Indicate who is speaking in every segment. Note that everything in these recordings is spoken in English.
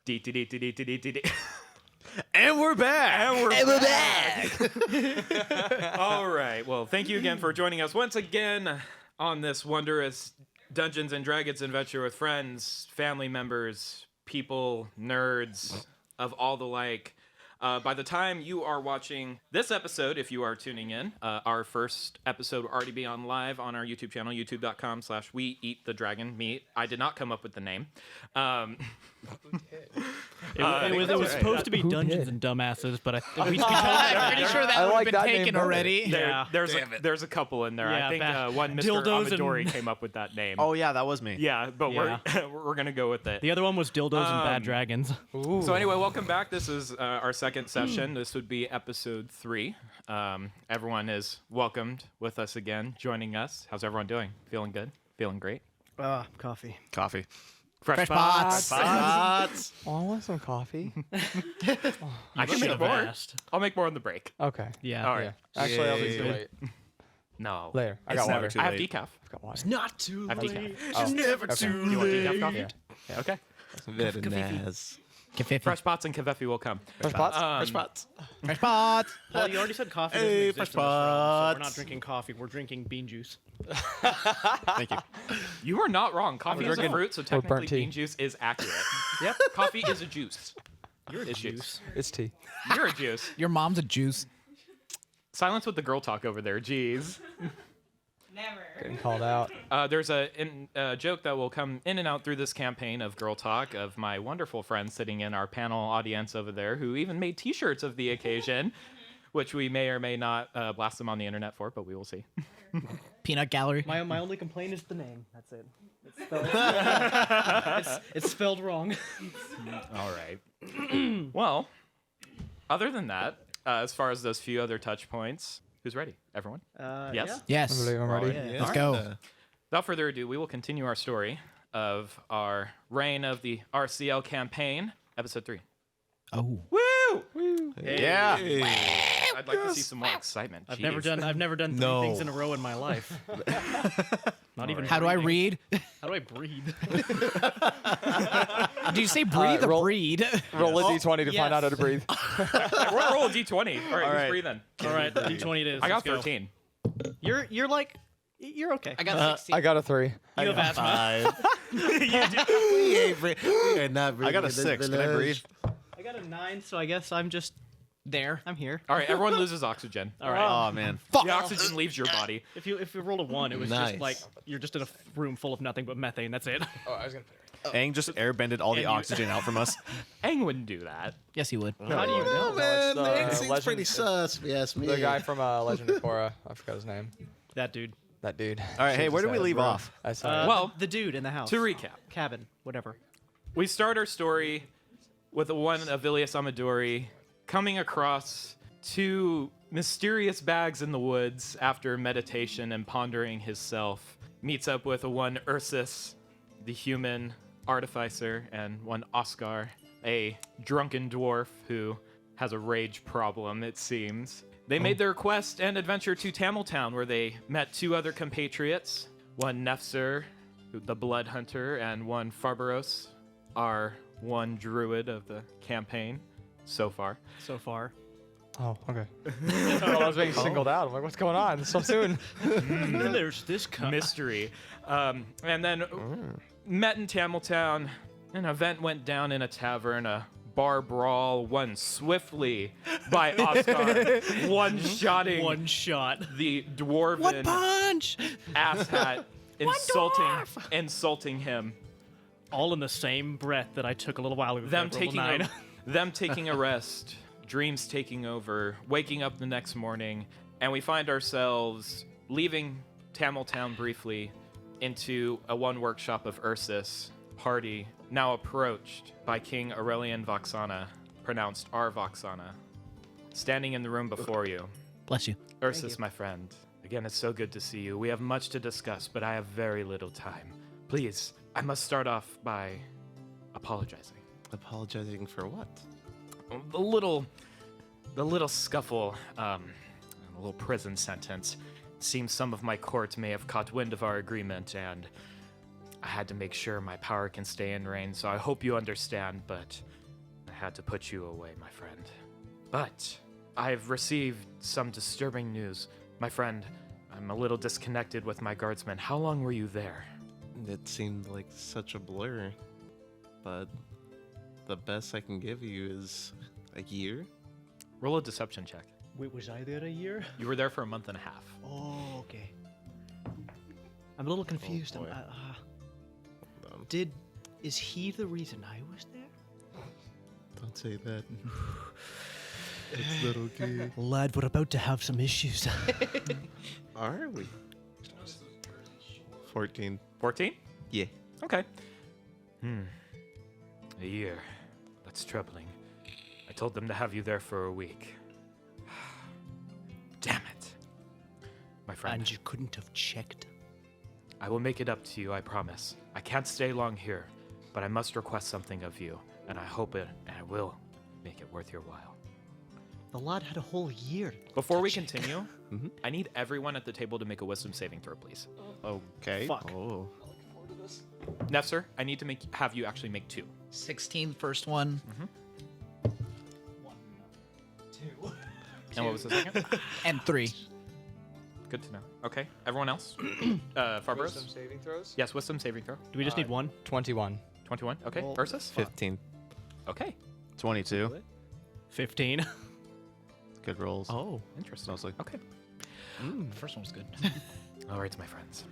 Speaker 1: And we're back.
Speaker 2: And we're back.
Speaker 3: All right. Well, thank you again for joining us once again on this wondrous Dungeons and Dragons adventure with friends, family members, people, nerds of all the like. By the time you are watching this episode, if you are tuning in, our first episode will already be on live on our YouTube channel, youtube.com/WeEatTheDragonMeat. I did not come up with the name.
Speaker 4: It was supposed to be Dungeons and Dumbasses, but I'm pretty sure that would have been taken already.
Speaker 3: There's a couple in there.
Speaker 4: Yeah,
Speaker 3: I think one Mr.
Speaker 4: dildos
Speaker 3: Amadori came up with that name.
Speaker 1: Oh yeah, that was me.
Speaker 3: Yeah, but we're gonna go with it.
Speaker 4: The other one was dildos and bad dragons.
Speaker 3: So anyway, welcome back. This is our second session. This would be episode 3. Everyone is welcomed with us again, joining us. How's everyone doing? Feeling good? Feeling great?
Speaker 2: Coffee.
Speaker 3: Fresh
Speaker 2: pots.
Speaker 5: Oh, I want some coffee.
Speaker 3: I can make more. I'll make more on the break.
Speaker 5: Okay.
Speaker 4: Yeah.
Speaker 3: All right.
Speaker 5: Actually, I'll be too late.
Speaker 3: No.
Speaker 5: Later. I
Speaker 3: It's
Speaker 5: got
Speaker 3: never
Speaker 5: water.
Speaker 3: too late. I have decaf.
Speaker 5: I've got water.
Speaker 2: Not too
Speaker 3: I have decaf.
Speaker 2: It's never too
Speaker 3: Do you want decaf coffee?
Speaker 5: Yeah.
Speaker 3: Okay.
Speaker 1: Very nice.
Speaker 3: Fresh pots and Kaveffi will come.
Speaker 5: Fresh pots?
Speaker 1: Fresh pots.
Speaker 4: Fresh pots. Well, you already said coffee doesn't
Speaker 1: Hey,
Speaker 4: exist
Speaker 1: fresh
Speaker 4: in this realm, so we're
Speaker 1: pots.
Speaker 4: not drinking coffee. We're drinking bean juice.
Speaker 1: Thank you.
Speaker 3: You are not wrong. Coffee is a
Speaker 5: drinking-
Speaker 3: fruit, so
Speaker 5: burnt
Speaker 3: technically
Speaker 5: tea.
Speaker 3: bean juice is accurate.
Speaker 4: Yep.
Speaker 3: Coffee is a juice.
Speaker 4: You're a
Speaker 3: It's
Speaker 4: juice.
Speaker 5: It's tea.
Speaker 3: You're a juice.
Speaker 6: Your mom's a juice.
Speaker 3: Silence with the girl talk over there. Jeez.
Speaker 5: Getting called out.
Speaker 3: There's a joke that will come in and out through this campaign of Girl Talk of my wonderful friends sitting in our panel audience over there who even made T-shirts of the occasion, which we may or may not blast them on the internet for, but we will see.
Speaker 6: Peanut gallery.
Speaker 4: My only complaint is the name. That's it. It's spelled wrong.
Speaker 3: All right. Well, other than that, as far as those few other touch points, who's ready? Everyone? Yes?
Speaker 6: Yes.
Speaker 5: I'm ready.
Speaker 4: Yeah.
Speaker 6: Let's go.
Speaker 3: Without further ado, we will continue our story of our reign of the RCL campaign, episode 3.
Speaker 6: Oh.
Speaker 3: Woo!
Speaker 1: Yeah.
Speaker 3: I'd like to see some more excitement.
Speaker 4: I've
Speaker 3: Jeez.
Speaker 4: never done 3 things in a row in my life. Not even.
Speaker 6: How do I
Speaker 4: breathing.
Speaker 6: read?
Speaker 4: How do I breathe?
Speaker 6: Did you say breathe or
Speaker 5: roll-
Speaker 6: breed?
Speaker 5: Roll a d20 to find out how to breathe.
Speaker 3: Roll a d20. All right, who's breathing?
Speaker 4: All right, D20 it is.
Speaker 3: I got
Speaker 4: Let's go.
Speaker 3: 13.
Speaker 4: You're like, you're okay.
Speaker 6: I got 16.
Speaker 5: I got a 3.
Speaker 4: You have asthma.
Speaker 1: We are not breathing. I got a 6. Can I breathe?
Speaker 4: I got a 9, so I guess I'm just there. I'm here.
Speaker 3: All right, everyone loses oxygen.
Speaker 4: All right.
Speaker 1: Oh man.
Speaker 3: The oxygen leaves your body.
Speaker 4: If you rolled a 1, it was
Speaker 1: Nice.
Speaker 4: just like you're just in a room full of nothing but methane. That's it.
Speaker 5: Oh, I was going to put it
Speaker 1: Aang just airbended all the
Speaker 4: And you-
Speaker 1: oxygen out from us.
Speaker 3: Aang wouldn't do that.
Speaker 6: Yes, he would.
Speaker 4: How do you know?
Speaker 5: man.
Speaker 2: Man,
Speaker 5: the
Speaker 2: seems
Speaker 5: legend-
Speaker 2: pretty sus, if you ask me.
Speaker 5: The guy from Legend of Korra. I forgot his name.
Speaker 4: That dude.
Speaker 5: That dude.
Speaker 1: All right, hey, where do we leave off?
Speaker 5: I saw
Speaker 3: Well,
Speaker 4: the dude in the house.
Speaker 3: To recap,
Speaker 4: Cabin, whatever.
Speaker 3: we start our story with the one Avilius Amadori coming across 2 mysterious bags in the woods after meditation and pondering his self. Meets up with a one Ursus, the human artificer, and one Oscar, a drunken dwarf who has a rage problem, it seems. They made their quest and adventure to Tamiltown, where they met 2 other compatriots, one Nefzer, the blood hunter, and one Farbaros, our one druid of the campaign so far.
Speaker 4: So far.
Speaker 5: Oh, okay. I was being singled out. I'm like, what's going on? So soon.
Speaker 4: There's this cup.
Speaker 3: Mystery. And then met in Tamiltown. An event went down in a tavern, a bar brawl won swiftly by Oscar, one-shotting
Speaker 4: One shot.
Speaker 3: the dwarven
Speaker 6: Punch!
Speaker 3: asshat, insulting him.
Speaker 4: All in the same breath that I took a little while ago.
Speaker 3: Them
Speaker 4: I rolled a
Speaker 3: taking
Speaker 4: nine.
Speaker 3: them taking a rest, dreams taking over, waking up the next morning, and we find ourselves leaving Tamiltown briefly into a one workshop of Ursus party, now approached by King Aurelian Voxana, pronounced R. Voxana, standing in the room before you.
Speaker 6: Bless you.
Speaker 3: Ursus, my friend, again, it's so good to see you. We have much to discuss, but I have very little time. Please, I must start off by apologizing.
Speaker 2: Apologizing for what?
Speaker 3: The little scuffle, a little prison sentence. Seems some of my court may have caught wind of our agreement, and I had to make sure my power can stay in range, so I hope you understand, but I had to put you away, my friend. But I've received some disturbing news. My friend, I'm a little disconnected with my guardsmen. How long were you there?
Speaker 2: It seemed like such a blur, but the best I can give you is a year.
Speaker 3: Roll a deception check.
Speaker 7: Wait, was I there a year?
Speaker 3: You were there for a month and a half.
Speaker 7: Oh, okay. I'm a little confused.
Speaker 2: boy.
Speaker 7: Is he the reason I was there?
Speaker 2: Don't say that. It's not okay.
Speaker 7: Lad, we're about to have some issues.
Speaker 2: Are we? 14.
Speaker 3: 14?
Speaker 2: Yeah.
Speaker 3: Okay. A year. That's troubling. I told them to have you there for a week. Damn it. My friend.
Speaker 7: And you couldn't have checked.
Speaker 3: I will make it up to you, I promise. I can't stay long here, but I must request something of you, and I hope it, and I will make it worth your while.
Speaker 7: The lad had a whole year.
Speaker 3: Before we continue, I need everyone at the table to make a wisdom saving throw, please.
Speaker 2: Okay.
Speaker 7: Fuck.
Speaker 2: Oh.
Speaker 3: Nefzer, I need to have you actually make 2.
Speaker 6: 16, first one.
Speaker 3: And what was the second?
Speaker 6: And 3.
Speaker 3: Good to know. Okay, everyone else? Farbaros?
Speaker 5: Wisdom saving throws?
Speaker 3: Yes, wisdom saving throw.
Speaker 7: Do we just need one?
Speaker 5: 21.
Speaker 3: 21. Okay,
Speaker 7: Well,
Speaker 3: Ursus?
Speaker 2: 15.
Speaker 3: Okay,
Speaker 1: 22.
Speaker 7: 15.
Speaker 1: Good rolls.
Speaker 7: Oh.
Speaker 3: interesting.
Speaker 1: Mostly.
Speaker 3: Okay.
Speaker 6: The first one was good.
Speaker 3: All right, my friends.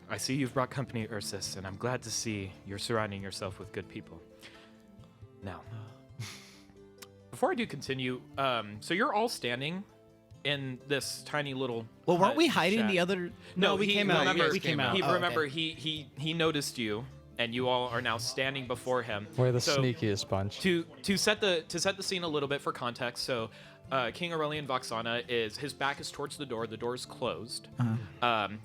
Speaker 3: I see you've brought company, Ursus, and I'm glad to see you're surrounding yourself with good people. Now, before I do continue, so you're all standing in this tiny little.
Speaker 6: Well, weren't we hiding
Speaker 3: shack.
Speaker 6: the other?
Speaker 3: No,
Speaker 7: we
Speaker 3: he
Speaker 7: came out.
Speaker 3: remember-
Speaker 7: We came out.
Speaker 3: He
Speaker 6: Oh, okay.
Speaker 3: remember he noticed you, and you all are now standing before him.
Speaker 5: We're the
Speaker 3: So,
Speaker 5: sneakiest bunch.
Speaker 3: To set the scene a little bit for context, so King Aurelian Voxana his back is towards the door. The door is closed.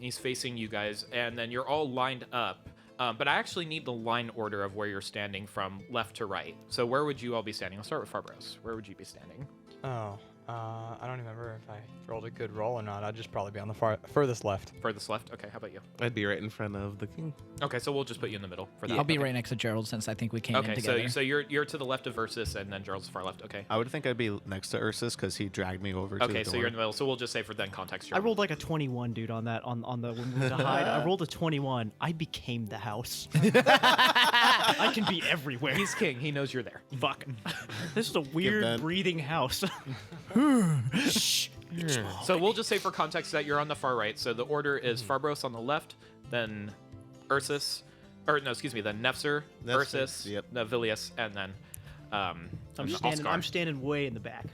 Speaker 3: He's facing you guys, and then you're all lined up. But I actually need the line order of where you're standing from left to right. So where would you all be standing? I'll start with Farbaros. Where would you be standing?
Speaker 5: Oh, I don't remember if I rolled a good roll or not. I'd just probably be on the furthest left.
Speaker 3: Furthest left. Okay. How about you?
Speaker 2: I'd be right in front of the king.
Speaker 3: Okay, so we'll just put you in the middle for that.
Speaker 6: I'll be
Speaker 3: Okay.
Speaker 6: right next to Gerald since I think we came in
Speaker 3: Okay,
Speaker 6: together.
Speaker 3: so you're to the left of Versus, and then Gerald's far left. Okay.
Speaker 1: I would think I'd be next to Ursus because he dragged me over to the
Speaker 3: Okay,
Speaker 1: door.
Speaker 3: so you're in the middle. So we'll just say for then context.
Speaker 7: I rolled like a 21, dude, on that on the when we went to hide. I rolled a 21. I became the house. I can be everywhere.
Speaker 3: He's king. He knows you're there.
Speaker 7: Fuck. This is a weird
Speaker 2: Ben.
Speaker 7: breathing house.
Speaker 3: So we'll just say for context that you're on the far right. So the order is Farbaros on the left, then Ursus, or no, excuse me, then Nefzer,
Speaker 2: Nefzer,
Speaker 3: Ursus,
Speaker 2: yep.
Speaker 3: Navilius, and then
Speaker 7: I'm
Speaker 3: Oscar.
Speaker 7: standing way in the back.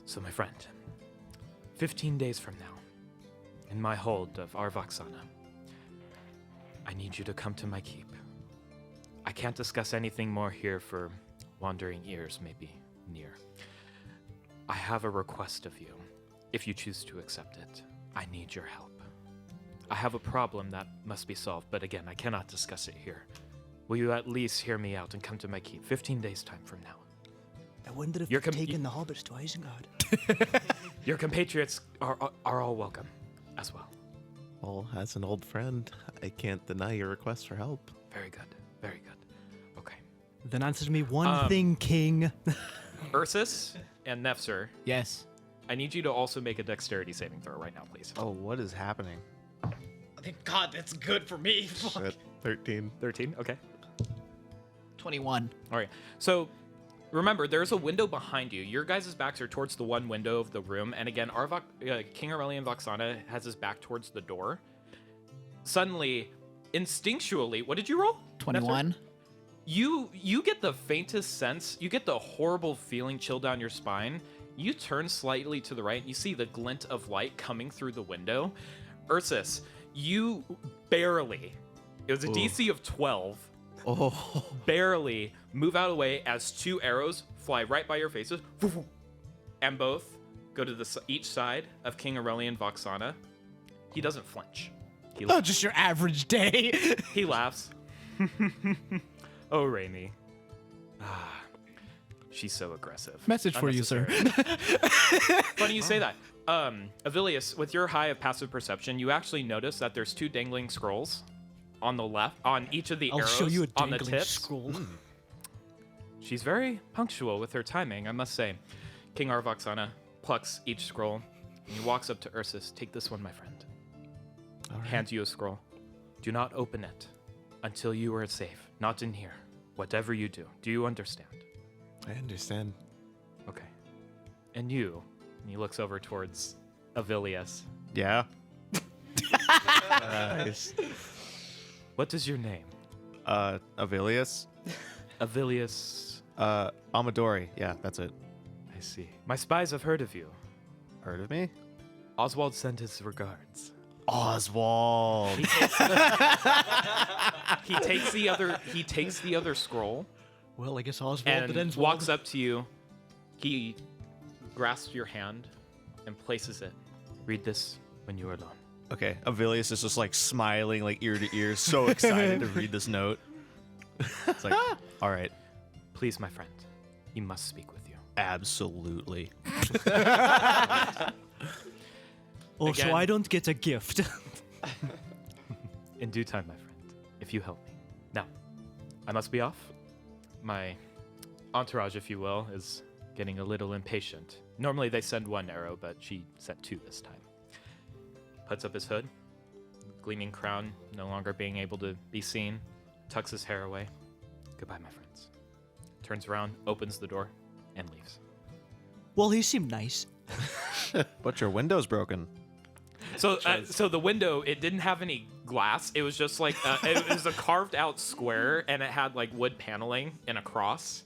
Speaker 3: So my friend, 15 days from now, in my hold of Arvoxana, I need you to come to my keep. I can't discuss anything more here for wandering ears may be near. I have a request of you, if you choose to accept it. I need your help. I have a problem that must be solved, but again, I cannot discuss it here. Will you at least hear me out and come to my keep 15 days time from now?
Speaker 7: I wonder if
Speaker 3: You're
Speaker 7: they've
Speaker 3: com-
Speaker 7: taken the hobbits to Isengard.
Speaker 3: Your compatriots are all welcome as well.
Speaker 2: Well, as an old friend, I can't deny your request for help.
Speaker 3: Very good. Very good. Okay.
Speaker 7: Then answer me one thing, King.
Speaker 3: Ursus and Nefzer,
Speaker 6: yes.
Speaker 3: I need you to also make a dexterity saving throw right now, please.
Speaker 1: Oh, what is happening?
Speaker 6: Thank God, that's good for me.
Speaker 2: At 13.
Speaker 3: 13? Okay.
Speaker 6: 21.
Speaker 3: All right. So remember, there's a window behind you. Your guys' backs are towards the one window of the room. And again, King Aurelian Voxana has his back towards the door. Suddenly, instinctually, what did you roll?
Speaker 6: 21.
Speaker 3: Nefzer? You get the faintest sense, you get the horrible feeling chill down your spine. You turn slightly to the right, and you see the glint of light coming through the window. Ursus, you barely, it was a DC of 12,
Speaker 2: Oh.
Speaker 3: barely move out of the way as 2 arrows fly right by your faces, and both go to each side of King Aurelian Voxana. He doesn't flinch. He
Speaker 6: Oh, just your average day.
Speaker 3: He laughs. Oh, Raimi. Ah, she's so aggressive.
Speaker 6: Message for you, sir.
Speaker 3: Funny you say that. Avilius, with your high of passive perception, you actually notice that there's 2 dangling scrolls on the left, on each of the
Speaker 7: I'll
Speaker 3: arrows
Speaker 7: show you a
Speaker 3: on the
Speaker 7: dangling
Speaker 3: tips.
Speaker 7: scroll.
Speaker 3: She's very punctual with her timing, I must say. King Arvoxana plucks each scroll, and he walks up to Ursus. Take this one, my friend. Hands you a scroll. Do not open it until you are safe. Not in here. Whatever you do. Do you understand?
Speaker 2: I understand.
Speaker 3: Okay. And you, and he looks over towards Avilius.
Speaker 2: Yeah. Nice.
Speaker 3: What is your name?
Speaker 2: Avilius.
Speaker 3: Avilius.
Speaker 2: Amadori. Yeah, that's it.
Speaker 3: I see. My spies have heard of you.
Speaker 2: Heard of me?
Speaker 3: Oswald sent his regards.
Speaker 2: Oswald.
Speaker 3: He takes the other scroll
Speaker 7: Well, I guess Oswald
Speaker 3: and walks up to you. He grasps your hand and places it. Read this when you are alone.
Speaker 2: Okay, Avilius is just like smiling, like ear to ear, so excited to read this note. It's like, all right,
Speaker 3: Please, my friend, he must speak with you.
Speaker 2: absolutely.
Speaker 7: Also,
Speaker 3: Again.
Speaker 7: I don't get a gift.
Speaker 3: In due time, my friend, if you help me. Now, I must be off. My entourage, if you will, is getting a little impatient. Normally they send one arrow, but she sent 2 this time. Puts up his hood, gleaming crown no longer being able to be seen, tucks his hair away. Goodbye, my friends. Turns around, opens the door, and leaves.
Speaker 7: Well, he seemed nice.
Speaker 2: But your window's broken.
Speaker 3: So the window, it didn't have any glass. It was just like it was a carved out square, and it had like wood paneling and a cross.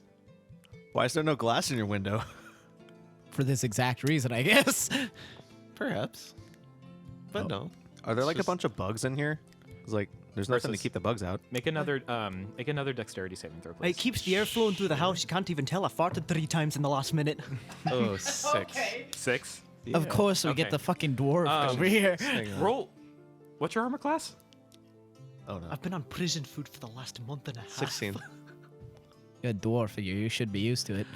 Speaker 2: Why is there no glass in your window?
Speaker 6: For this exact reason, I guess.
Speaker 2: Perhaps.
Speaker 1: But no.
Speaker 2: Are there like
Speaker 3: just-
Speaker 2: a bunch of bugs in here? It's like there's nothing to
Speaker 3: Versus-
Speaker 2: keep the bugs out.
Speaker 3: Make another dexterity saving throw, please.
Speaker 7: It keeps the air flowing through the house. You can't even tell. I farted 3 times in the last minute.
Speaker 2: Oh, 6.
Speaker 3: 6.
Speaker 6: Of course, we
Speaker 3: Okay.
Speaker 6: get the fucking dwarf
Speaker 3: Um,
Speaker 6: over here.
Speaker 3: Roll. What's your armor class?
Speaker 2: Oh no.
Speaker 7: I've been on prison food for the last month and a half.
Speaker 2: 16.
Speaker 6: You're a dwarf. You should be used to it.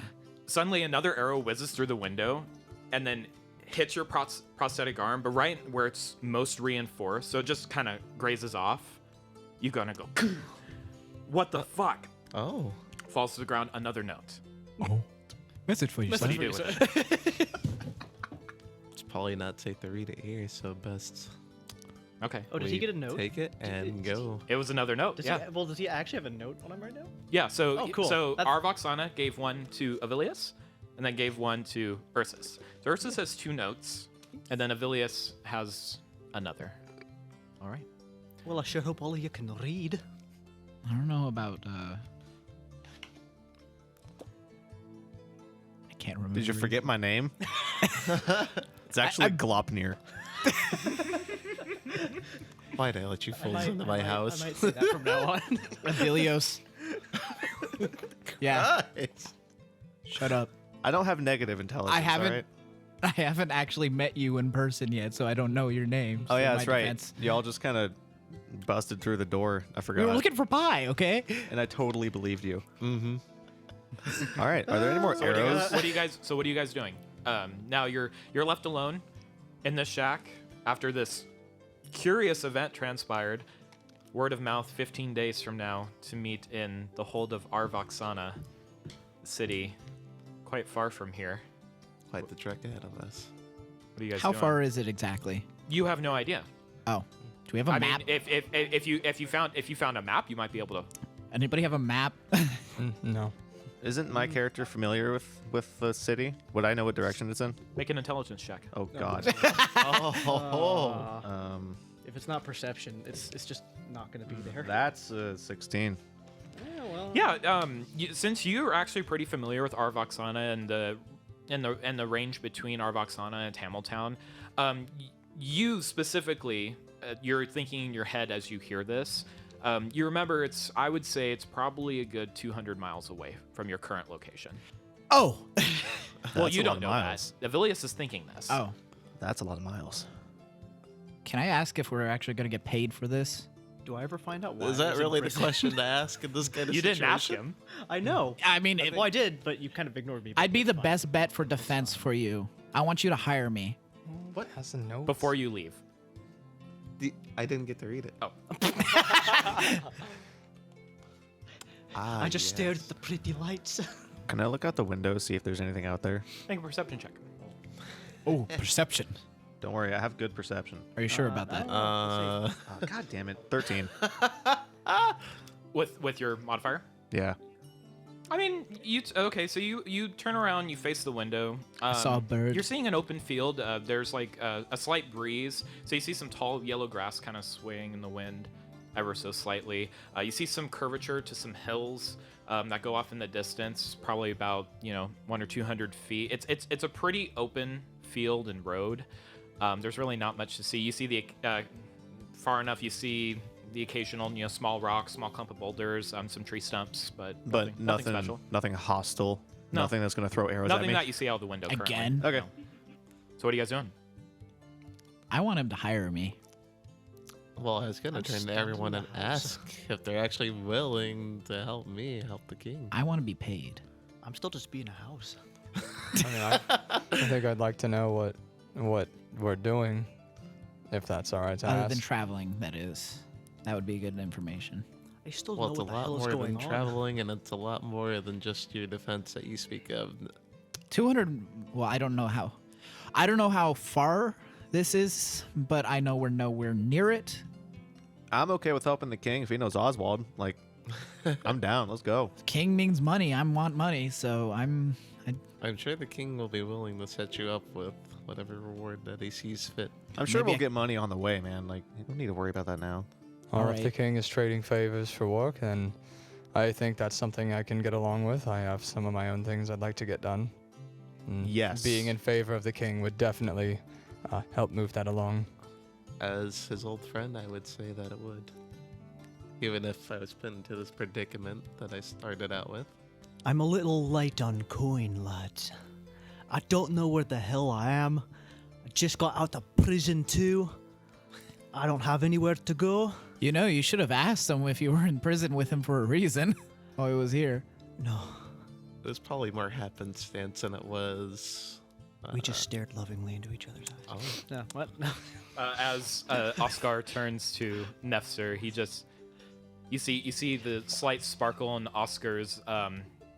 Speaker 3: Suddenly, another arrow whizzes through the window, and then hits your prosthetic arm, but right where it's most reinforced, so it just kind of grazes off. You gonna go. What the fuck?
Speaker 2: Oh.
Speaker 3: Falls to the ground. Another note.
Speaker 6: Message for you,
Speaker 3: What
Speaker 6: son.
Speaker 3: do you do with it?
Speaker 2: It's probably not safe to read it here, so best.
Speaker 3: Okay.
Speaker 7: Oh, does he get a note?
Speaker 2: Take it and go.
Speaker 3: It was another note.
Speaker 7: Does
Speaker 3: Yeah.
Speaker 7: does he actually have a note on him right now?
Speaker 3: Yeah. So
Speaker 7: Oh, cool.
Speaker 3: so
Speaker 7: That's-
Speaker 3: Arvoxana gave one to Avilius, and then gave one to Ursus. So Ursus has 2 notes, and then Avilius has another. All right.
Speaker 7: Well, I sure hope all of you can read.
Speaker 6: I don't know about. I can't remember.
Speaker 2: Did you forget my name? It's actually Glopnir.
Speaker 1: Why'd I let you fools into my house?
Speaker 7: I might say that from now on.
Speaker 6: Avilios. Yeah.
Speaker 2: Nice.
Speaker 6: Shut up.
Speaker 2: I don't have negative intelligence.
Speaker 6: I haven't-
Speaker 2: All right?
Speaker 6: I haven't actually met you in person yet, so I don't know your name.
Speaker 2: Oh
Speaker 6: so
Speaker 2: yeah,
Speaker 6: my
Speaker 2: that's right.
Speaker 6: defense-
Speaker 2: Y'all just kind of busted through the door. I
Speaker 6: We
Speaker 2: forgot.
Speaker 6: were looking for pie, okay?
Speaker 2: And I totally believed you. Mm-hmm. All right. Are there any more
Speaker 3: So what,
Speaker 2: arrows?
Speaker 3: what are you guys doing? Now you're left alone in this shack after this curious event transpired. Word of mouth 15 days from now to meet in the hold of Arvoxana city, quite far from here.
Speaker 2: Quite the trek ahead of us.
Speaker 3: What are you guys
Speaker 6: How
Speaker 3: doing?
Speaker 6: far is it exactly?
Speaker 3: You have no idea.
Speaker 6: Oh, do we have a
Speaker 3: I
Speaker 6: map?
Speaker 3: mean, if you found a map, you might be able to.
Speaker 6: Anybody have a map?
Speaker 5: No.
Speaker 2: Isn't my character familiar with the city? Would I know what direction it's in?
Speaker 3: Make an intelligence check.
Speaker 2: Oh God.
Speaker 7: If it's not perception, it's just not going to be there.
Speaker 2: That's 16.
Speaker 7: Yeah, well.
Speaker 3: Yeah, since you're actually pretty familiar with Arvoxana and the range between Arvoxana and Hamiltown, you specifically, you're thinking in your head as you hear this. You remember I would say it's probably a good 200 miles away from your current location.
Speaker 6: Oh.
Speaker 3: Well,
Speaker 2: That's
Speaker 3: you
Speaker 2: a lot
Speaker 3: don't
Speaker 2: of
Speaker 3: know
Speaker 2: miles.
Speaker 3: that. Avilius is thinking this.
Speaker 6: Oh.
Speaker 2: That's a lot of miles.
Speaker 6: Can I ask if we're actually going to get paid for this?
Speaker 7: Do I ever find out why?
Speaker 1: Is
Speaker 7: I
Speaker 1: that
Speaker 7: was in
Speaker 1: really the
Speaker 7: prison?
Speaker 1: question to ask in this kind of
Speaker 3: You
Speaker 1: situation?
Speaker 3: didn't ask him.
Speaker 7: I know.
Speaker 6: I mean,
Speaker 7: Well, I did, but you kind of ignored me.
Speaker 6: I'd be the
Speaker 7: It's fine.
Speaker 6: best bet for defense for you. I want you to hire me.
Speaker 5: What has a note?
Speaker 3: Before you leave.
Speaker 2: I didn't get to read it.
Speaker 3: Oh.
Speaker 7: I just stared at the pretty lights.
Speaker 1: Can I look out the window, see if there's anything out there?
Speaker 3: Make a perception check.
Speaker 6: Oh, perception.
Speaker 1: Don't worry, I have good perception.
Speaker 6: Are you sure about that?
Speaker 1: Oh, God damn it. 13.
Speaker 3: With your modifier?
Speaker 1: Yeah.
Speaker 3: I mean, okay. So you turn around, you face the window.
Speaker 6: I saw a bird.
Speaker 3: You're seeing an open field. There's like a slight breeze, so you see some tall yellow grass kind of swaying in the wind, ever so slightly. You see some curvature to some hills that go off in the distance, probably about 100 or 200 feet. It's a pretty open field and road. There's really not much to see. You see the far enough. You see the occasional, small rocks, small clump of boulders, some tree stumps, but nothing special.
Speaker 1: Nothing hostile.
Speaker 3: No.
Speaker 1: Nothing that's going to throw arrows at me.
Speaker 3: Nothing that you see out the window currently.
Speaker 6: Again?
Speaker 1: Okay.
Speaker 3: No. So what are you guys doing?
Speaker 6: I want him to hire me.
Speaker 2: Well, I was gonna turn to everyone and ask if they're actually willing to help me help the king.
Speaker 6: I want to be paid.
Speaker 7: I'm still just being a house.
Speaker 5: I mean, I think I'd like to know what we're doing, if that's all right to
Speaker 6: Other
Speaker 5: ask.
Speaker 6: than traveling, that is. That would be good information.
Speaker 7: I still
Speaker 2: Well,
Speaker 7: know
Speaker 2: it's a
Speaker 7: what the
Speaker 2: lot
Speaker 7: hell is
Speaker 2: more
Speaker 7: going
Speaker 2: than
Speaker 7: on.
Speaker 2: traveling, and it's a lot more than just your defense that you speak of.
Speaker 6: 200. Well, I don't know how. I don't know how far this is, but I know we're nowhere near it.
Speaker 1: I'm okay with helping the king if he knows Oswald. Like, I'm down. Let's go.
Speaker 6: King means money. I want money, so I'm
Speaker 2: sure the king will be willing to set you up with whatever reward that he sees fit.
Speaker 1: I'm sure
Speaker 6: Maybe
Speaker 1: we'll get money on the way, man. Like, you don't need to worry about that now.
Speaker 5: Or
Speaker 6: All
Speaker 5: if the
Speaker 6: right.
Speaker 5: king is trading favors for work, then I think that's something I can get along with. I have some of my own things I'd like to get done. And
Speaker 1: Yes.
Speaker 5: Being in favor of the king would definitely help move that along.
Speaker 2: As his old friend, I would say that it would. Even if I was put into this predicament that I started out with.
Speaker 7: I'm a little light on coin, lads. I don't know where the hell I am. I just got out of prison too. I don't have anywhere to go.
Speaker 6: You should have asked him if you were in prison with him for a reason while he was here.
Speaker 7: No,
Speaker 2: It was probably more happenstance than it was.
Speaker 7: we just stared lovingly into each other's eyes.
Speaker 2: Oh.
Speaker 7: No, what?
Speaker 3: As Oscar turns to Nefzer, you see the slight sparkle in Oscar's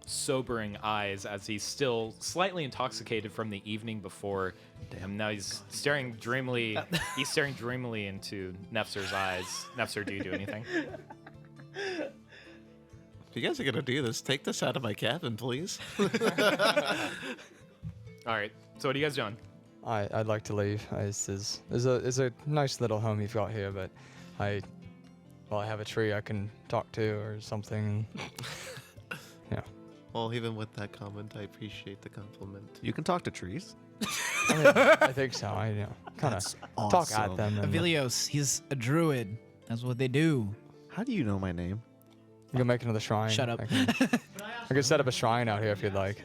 Speaker 3: sobering eyes as he's still slightly intoxicated from the evening before. Damn, now he's staring dreamily. He's staring dreamily into Nefzer's eyes. Nefzer, do you do anything?
Speaker 2: If you guys are gonna do this, take this out of my cabin, please.
Speaker 3: All right. So what are you guys doing?
Speaker 5: I'd like to leave. It's a nice little home you've got here, but I have a tree I can talk to or something. Yeah.
Speaker 2: Well, even with that comment, I appreciate the compliment.
Speaker 1: You can talk to trees.
Speaker 5: I mean, I think so. I kind of
Speaker 1: That's
Speaker 5: talk at
Speaker 1: awesome.
Speaker 5: them. And
Speaker 6: Avilios, he's a druid. That's what they do.
Speaker 1: How do you know my name?
Speaker 5: you can make another shrine.
Speaker 6: Shut up.
Speaker 5: I can set up a shrine out here if you'd like.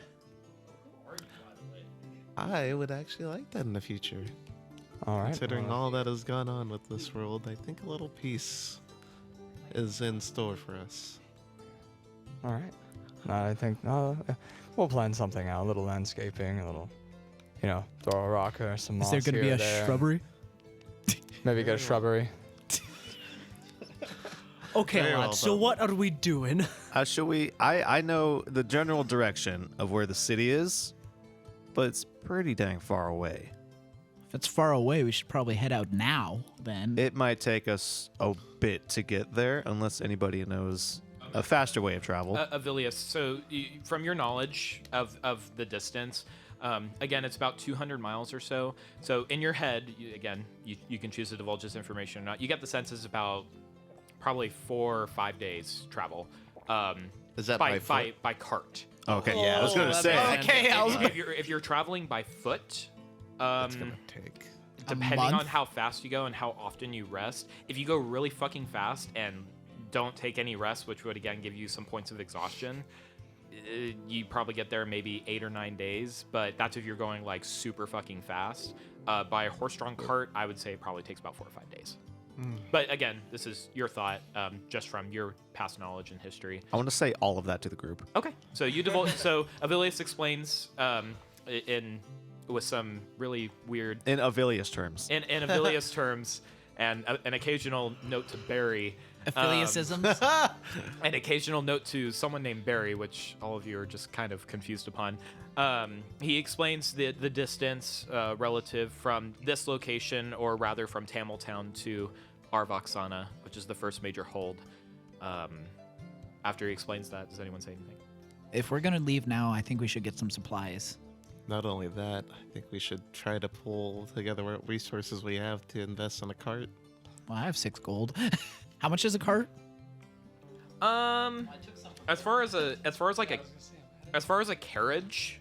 Speaker 2: I would actually like that in the future.
Speaker 5: All right.
Speaker 2: Considering
Speaker 5: well,
Speaker 2: all that has gone on with this world, I think a little peace is in store for us.
Speaker 5: all right. I think we'll plan something out. A little landscaping, a little, throw a rock or some moss
Speaker 6: Is there going to
Speaker 5: here
Speaker 6: be
Speaker 5: or
Speaker 6: a
Speaker 5: there.
Speaker 6: shrubbery?
Speaker 5: Maybe get a shrubbery.
Speaker 7: Okay,
Speaker 2: Very well
Speaker 7: lads. So
Speaker 2: done.
Speaker 7: what are we doing?
Speaker 1: Shall we? I know the general direction of where the city is, but it's pretty dang far away.
Speaker 6: If it's far away, we should probably head out now, then.
Speaker 1: It might take us a bit to get there, unless anybody knows a faster way of travel.
Speaker 3: Avilius, so from your knowledge of the distance, again, it's about 200 miles or so. So in your head, you can choose to divulge this information or not. You get the sense it's about probably 4 or 5 days travel.
Speaker 2: Is that
Speaker 3: by
Speaker 2: by foot?
Speaker 3: by cart?
Speaker 1: Okay, yeah, I was gonna
Speaker 3: And
Speaker 1: say.
Speaker 3: if you're traveling by foot,
Speaker 2: That's gonna take.
Speaker 3: depending
Speaker 6: month?
Speaker 3: on how fast you go and how often you rest, if you go really fucking fast and don't take any rest, which would again give you some points of exhaustion, you probably get there maybe 8 or 9 days. But that's if you're going like super fucking fast. By a horse-drawn cart, I would say it probably takes about 4 or 5 days. But again, this is your thought, just from your past knowledge and history.
Speaker 1: I want to say all of that to the group.
Speaker 3: Okay, so you divulge. So Avilius explains with some really weird
Speaker 1: In Avilius terms.
Speaker 3: in Avilius terms, and an occasional note to Barry.
Speaker 6: Affiliacisms.
Speaker 3: An occasional note to someone named Barry, which all of you are just kind of confused upon. He explains the distance relative from this location, or rather from Tamiltown to Arvoxana, which is the first major hold. After he explains that, does anyone say anything?
Speaker 6: If we're gonna leave now, I think we should get some supplies.
Speaker 2: Not only that, I think we should try to pull together what resources we have to invest in a cart.
Speaker 6: Well, I have 6 gold. How much is a cart?
Speaker 3: As far as a carriage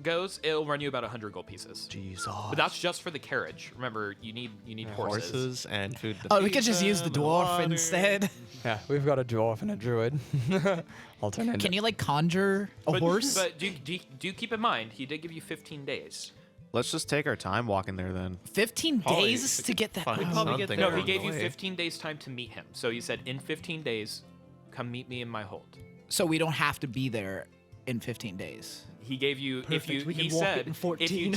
Speaker 3: goes, it'll run you about 100 gold pieces.
Speaker 5: Jesus.
Speaker 3: But that's just for the carriage. Remember, you need horses.
Speaker 2: And food. To
Speaker 6: Oh, we
Speaker 2: feed
Speaker 6: could just use the
Speaker 2: them,
Speaker 6: dwarf
Speaker 2: water.
Speaker 6: instead.
Speaker 5: Yeah, we've got a dwarf and a druid. Alternate.
Speaker 6: Can you like conjure a horse?
Speaker 3: But do you keep in mind he did give you 15 days?
Speaker 1: Let's just take our time walking there then.
Speaker 6: 15
Speaker 2: Probably
Speaker 6: days to get that.
Speaker 2: find
Speaker 7: probably get
Speaker 2: something
Speaker 3: No,
Speaker 7: there
Speaker 3: he
Speaker 2: along
Speaker 3: gave
Speaker 2: the
Speaker 3: you
Speaker 2: way.
Speaker 3: 15 days time to meet him. So he said in 15 days, come meet me in my hold.
Speaker 6: So we don't have to be there in 15 days.
Speaker 3: He gave you
Speaker 7: Perfect, we
Speaker 3: he
Speaker 7: can walk it
Speaker 3: said
Speaker 7: in 14.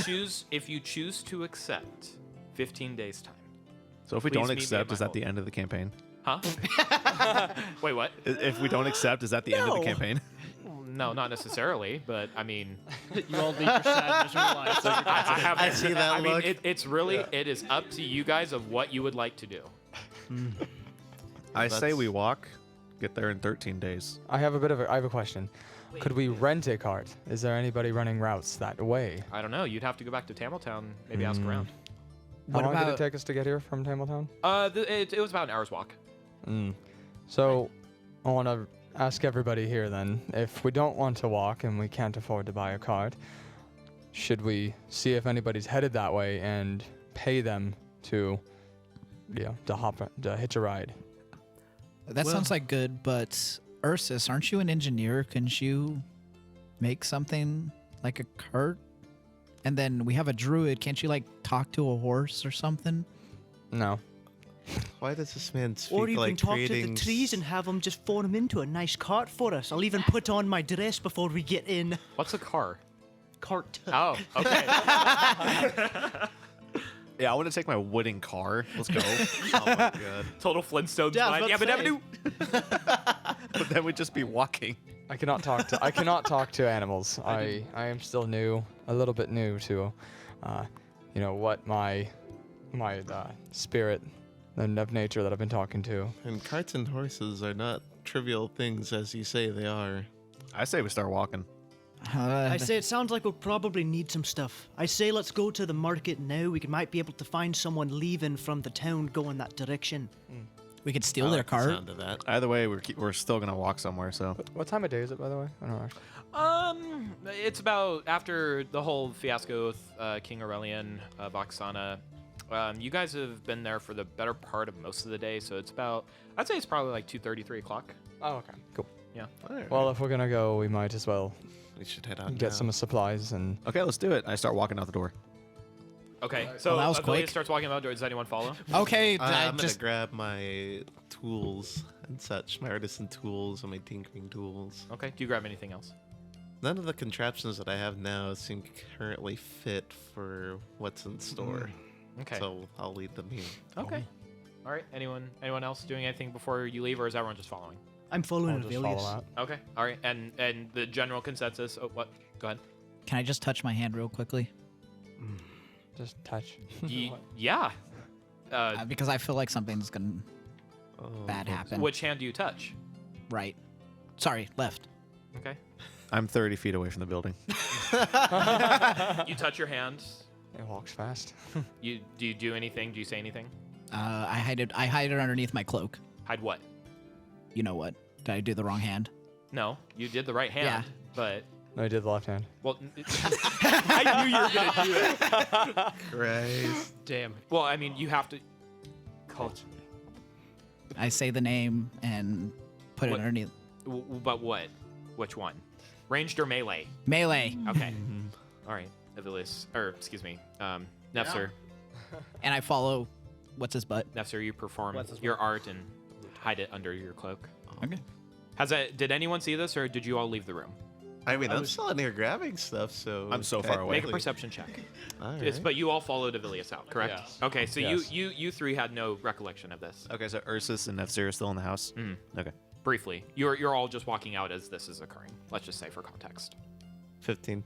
Speaker 3: if you choose to accept 15 days time.
Speaker 1: So if we
Speaker 3: Please
Speaker 1: don't
Speaker 3: meet me
Speaker 1: accept,
Speaker 3: at
Speaker 1: is
Speaker 3: my
Speaker 1: that the end of the campaign?
Speaker 3: Huh? Wait, what?
Speaker 1: If we don't accept, is that the end of the
Speaker 7: No.
Speaker 1: campaign?
Speaker 3: No, not necessarily, but I mean,
Speaker 4: You all leave your sad, miserable lives.
Speaker 2: I see that
Speaker 3: I mean,
Speaker 2: look.
Speaker 3: it's really it is up to you guys of what you would like to do.
Speaker 1: I say
Speaker 2: That's-
Speaker 1: we walk, get there in 13 days.
Speaker 5: I have a question. Could we rent a cart? Is there anybody running routes that way?
Speaker 3: I don't know. You'd have to go back to Tamiltown, maybe ask around.
Speaker 5: How
Speaker 6: What
Speaker 5: long did
Speaker 6: about-
Speaker 5: it take us to get here from Tamiltown?
Speaker 3: It was about an hour's walk.
Speaker 5: So, I want to ask everybody here then, if we don't want to walk and we can't afford to buy a cart, should we see if anybody's headed that way and pay them to hitch a ride?
Speaker 6: That
Speaker 2: Well-
Speaker 6: sounds like good, but Ursus, aren't you an engineer? Couldn't you make something like a cart? And then we have a druid. Can't you like talk to a horse or something?
Speaker 5: No.
Speaker 2: Why does this man speak
Speaker 7: Or you
Speaker 2: like
Speaker 7: can talk to the
Speaker 2: creating
Speaker 7: trees and have them just form into a nice cart for us. I'll even put on my dress before we get in.
Speaker 3: What's a car?
Speaker 7: Cart.
Speaker 3: Oh, okay.
Speaker 1: Yeah, I want to take my wooden car. Let's go.
Speaker 2: Oh my god.
Speaker 3: Total Flintstones
Speaker 7: Yeah, I was
Speaker 3: vibe.
Speaker 7: about to
Speaker 3: Yabba dabba doo.
Speaker 1: But then we'd just be walking.
Speaker 5: I cannot talk to animals. I am still new, a little bit new to, what my spirit and of nature that I've been talking to.
Speaker 2: And carts and horses are not trivial things as you say they are.
Speaker 1: I say we start walking.
Speaker 7: I say it sounds like we'll probably need some stuff. I say let's go to the market now. We might be able to find someone leaving from the town going that direction.
Speaker 6: We could steal
Speaker 2: I
Speaker 6: their
Speaker 2: like the
Speaker 6: cart.
Speaker 2: sound of that.
Speaker 1: Either way, we're still gonna walk somewhere. So
Speaker 5: What time of day is it, by the way? I don't know.
Speaker 3: It's about after the whole fiasco with King Aurelian, Voxana. You guys have been there for the better part of most of the day, so I'd say it's probably like 2:30, 3 o'clock.
Speaker 5: Oh, okay. Cool.
Speaker 3: Yeah.
Speaker 2: Alright,
Speaker 5: Well, if we're gonna go, we might as well
Speaker 2: we should head out
Speaker 5: get
Speaker 2: now.
Speaker 5: some supplies and.
Speaker 1: okay, let's do it. I start walking out the door.
Speaker 3: Okay, so
Speaker 6: that was
Speaker 3: Avilia
Speaker 6: quick.
Speaker 3: starts walking out. Does anyone follow?
Speaker 6: Okay,
Speaker 2: I'm
Speaker 6: just
Speaker 2: gonna grab my tools and such, my artisan tools and my tinkering tools.
Speaker 3: Okay. Do you grab anything else?
Speaker 2: None of the contraptions that I have now seem currently fit for what's in store.
Speaker 3: Okay.
Speaker 2: So I'll lead them here.
Speaker 3: Okay. All right. Anyone else doing anything before you leave, or is everyone just following?
Speaker 7: I'm following
Speaker 5: I'll just follow
Speaker 7: Avilius.
Speaker 5: out.
Speaker 3: Okay. All right. And the general consensus. Oh, what? Go ahead.
Speaker 6: can I just touch my hand real quickly?
Speaker 5: Just touch.
Speaker 3: Yeah.
Speaker 6: Because I feel like something's gonna
Speaker 2: Oh,
Speaker 6: bad happen.
Speaker 3: Which hand do you touch?
Speaker 6: Right. Sorry, left.
Speaker 3: Okay.
Speaker 1: I'm 30 feet away from the building.
Speaker 3: You touch your hand.
Speaker 5: It walks fast.
Speaker 3: Do you do anything? Do you say anything?
Speaker 6: I hide it underneath my cloak.
Speaker 3: Hide what?
Speaker 6: You know what? Did I do the wrong hand?
Speaker 3: No, you did the right hand.
Speaker 6: Yeah.
Speaker 3: But
Speaker 5: No, I did the left hand.
Speaker 3: well, I knew you were gonna do it.
Speaker 2: Christ.
Speaker 4: Damn.
Speaker 3: Well, I mean, you have to. Call.
Speaker 6: I say the name and put it
Speaker 3: What?
Speaker 6: underneath.
Speaker 3: But what? Which one? Ranged or melee?
Speaker 6: Melee.
Speaker 3: Okay. All right. Avilius, or excuse me, Nefzer.
Speaker 6: And I follow. What's his butt?
Speaker 3: Nefzer, you perform
Speaker 4: What's his
Speaker 3: your art and hide it under your cloak.
Speaker 6: Okay.
Speaker 3: Did anyone see this, or did you all leave the room?
Speaker 2: I mean, I'm still in here grabbing stuff, so
Speaker 1: I'm so far away.
Speaker 3: Make a perception check.
Speaker 2: All
Speaker 3: It's,
Speaker 2: right.
Speaker 3: but you all followed Avilius out, correct?
Speaker 5: Yes.
Speaker 3: Okay, so
Speaker 5: Yes.
Speaker 3: you three had no recollection of this.
Speaker 1: Okay, so Ursus and Nefzir are still in the house. Okay.
Speaker 3: Briefly, you're all just walking out as this is occurring. Let's just say for context.
Speaker 2: 15.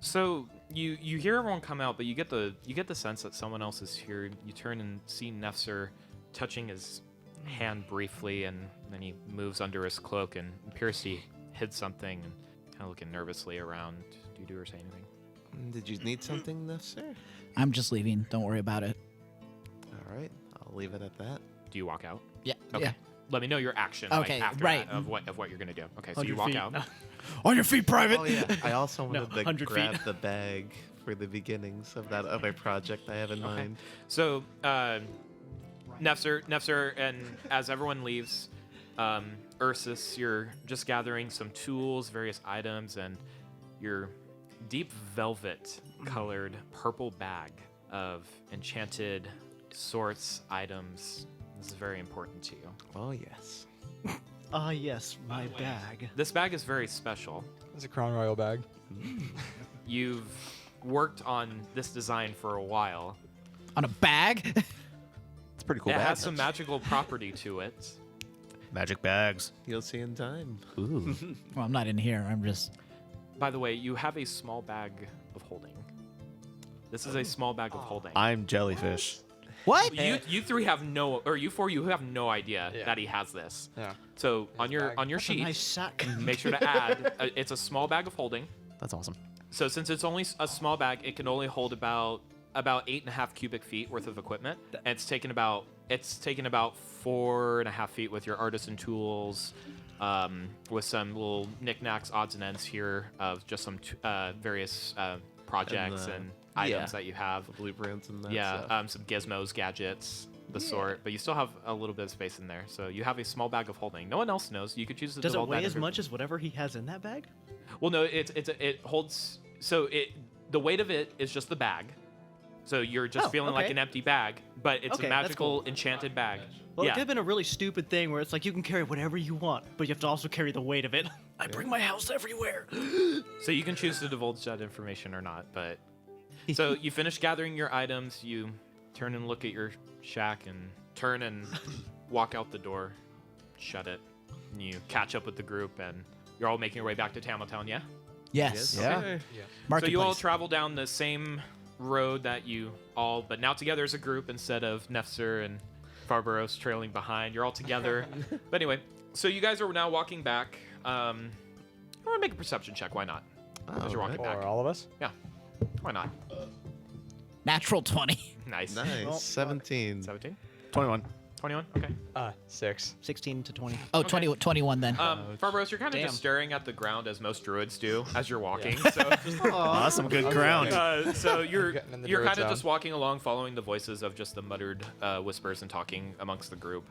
Speaker 3: So you hear everyone come out, but you get the sense that someone else is here. You turn and see Nefzir touching his hand briefly, and then he moves under his cloak and appears he hid something and kind of looking nervously around. Do you do or say anything?
Speaker 2: Did you need something, Nefzir?
Speaker 6: I'm just leaving. Don't worry about it.
Speaker 2: All right, I'll leave it at that.
Speaker 3: Do you walk out?
Speaker 6: Yeah.
Speaker 3: Okay.
Speaker 6: Yeah.
Speaker 3: Let me know your action.
Speaker 6: Okay,
Speaker 3: after
Speaker 6: right.
Speaker 3: that, of what you're gonna do. Okay, so
Speaker 4: 100
Speaker 3: you walk
Speaker 4: feet.
Speaker 3: out.
Speaker 6: On your feet, Private.
Speaker 2: Oh yeah. I also
Speaker 4: No,
Speaker 2: wanted to
Speaker 4: 100 feet.
Speaker 2: grab the bag for the beginnings of that other project I have in mind.
Speaker 3: So, Nefzir, and as everyone leaves, Ursus, you're just gathering some tools, various items, and your deep velvet-colored purple bag of enchanted sorts, items. This is very important to you.
Speaker 2: Oh yes.
Speaker 7: Ah, yes, my bag.
Speaker 3: This bag is very special.
Speaker 5: It's a Crown Royal bag.
Speaker 3: You've worked on this design for a while.
Speaker 6: On a bag.
Speaker 1: It's a pretty cool.
Speaker 3: It
Speaker 1: bag.
Speaker 3: has some magical property to it.
Speaker 1: magic bags.
Speaker 2: You'll see in time.
Speaker 1: Ooh.
Speaker 6: Well, I'm not in here. I'm just.
Speaker 3: By the way, you have a small bag of holding. This is a small bag of holding.
Speaker 1: I'm jellyfish.
Speaker 6: What?
Speaker 3: You three have no, or you four, you have no idea
Speaker 5: Yeah.
Speaker 3: that he has this.
Speaker 5: Yeah.
Speaker 3: So on your
Speaker 5: bag.
Speaker 3: on your
Speaker 7: That's a
Speaker 3: sheet,
Speaker 7: nice sack.
Speaker 3: make sure to add. It's a small bag of holding.
Speaker 1: That's awesome.
Speaker 3: So since it's only a small bag, it can only hold about 8.5 cubic feet worth of equipment, and it's taken about 4.5 feet with your artisan tools, with some little knickknacks, odds and ends here of just some various projects and items that you have.
Speaker 2: The blueprints and that
Speaker 3: Yeah,
Speaker 2: stuff.
Speaker 3: some gizmos, gadgets, the sort. But you still have a little bit of space in there, so you have a small bag of holding. No one else knows. You could choose to
Speaker 7: Does it
Speaker 3: divulge that
Speaker 7: weigh as
Speaker 3: info-
Speaker 7: much as whatever he has in that bag?
Speaker 3: Well, no, it holds. So the weight of it is just the bag. So you're just
Speaker 7: Oh,
Speaker 3: feeling like
Speaker 7: okay.
Speaker 3: an empty bag, but it's
Speaker 7: Okay,
Speaker 3: a
Speaker 7: that's
Speaker 3: magical
Speaker 7: cool.
Speaker 3: enchanted bag.
Speaker 7: Well, it
Speaker 3: yeah.
Speaker 7: could have been a really stupid thing where it's like you can carry whatever you want, but you have to also carry the weight of it. I bring my house everywhere.
Speaker 3: So you can choose to divulge that information or not, but so you finish gathering your items, you turn and look at your shack and turn and walk out the door, shut it, and you catch up with the group and you're all making your way back to Tamiltown, yeah?
Speaker 6: Yes.
Speaker 1: Yeah.
Speaker 2: Okay.
Speaker 3: So you all
Speaker 6: Marketplace.
Speaker 3: travel down the same road that you all, but now together as a group instead of Nefzir and Farbaros trailing behind. You're all together. But anyway, so you guys are now walking back. I'm gonna make a perception check. Why not? As you're walking
Speaker 5: For
Speaker 3: back.
Speaker 5: all of us?
Speaker 3: Yeah. Why not?
Speaker 6: Natural 20.
Speaker 3: Nice.
Speaker 2: Nice. 17.
Speaker 3: 17?
Speaker 1: 21.
Speaker 3: 21? Okay.
Speaker 5: 6.
Speaker 7: 16 to 20.
Speaker 6: Oh, 21 then.
Speaker 3: Farbaros, you're kind of
Speaker 7: Damn.
Speaker 3: just staring at the ground as most druids do as you're walking. So
Speaker 1: Awesome. Good ground.
Speaker 3: so you're
Speaker 5: Getting in the
Speaker 3: you're
Speaker 5: druid
Speaker 3: kind of
Speaker 5: zone.
Speaker 3: just walking along, following the voices of just the muttered whispers and talking amongst the group.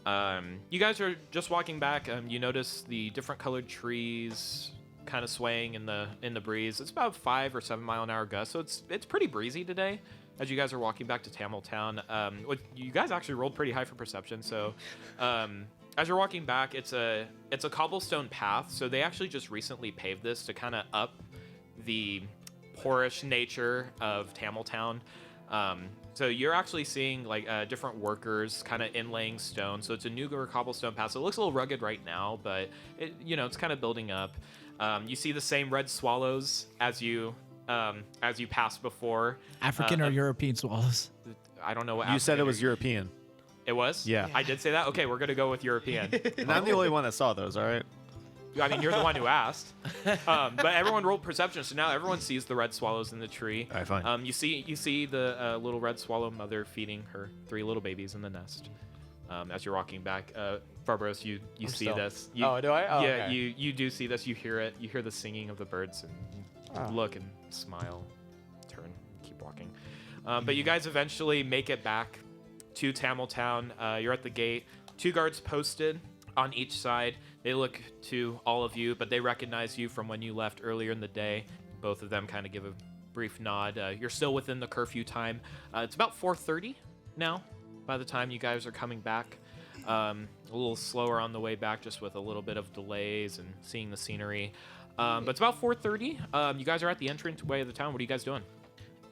Speaker 3: You guys are just walking back. You notice the different colored trees kind of swaying in the breeze. It's about 5 or 7 mile an hour gust, so it's pretty breezy today. As you guys are walking back to Tamiltown, you guys actually rolled pretty high for perception. So, as you're walking back, it's a cobblestone path. So they actually just recently paved this to kind of up the poorish nature of Tamiltown. So you're actually seeing like different workers kind of inlaying stone. So it's a newer cobblestone path. So it looks a little rugged right now, but it's kind of building up. You see the same red swallows as you passed before.
Speaker 6: African or European swallows?
Speaker 3: I don't know what
Speaker 1: You said it
Speaker 3: African
Speaker 1: was
Speaker 3: or-
Speaker 1: European.
Speaker 3: It was?
Speaker 1: Yeah.
Speaker 3: I did say that? Okay, we're going to go with European.
Speaker 1: And I'm the only one that saw those, all right?
Speaker 3: I mean, you're the one who asked. But everyone rolled perception, so now everyone sees the red swallows in the tree.
Speaker 1: All right, fine.
Speaker 3: You see the little red swallow mother feeding her 3 little babies in the nest. As you're walking back, Farbaros, you see
Speaker 5: still-
Speaker 3: this.
Speaker 5: Oh, do I? Oh,
Speaker 3: yeah,
Speaker 5: okay.
Speaker 3: you do see this. You hear it. You hear the singing of the birds, and you look and smile, turn, keep walking. But you guys eventually make it back to Tamiltown. You're at the gate. 2 guards posted on each side. They look to all of you, but they recognize you from when you left earlier in the day. Both of them kind of give a brief nod. You're still within the curfew time. It's about 4:30 now by the time you guys are coming back. A little slower on the way back, just with a little bit of delays and seeing the scenery. But it's about 4:30. You guys are at the entranceway of the town. What are you guys doing?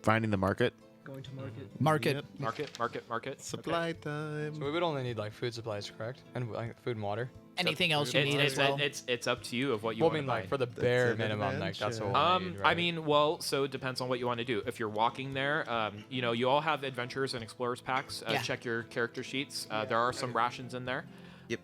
Speaker 1: Finding the market.
Speaker 7: Going to market.
Speaker 6: Market.
Speaker 2: Yep.
Speaker 3: Market.
Speaker 2: Supply time.
Speaker 5: So we would only need like food supplies, correct? And like food and water.
Speaker 6: Anything else you
Speaker 3: It's,
Speaker 6: need
Speaker 3: it's,
Speaker 6: as well?
Speaker 3: it's up to you of what you
Speaker 5: Well, I
Speaker 3: want
Speaker 5: mean,
Speaker 3: to buy.
Speaker 5: like for the bare
Speaker 2: an
Speaker 5: minimum, like that's what
Speaker 2: adventure.
Speaker 5: we'll need,
Speaker 3: I
Speaker 5: right?
Speaker 3: mean, well, so it depends on what you want to do. If you're walking there, you all have adventurers and explorers packs.
Speaker 6: Yeah.
Speaker 3: Check your character sheets. There are some rations in there.
Speaker 2: Yep.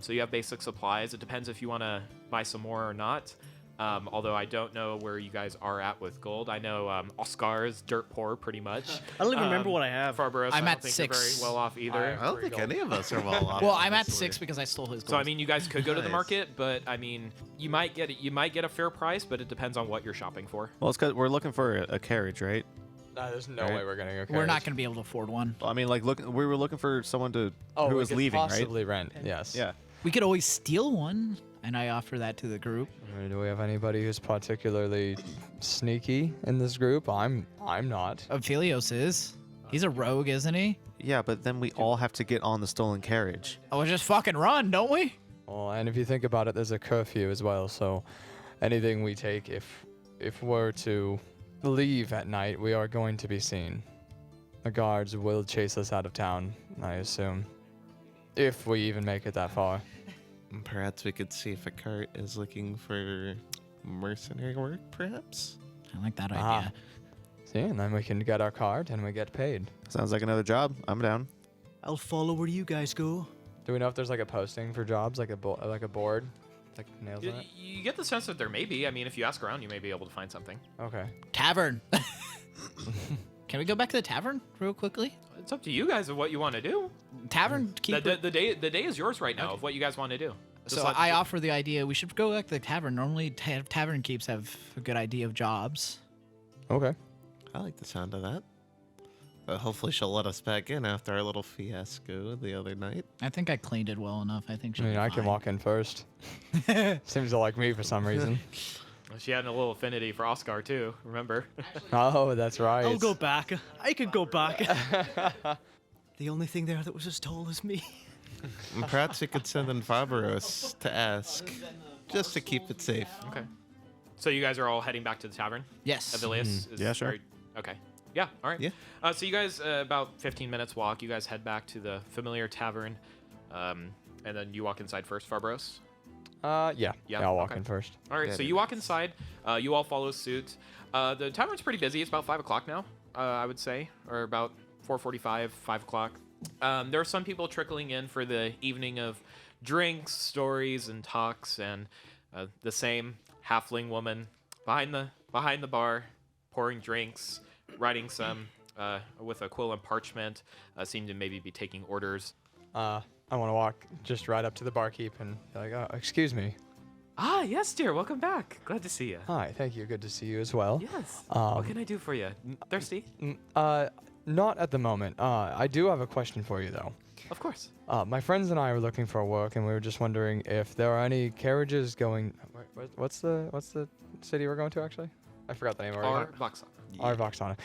Speaker 3: So you have basic supplies. It depends if you want to buy some more or not. Although I don't know where you guys are at with gold. I know Oscar is dirt poor, pretty much.
Speaker 7: I don't even remember what I have.
Speaker 3: Farbaros,
Speaker 6: I'm
Speaker 3: I
Speaker 6: at
Speaker 3: don't think
Speaker 6: 6.
Speaker 3: you're very well off either.
Speaker 2: I don't think any of us are well off.
Speaker 6: Well, I'm at
Speaker 2: honestly.
Speaker 6: 6 because I stole his gold.
Speaker 3: So I mean, you guys could go to the
Speaker 2: Nice.
Speaker 3: market, but I mean, you might get a fair price, but it depends on what you're shopping for.
Speaker 1: Well, it's because we're looking for a carriage, right?
Speaker 5: Nah, there's no
Speaker 1: Right.
Speaker 5: way we're gonna go.
Speaker 6: we're not going to be able to afford one.
Speaker 1: Well, I mean, like, we were looking for someone who
Speaker 5: we
Speaker 1: was
Speaker 5: could
Speaker 1: leaving, right?
Speaker 5: possibly rent. Yes.
Speaker 1: Yeah.
Speaker 6: We could always steal one, and I offer that to the group.
Speaker 5: Do we have anybody who's particularly sneaky in this group? I'm not.
Speaker 6: Ophelios is. He's a rogue, isn't he?
Speaker 1: Yeah, but then we all have to get on the stolen carriage.
Speaker 6: Oh, we'll just fucking run, don't we?
Speaker 5: Well, and if you think about it, there's a curfew as well. So anything we take, if we're to leave at night, we are going to be seen. The guards will chase us out of town, I assume. If we even make it that far.
Speaker 2: Perhaps we could see if a cart is looking for mercenary work, perhaps?
Speaker 6: I like that
Speaker 5: Ah.
Speaker 6: idea.
Speaker 5: See, and then we can get our card and we get paid.
Speaker 1: Sounds like another job. I'm down.
Speaker 7: I'll follow where you guys go.
Speaker 5: Do we know if there's like a posting for jobs, like a board, like nails
Speaker 3: You,
Speaker 5: on it?
Speaker 3: you get the sense that there may be. I mean, if you ask around, you may be able to find something.
Speaker 5: Okay.
Speaker 6: Tavern. Can we go back to the tavern real quickly?
Speaker 3: It's up to you guys of what you want to do.
Speaker 6: Tavern keeper.
Speaker 3: The day is yours right now of what you guys want to do. Just
Speaker 6: So
Speaker 3: let-
Speaker 6: I offer the idea we should go back to the tavern. Normally, tavern keeps have a good idea of jobs.
Speaker 5: Okay.
Speaker 2: I like the sound of that. But hopefully she'll let us back in after our little fiasco the other night.
Speaker 6: I think I cleaned it well enough. I think
Speaker 5: I
Speaker 6: she'll
Speaker 5: mean,
Speaker 6: be
Speaker 5: I can
Speaker 6: fine.
Speaker 5: walk in first. Seems to like me for some reason.
Speaker 3: She had a little affinity for Oscar too. Remember?
Speaker 5: Oh, that's right.
Speaker 7: I'll go back. I could go back. The only thing there that was as tall as me.
Speaker 2: And perhaps we could send in Fabaros to ask, just to keep it safe.
Speaker 3: Okay. So you guys are all heading back to the tavern.
Speaker 6: Yes.
Speaker 3: Avilius is
Speaker 1: Yeah, sure.
Speaker 3: Okay. Yeah. All right.
Speaker 2: Yeah.
Speaker 3: So you guys, about 15 minutes walk. You guys head back to the familiar tavern, and then you walk inside first, Farbaros.
Speaker 5: Yeah.
Speaker 3: Yeah,
Speaker 5: Yeah, I'll walk
Speaker 3: okay.
Speaker 5: in first.
Speaker 3: All right,
Speaker 2: Yeah,
Speaker 3: so
Speaker 2: it
Speaker 3: you walk inside. You all follow suit. The tavern's pretty busy. It's about 5 o'clock now, I would say, or about 4:45, 5 o'clock. There are some people trickling in for the evening of drinks, stories, and talks, and the same halfling woman behind the bar, pouring drinks, writing some with a quill and parchment. Seem to maybe be taking orders.
Speaker 5: I want to walk just right up to the barkeep and be like, excuse me.
Speaker 3: Ah, yes, dear. Welcome back. Glad to see you.
Speaker 5: Hi, thank you. Good to see you as well.
Speaker 3: Yes.
Speaker 5: Um,
Speaker 3: What can I do for you? Thirsty?
Speaker 5: Not at the moment. I do have a question for you though.
Speaker 3: Of course.
Speaker 5: My friends and I are looking for work, and we were just wondering if there are any carriages going. What's the city we're going to actually? I forgot the name already.
Speaker 3: Voxon.
Speaker 5: Voxana.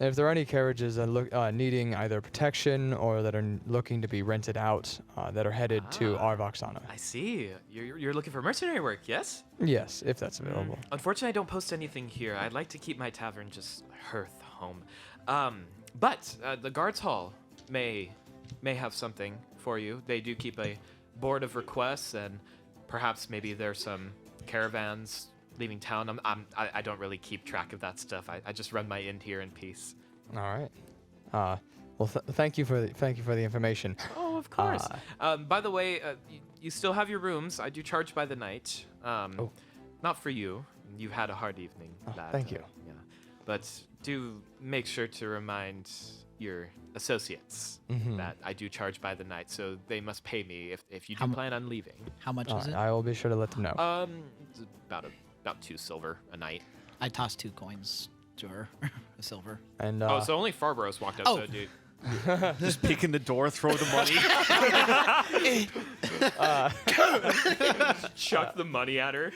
Speaker 5: If there are any carriages that needing either protection or that are looking to be rented out that are headed to our Voxana.
Speaker 3: I see. You're looking for mercenary work, yes?
Speaker 5: Yes, if that's available.
Speaker 3: Unfortunately, I don't post anything here. I'd like to keep my tavern just hearth home. But the guards hall may have something for you. They do keep a board of requests, and perhaps maybe there's some caravans leaving town. I don't really keep track of that stuff. I just run my inn here in peace.
Speaker 5: All right. Well, thank you for the information.
Speaker 3: Oh, of course. By the way, you still have your rooms. I do charge by the night. Not for you. You've had a hard evening. Lad.
Speaker 5: Thank you.
Speaker 3: Yeah. But do make sure to remind your associates that I do charge by the night, so they must pay me if you do plan on leaving.
Speaker 6: How much is it?
Speaker 5: I will be sure to let them know.
Speaker 3: It's about 2 silver a night.
Speaker 6: I tossed 2 coins to her, a silver.
Speaker 5: And
Speaker 3: So only Farbaros walked up.
Speaker 6: Oh.
Speaker 3: So dude.
Speaker 1: Just peek in the door, throw the money.
Speaker 3: Chuck the money at her.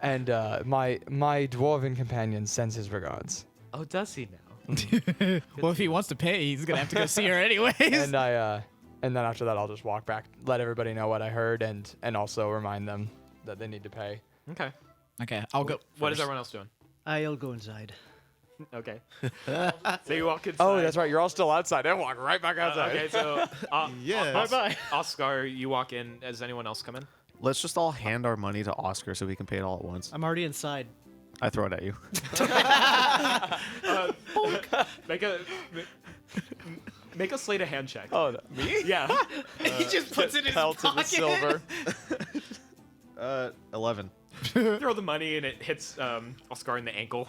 Speaker 5: and my dwarven companion sends his regards.
Speaker 3: Oh, does he now?
Speaker 6: Well, if he wants to pay, he's gonna have to go see her anyways.
Speaker 5: And and then after that, I'll just walk back, let everybody know what I heard, and also remind them that they need to pay.
Speaker 3: Okay.
Speaker 6: Okay, I'll go.
Speaker 3: What is
Speaker 6: first.
Speaker 3: everyone else doing?
Speaker 7: I'll go inside.
Speaker 3: Okay. So you walk inside.
Speaker 5: Oh, that's right. You're all still outside. I walk right back outside.
Speaker 3: Okay, so
Speaker 2: Yes.
Speaker 3: bye. Oscar, you walk in. Has anyone else come in?
Speaker 1: Let's just all hand our money to Oscar so we can pay it all at once.
Speaker 7: I'm already inside.
Speaker 1: I throw it at you.
Speaker 3: Make a slate of hand check.
Speaker 5: Oh, me?
Speaker 3: Yeah.
Speaker 6: He just puts it in his
Speaker 5: Pelted with
Speaker 6: pocket.
Speaker 5: silver.
Speaker 1: 11.
Speaker 3: Throw the money and it hits Oscar in the ankle.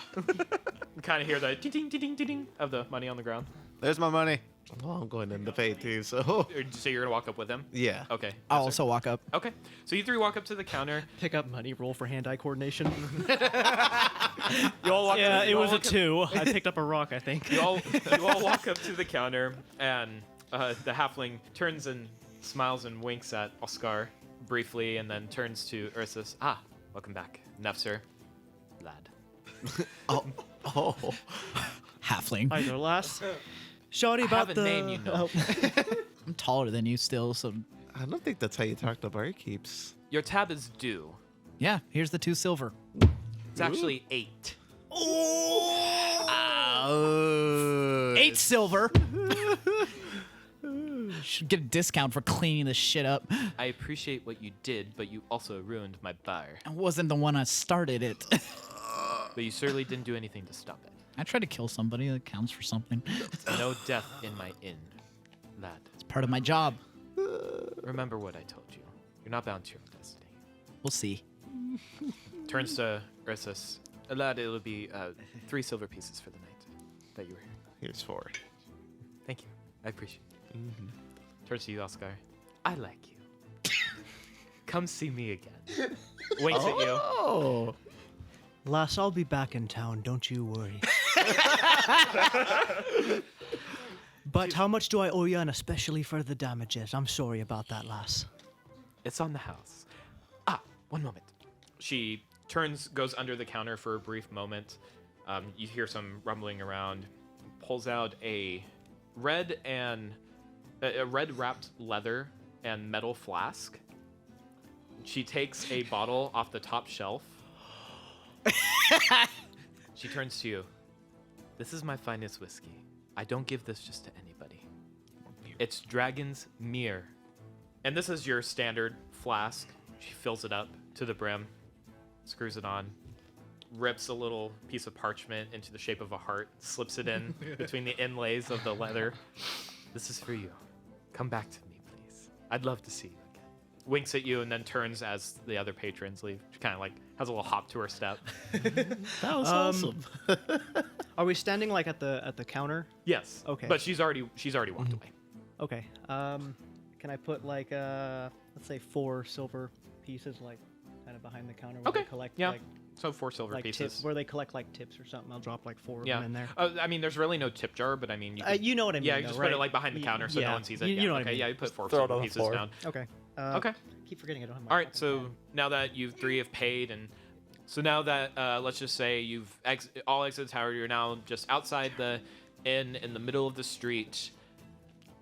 Speaker 3: You kind of hear the ding ding ding ding ding of the money on the ground.
Speaker 1: There's my money.
Speaker 2: Well, I'm going in to pay too, so.
Speaker 3: So you're gonna walk up with him?
Speaker 2: Yeah.
Speaker 3: Okay.
Speaker 6: I'll
Speaker 3: Yes,
Speaker 6: also walk up.
Speaker 3: sir. Okay. So you three walk up to the counter.
Speaker 7: Pick up money, roll for hand-eye coordination.
Speaker 3: You all walk.
Speaker 7: Yeah,
Speaker 3: up,
Speaker 7: it
Speaker 3: you all
Speaker 7: was a
Speaker 3: walk up-
Speaker 7: 2. I picked up a rock, I think.
Speaker 3: You all walk up to the counter, and the halfling turns and smiles and winks at Oscar briefly, and then turns to Ursus. Ah, welcome back, Nefzer, lad.
Speaker 2: Oh.
Speaker 6: Halfling.
Speaker 7: Hi there, lass. Sorry
Speaker 3: I
Speaker 7: about
Speaker 3: have a
Speaker 7: the...
Speaker 3: name, you know.
Speaker 6: I'm taller than you still, so
Speaker 2: I don't think that's how you talk to barkeeps.
Speaker 3: Your tab is due.
Speaker 6: yeah. Here's the 2 silver.
Speaker 3: It's actually 8.
Speaker 6: 8 silver. Should get a discount for cleaning this shit up.
Speaker 3: I appreciate what you did, but you also ruined my bar.
Speaker 6: I wasn't the one that started it.
Speaker 3: But you certainly didn't do anything to stop it.
Speaker 6: I tried to kill somebody. That counts for something.
Speaker 3: No death in my inn, lad.
Speaker 6: It's part of my job.
Speaker 3: Remember what I told you. You're not bound to your own destiny.
Speaker 6: We'll see.
Speaker 3: Turns to Ursus. Lad, it'll be 3 silver pieces for the night that you were here.
Speaker 2: Here's 4.
Speaker 3: Thank you. I appreciate it. Turns to you, Oscar. I like you. Come see me again. Winks at you.
Speaker 2: Oh.
Speaker 7: Lass, I'll be back in town, don't you worry. But how much do I owe you, and especially for the damages? I'm sorry about that, lass.
Speaker 3: It's on the house. Ah, one moment. She goes under the counter for a brief moment. You hear some rumbling around. Pulls out a red wrapped leather and metal flask. She takes a bottle off the top shelf. She turns to you. This is my finest whiskey. I don't give this just to anybody. It's Dragon's Mere. And this is your standard flask. She fills it up to the brim, screws it on, rips a little piece of parchment into the shape of a heart, slips it in between the inlays of the leather. This is for you. Come back to me, please. I'd love to see you again. Winks at you and then turns as the other patrons leave. She kind of like has a little hop to her step.
Speaker 2: That was awesome.
Speaker 7: Are we standing like at the counter?
Speaker 3: Yes.
Speaker 7: Okay.
Speaker 3: But she's already walked away.
Speaker 7: Okay. Can I put like let's say 4 silver pieces like kind of behind the counter where
Speaker 3: Okay.
Speaker 7: they collect
Speaker 3: Yeah.
Speaker 7: like
Speaker 3: So 4 silver pieces.
Speaker 7: where they collect like tips or something? I'll drop like 4 of
Speaker 3: Yeah.
Speaker 7: them in there.
Speaker 3: I mean, there's really no tip jar, but I mean,
Speaker 7: You know what I mean?
Speaker 3: yeah, you
Speaker 7: though,
Speaker 3: just
Speaker 7: right?
Speaker 3: put it like behind the counter so no
Speaker 7: yeah.
Speaker 3: one sees it.
Speaker 7: You
Speaker 3: yeah.
Speaker 7: know what
Speaker 3: Okay.
Speaker 7: I mean.
Speaker 3: Yeah, you put 4
Speaker 5: Throw it
Speaker 3: silver
Speaker 5: on the
Speaker 3: pieces
Speaker 5: floor.
Speaker 3: down.
Speaker 7: Okay.
Speaker 3: Okay.
Speaker 7: Keep forgetting I don't have my
Speaker 3: All right.
Speaker 7: fucking
Speaker 3: So
Speaker 7: pen.
Speaker 3: now that you 3 have paid, and so now that let's just say you've all exited the tower, you're now just outside the inn in the middle of the street.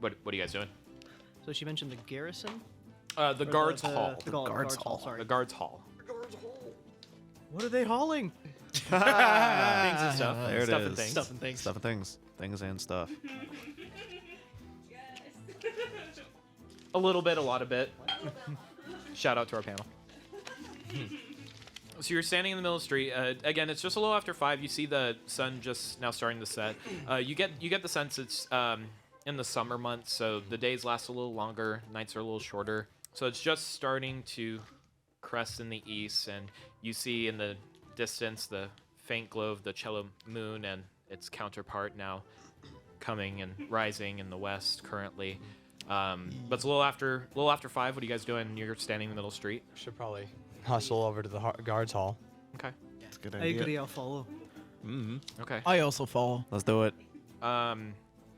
Speaker 3: What are you guys doing?
Speaker 7: So she mentioned the garrison.
Speaker 3: The
Speaker 7: Or
Speaker 3: guards hall.
Speaker 7: The guards hall. Sorry.
Speaker 3: The guards hall.
Speaker 7: What are they hauling?
Speaker 3: Things and stuff.
Speaker 1: There it
Speaker 3: stuff
Speaker 1: is.
Speaker 3: and things.
Speaker 7: Stuff and things.
Speaker 1: Stuff and things. Things and stuff.
Speaker 3: A little bit, a lot of bit. Shout out to our panel. So you're standing in the middle of the street. Again, it's just a little after 5. You see the sun just now starting to set. You get the sense it's in the summer months, so the days last a little longer, nights are a little shorter. So it's just starting to crest in the east, and you see in the distance the faint glow of the cello moon and its counterpart now coming and rising in the west currently. But it's a little after 5. What are you guys doing? You're standing in the middle of the street.
Speaker 5: Should probably hustle over to the guards hall.
Speaker 3: Okay.
Speaker 2: That's a good
Speaker 7: I
Speaker 2: idea.
Speaker 7: agree. I'll follow.
Speaker 3: Okay.
Speaker 6: I also fall.
Speaker 1: Let's do it.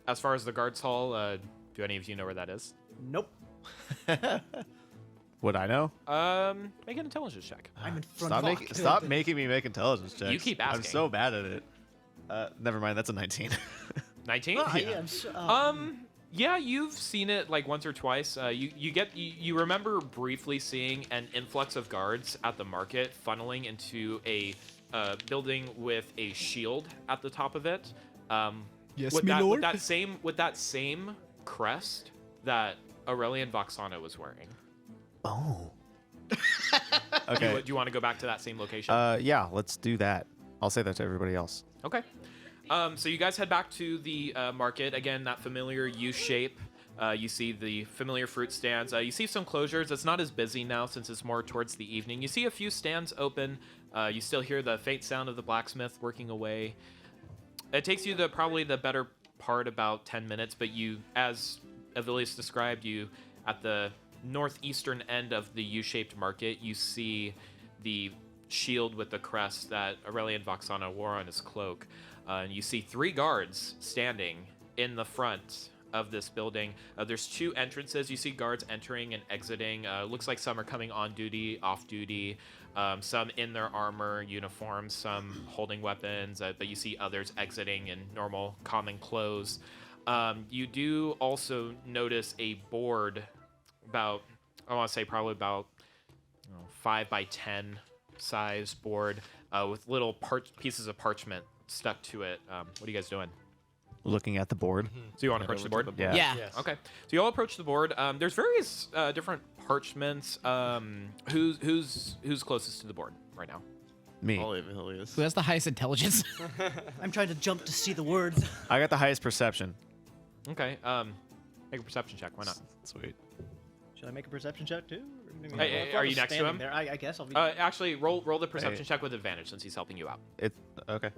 Speaker 3: As far as the guards hall, do any of you know where that is?
Speaker 7: Nope.
Speaker 1: Would I know?
Speaker 3: Make an intelligence check.
Speaker 7: I'm in front.
Speaker 1: Stop making me make intelligence checks.
Speaker 3: You keep
Speaker 1: I'm
Speaker 3: asking.
Speaker 1: so bad at it. Never mind. That's a 19.
Speaker 3: 19?
Speaker 7: Yeah, I'm so,
Speaker 3: Yeah, you've seen it like once or twice. You remember briefly seeing an influx of guards at the market funneling into a building with a shield at the top of it.
Speaker 6: Yes,
Speaker 3: with
Speaker 6: me
Speaker 3: that,
Speaker 6: lord.
Speaker 3: with that same crest that Aurelian Voxana was wearing.
Speaker 1: Oh.
Speaker 3: Do
Speaker 1: Okay.
Speaker 3: you want to go back to that same location?
Speaker 1: Yeah, let's do that. I'll say that to everybody else.
Speaker 3: Okay. So you guys head back to the market. Again, that familiar U shape. You see the familiar fruit stands. You see some closures. It's not as busy now since it's more towards the evening. You see a few stands open. You still hear the faint sound of the blacksmith working away. It takes you probably the better part about 10 minutes, but you, as Avilius described, you at the northeastern end of the U-shaped market, you see the shield with the crest that Aurelian Voxana wore on his cloak. And you see 3 guards standing in the front of this building. There's 2 entrances. You see guards entering and exiting. Looks like some are coming on duty, off duty. Some in their armor, uniforms, some holding weapons, but you see others exiting in normal, common clothes. You do also notice a board about, I want to say probably about 5 by 10 size board with little pieces of parchment stuck to it. What are you guys doing?
Speaker 1: Looking at the board.
Speaker 3: So you want to approach the board?
Speaker 1: Yeah.
Speaker 6: Yeah.
Speaker 3: Okay. So you all approach the board. There's various different parchments. Who's closest to the board right now?
Speaker 1: Me.
Speaker 2: All Avilius.
Speaker 6: Who has the highest intelligence?
Speaker 7: I'm trying to jump to see the words.
Speaker 1: I got the highest perception.
Speaker 3: Okay. Make a perception check. Why not?
Speaker 1: Sweet.
Speaker 8: Should I make a perception check too? Or maybe
Speaker 3: Hey,
Speaker 8: I'll
Speaker 3: are you
Speaker 8: just
Speaker 3: next to
Speaker 8: stand
Speaker 3: him?
Speaker 8: There. I guess I'll be.
Speaker 3: Actually, roll the perception
Speaker 1: Hey.
Speaker 3: check with advantage since he's helping you out.
Speaker 1: Okay.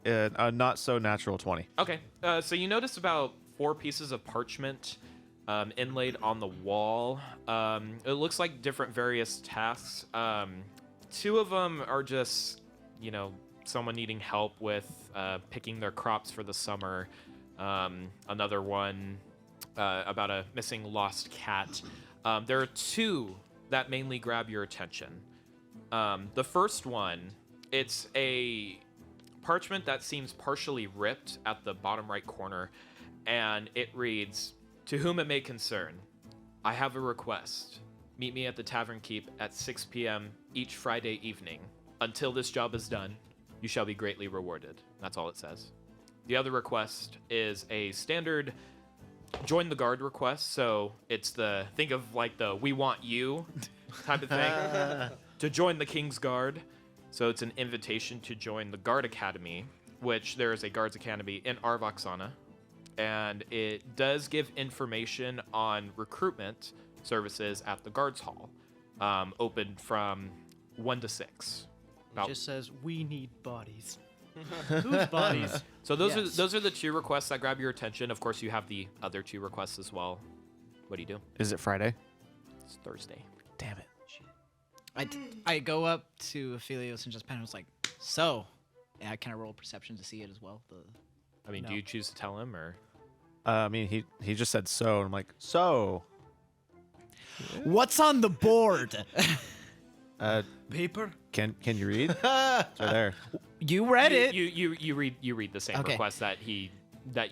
Speaker 1: Not so natural 20.
Speaker 3: Okay. So you notice about 4 pieces of parchment inlaid on the wall. It looks like different various tasks. 2 of them are just, someone needing help with picking their crops for the summer. Another one about a missing lost cat. There are 2 that mainly grab your attention. The first one, it's a parchment that seems partially ripped at the bottom right corner, and it reads, "To whom it may concern, I have a request. Meet me at the Tavern Keep at 6 p.m. each Friday evening. Until this job is done, you shall be greatly rewarded." That's all it says. The other request is a standard join the guard request. So it's think of like the "we want you" type of thing. To join the King's Guard. So it's an invitation to join the Guard Academy, which there is a Guards Academy in Arvoxana. And it does give information on recruitment services at the Guards Hall, open from 1 to 6.
Speaker 8: It just says we need bodies. Whose bodies?
Speaker 3: So those
Speaker 8: Yes.
Speaker 3: are the 2 requests that grab your attention. Of course, you have the other 2 requests as well. What do you do?
Speaker 1: Is it Friday?
Speaker 3: It's Thursday.
Speaker 1: Damn it.
Speaker 6: I go up to Aphelios and just was like, so. Yeah, can I roll perception to see it as well?
Speaker 3: I mean,
Speaker 8: No.
Speaker 3: do you choose to tell him or?
Speaker 1: I mean, he just said so, and I'm like, so.
Speaker 6: What's on the board?
Speaker 7: Paper?
Speaker 1: Can you read? It's right there.
Speaker 6: You read it.
Speaker 3: You read the same
Speaker 6: Okay.
Speaker 3: request that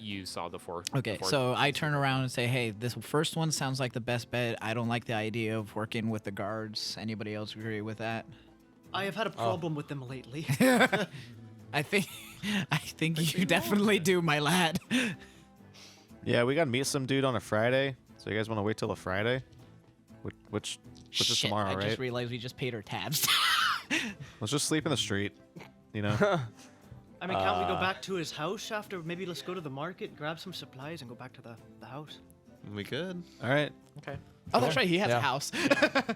Speaker 3: you saw the 4.
Speaker 6: Okay, so I turn around and say, hey, this first one sounds like the best bet. I don't like the idea of working with the guards. Anybody else agree with that?
Speaker 7: I have had a problem with them lately.
Speaker 6: I think you definitely do, my lad.
Speaker 1: Yeah, we gotta meet some dude on a Friday. So you guys want to wait till a Friday? Which is
Speaker 6: Shit,
Speaker 1: tomorrow,
Speaker 6: I
Speaker 1: right?
Speaker 6: just realized we just paid our tabs.
Speaker 1: Let's just sleep in the street.
Speaker 8: I mean, can't we go back to his house after? Maybe let's go to the market, grab some supplies, and go back to the house.
Speaker 2: We could.
Speaker 1: All right.
Speaker 3: Okay.
Speaker 6: Oh, that's right. He has
Speaker 5: Yeah.
Speaker 6: a house.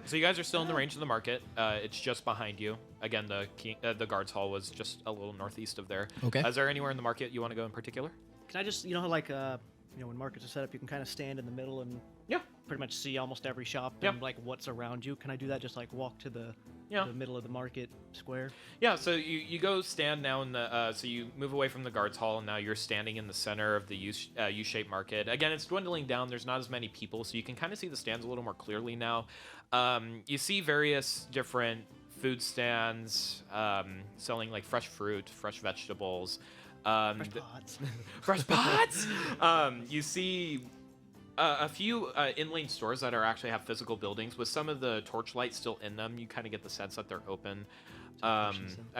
Speaker 3: So you guys are still in the range of the market. It's just behind you. Again, the guards hall was just a little northeast of there.
Speaker 6: Okay.
Speaker 3: Is there anywhere in the market you want to go in particular?
Speaker 8: Can I just, how like, when markets are set up, you can kind of stand in the middle and
Speaker 3: Yeah.
Speaker 8: pretty much see almost every shop
Speaker 3: Yep.
Speaker 8: and like what's around you. Can I do that? Just like walk to the
Speaker 3: Yeah.
Speaker 8: middle of the market square.
Speaker 3: Yeah, so you go stand now in the so you move away from the guards hall and now you're standing in the center of the U-shaped market. Again, it's dwindling down. There's not as many people, so you can kind of see the stands a little more clearly now. You see various different food stands selling like fresh fruit, fresh vegetables.
Speaker 8: Fresh pots.
Speaker 3: Fresh pots. You see a few in-lane stores that are actually have physical buildings with some of the torchlight still in them. You kind of get the sense that they're open. I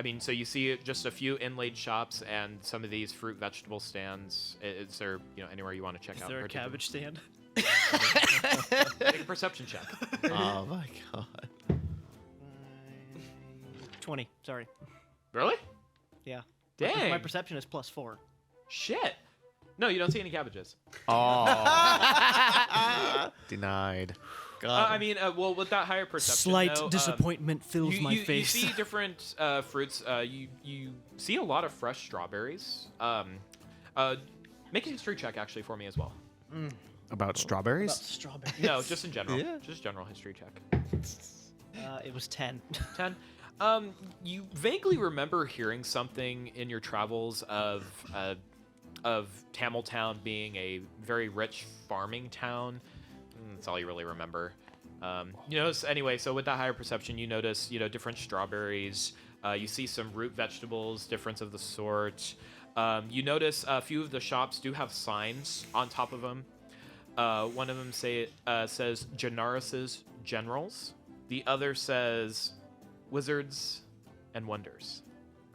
Speaker 3: mean, so you see just a few inlaid shops and some of these fruit vegetable stands. Is there, anywhere you want to check
Speaker 8: Is
Speaker 3: out?
Speaker 8: there a cabbage stand?
Speaker 3: Make a perception check.
Speaker 2: Oh my god.
Speaker 8: 20. Sorry.
Speaker 3: Really?
Speaker 8: Yeah.
Speaker 3: Dang.
Speaker 8: My perception is +4.
Speaker 3: Shit. No, you don't see any cabbages.
Speaker 1: Oh. Denied.
Speaker 2: God.
Speaker 3: I mean, well, with that higher perception,
Speaker 7: Slight
Speaker 3: though,
Speaker 7: disappointment fills my face.
Speaker 3: You see different fruits. You see a lot of fresh strawberries. Make a history check actually for me as well.
Speaker 1: About strawberries?
Speaker 8: About strawberries.
Speaker 3: No, just in general.
Speaker 2: Yeah.
Speaker 3: Just general history check.
Speaker 8: It was 10.
Speaker 3: 10. You vaguely remember hearing something in your travels of Tamiltown being a very rich farming town. That's all you really remember. You notice anyway. So with that higher perception, you notice different strawberries. You see some root vegetables, difference of the sort. You notice a few of the shops do have signs on top of them. One of them says Genaris's Generals. The other says Wizards and Wonders.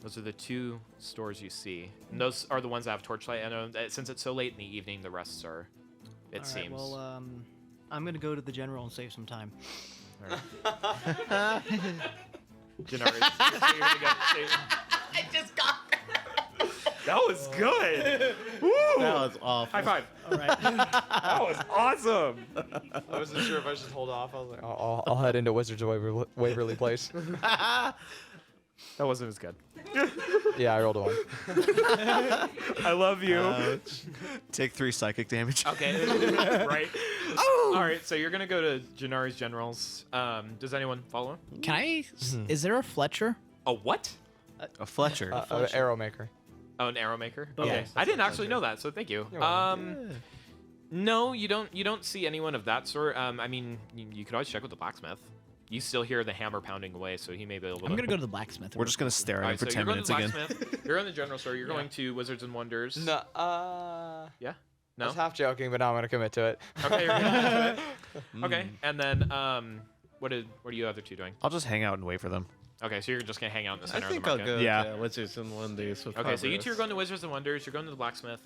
Speaker 3: Those are the two stores you see. And those are the ones that have torchlight. And since it's so late in the evening, the rest are, it seems.
Speaker 8: Well, I'm going to go to the general and save some time.
Speaker 3: Genaris. So you're gonna go I just got that was good. Woo!
Speaker 2: That was awful.
Speaker 3: High five.
Speaker 8: All right.
Speaker 3: That was awesome.
Speaker 5: I wasn't sure if I should hold off. I was like, I'll head into Wizards of Waverly Place.
Speaker 3: That wasn't as good.
Speaker 5: Yeah, I rolled a 1.
Speaker 3: I love you.
Speaker 1: Take 3 psychic damage.
Speaker 3: Okay. Right. Oh! All right, so you're going to go to Gennari's Generals. Does anyone follow?
Speaker 6: Can I? Is there a Fletcher?
Speaker 3: A what?
Speaker 1: A Fletcher.
Speaker 5: An arrow maker.
Speaker 3: Oh, an arrow maker?
Speaker 8: Both.
Speaker 3: Okay.
Speaker 8: Yes,
Speaker 3: I didn't actually know that, so thank you.
Speaker 5: You're welcome.
Speaker 3: No, you don't see anyone of that sort. I mean, you could always check with the blacksmith. You still hear the hammer pounding away, so he may be able to.
Speaker 6: I'm gonna go to the blacksmith.
Speaker 1: We're just going to stare at him
Speaker 3: Alright,
Speaker 1: for
Speaker 3: so
Speaker 1: 10
Speaker 3: you're going
Speaker 1: minutes
Speaker 3: to the
Speaker 1: again.
Speaker 3: blacksmith. You're in the general store. You're going to Wizards and Wonders.
Speaker 5: No,
Speaker 3: Yeah?
Speaker 5: I
Speaker 3: No?
Speaker 5: was half joking, but now I'm gonna commit to it.
Speaker 3: Okay, you're gonna do it. Okay, and then what are you other two doing?
Speaker 1: I'll just hang out and wait for them.
Speaker 3: Okay, so you're just gonna hang out in the
Speaker 2: I
Speaker 3: center
Speaker 2: think
Speaker 3: of
Speaker 2: I'll
Speaker 3: the market.
Speaker 2: go.
Speaker 1: Yeah.
Speaker 2: Yeah. Wizards and Wonders. With
Speaker 3: Okay, so you two are
Speaker 2: Progress.
Speaker 3: going to Wizards and Wonders. You're going to the blacksmith.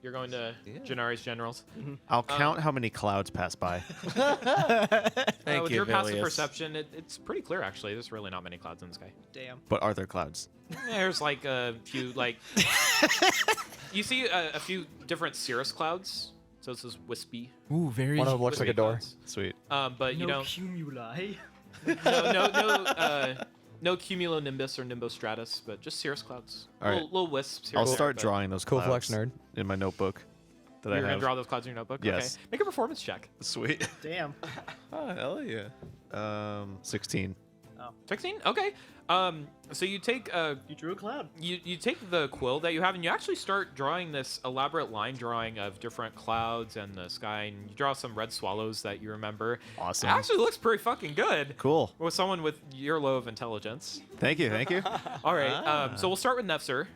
Speaker 3: You're going to Gennari's Generals.
Speaker 1: I'll count how many clouds pass by.
Speaker 2: Thank
Speaker 3: With
Speaker 2: you,
Speaker 3: your passive
Speaker 2: Vilius.
Speaker 3: perception, it's pretty clear actually. There's really not many clouds in the sky.
Speaker 8: Damn.
Speaker 1: But are there clouds?
Speaker 3: There's like a few you see a few different cirrus clouds. So this is wispy.
Speaker 6: Ooh, very.
Speaker 5: One of them looks like a door.
Speaker 3: clouds.
Speaker 1: Sweet.
Speaker 3: But you
Speaker 8: No
Speaker 3: don't.
Speaker 8: cumuli.
Speaker 3: No cumulonimbus or nimbostratus, but just cirrus clouds.
Speaker 1: All right.
Speaker 3: Little wisps. Here
Speaker 1: I'll
Speaker 3: and there,
Speaker 1: start
Speaker 3: but
Speaker 1: drawing those
Speaker 5: Cool
Speaker 1: clouds
Speaker 5: flex, nerd.
Speaker 1: in my notebook that
Speaker 3: You're
Speaker 1: I
Speaker 3: gonna
Speaker 1: have.
Speaker 3: draw those clouds in your notebook.
Speaker 1: Yes.
Speaker 3: Okay. Make a performance check.
Speaker 1: Sweet.
Speaker 8: Damn.
Speaker 2: Oh hell yeah.
Speaker 1: 16.
Speaker 3: 16. Okay. So you take
Speaker 8: You drew a cloud.
Speaker 3: you take the quill that you have and you actually start drawing this elaborate line drawing of different clouds and the sky, and you draw some red swallows that you remember.
Speaker 1: Awesome.
Speaker 3: It actually looks pretty fucking good.
Speaker 1: Cool.
Speaker 3: With someone with your low of intelligence.
Speaker 1: Thank you. Thank you.
Speaker 3: All right. So we'll start with Nefzer.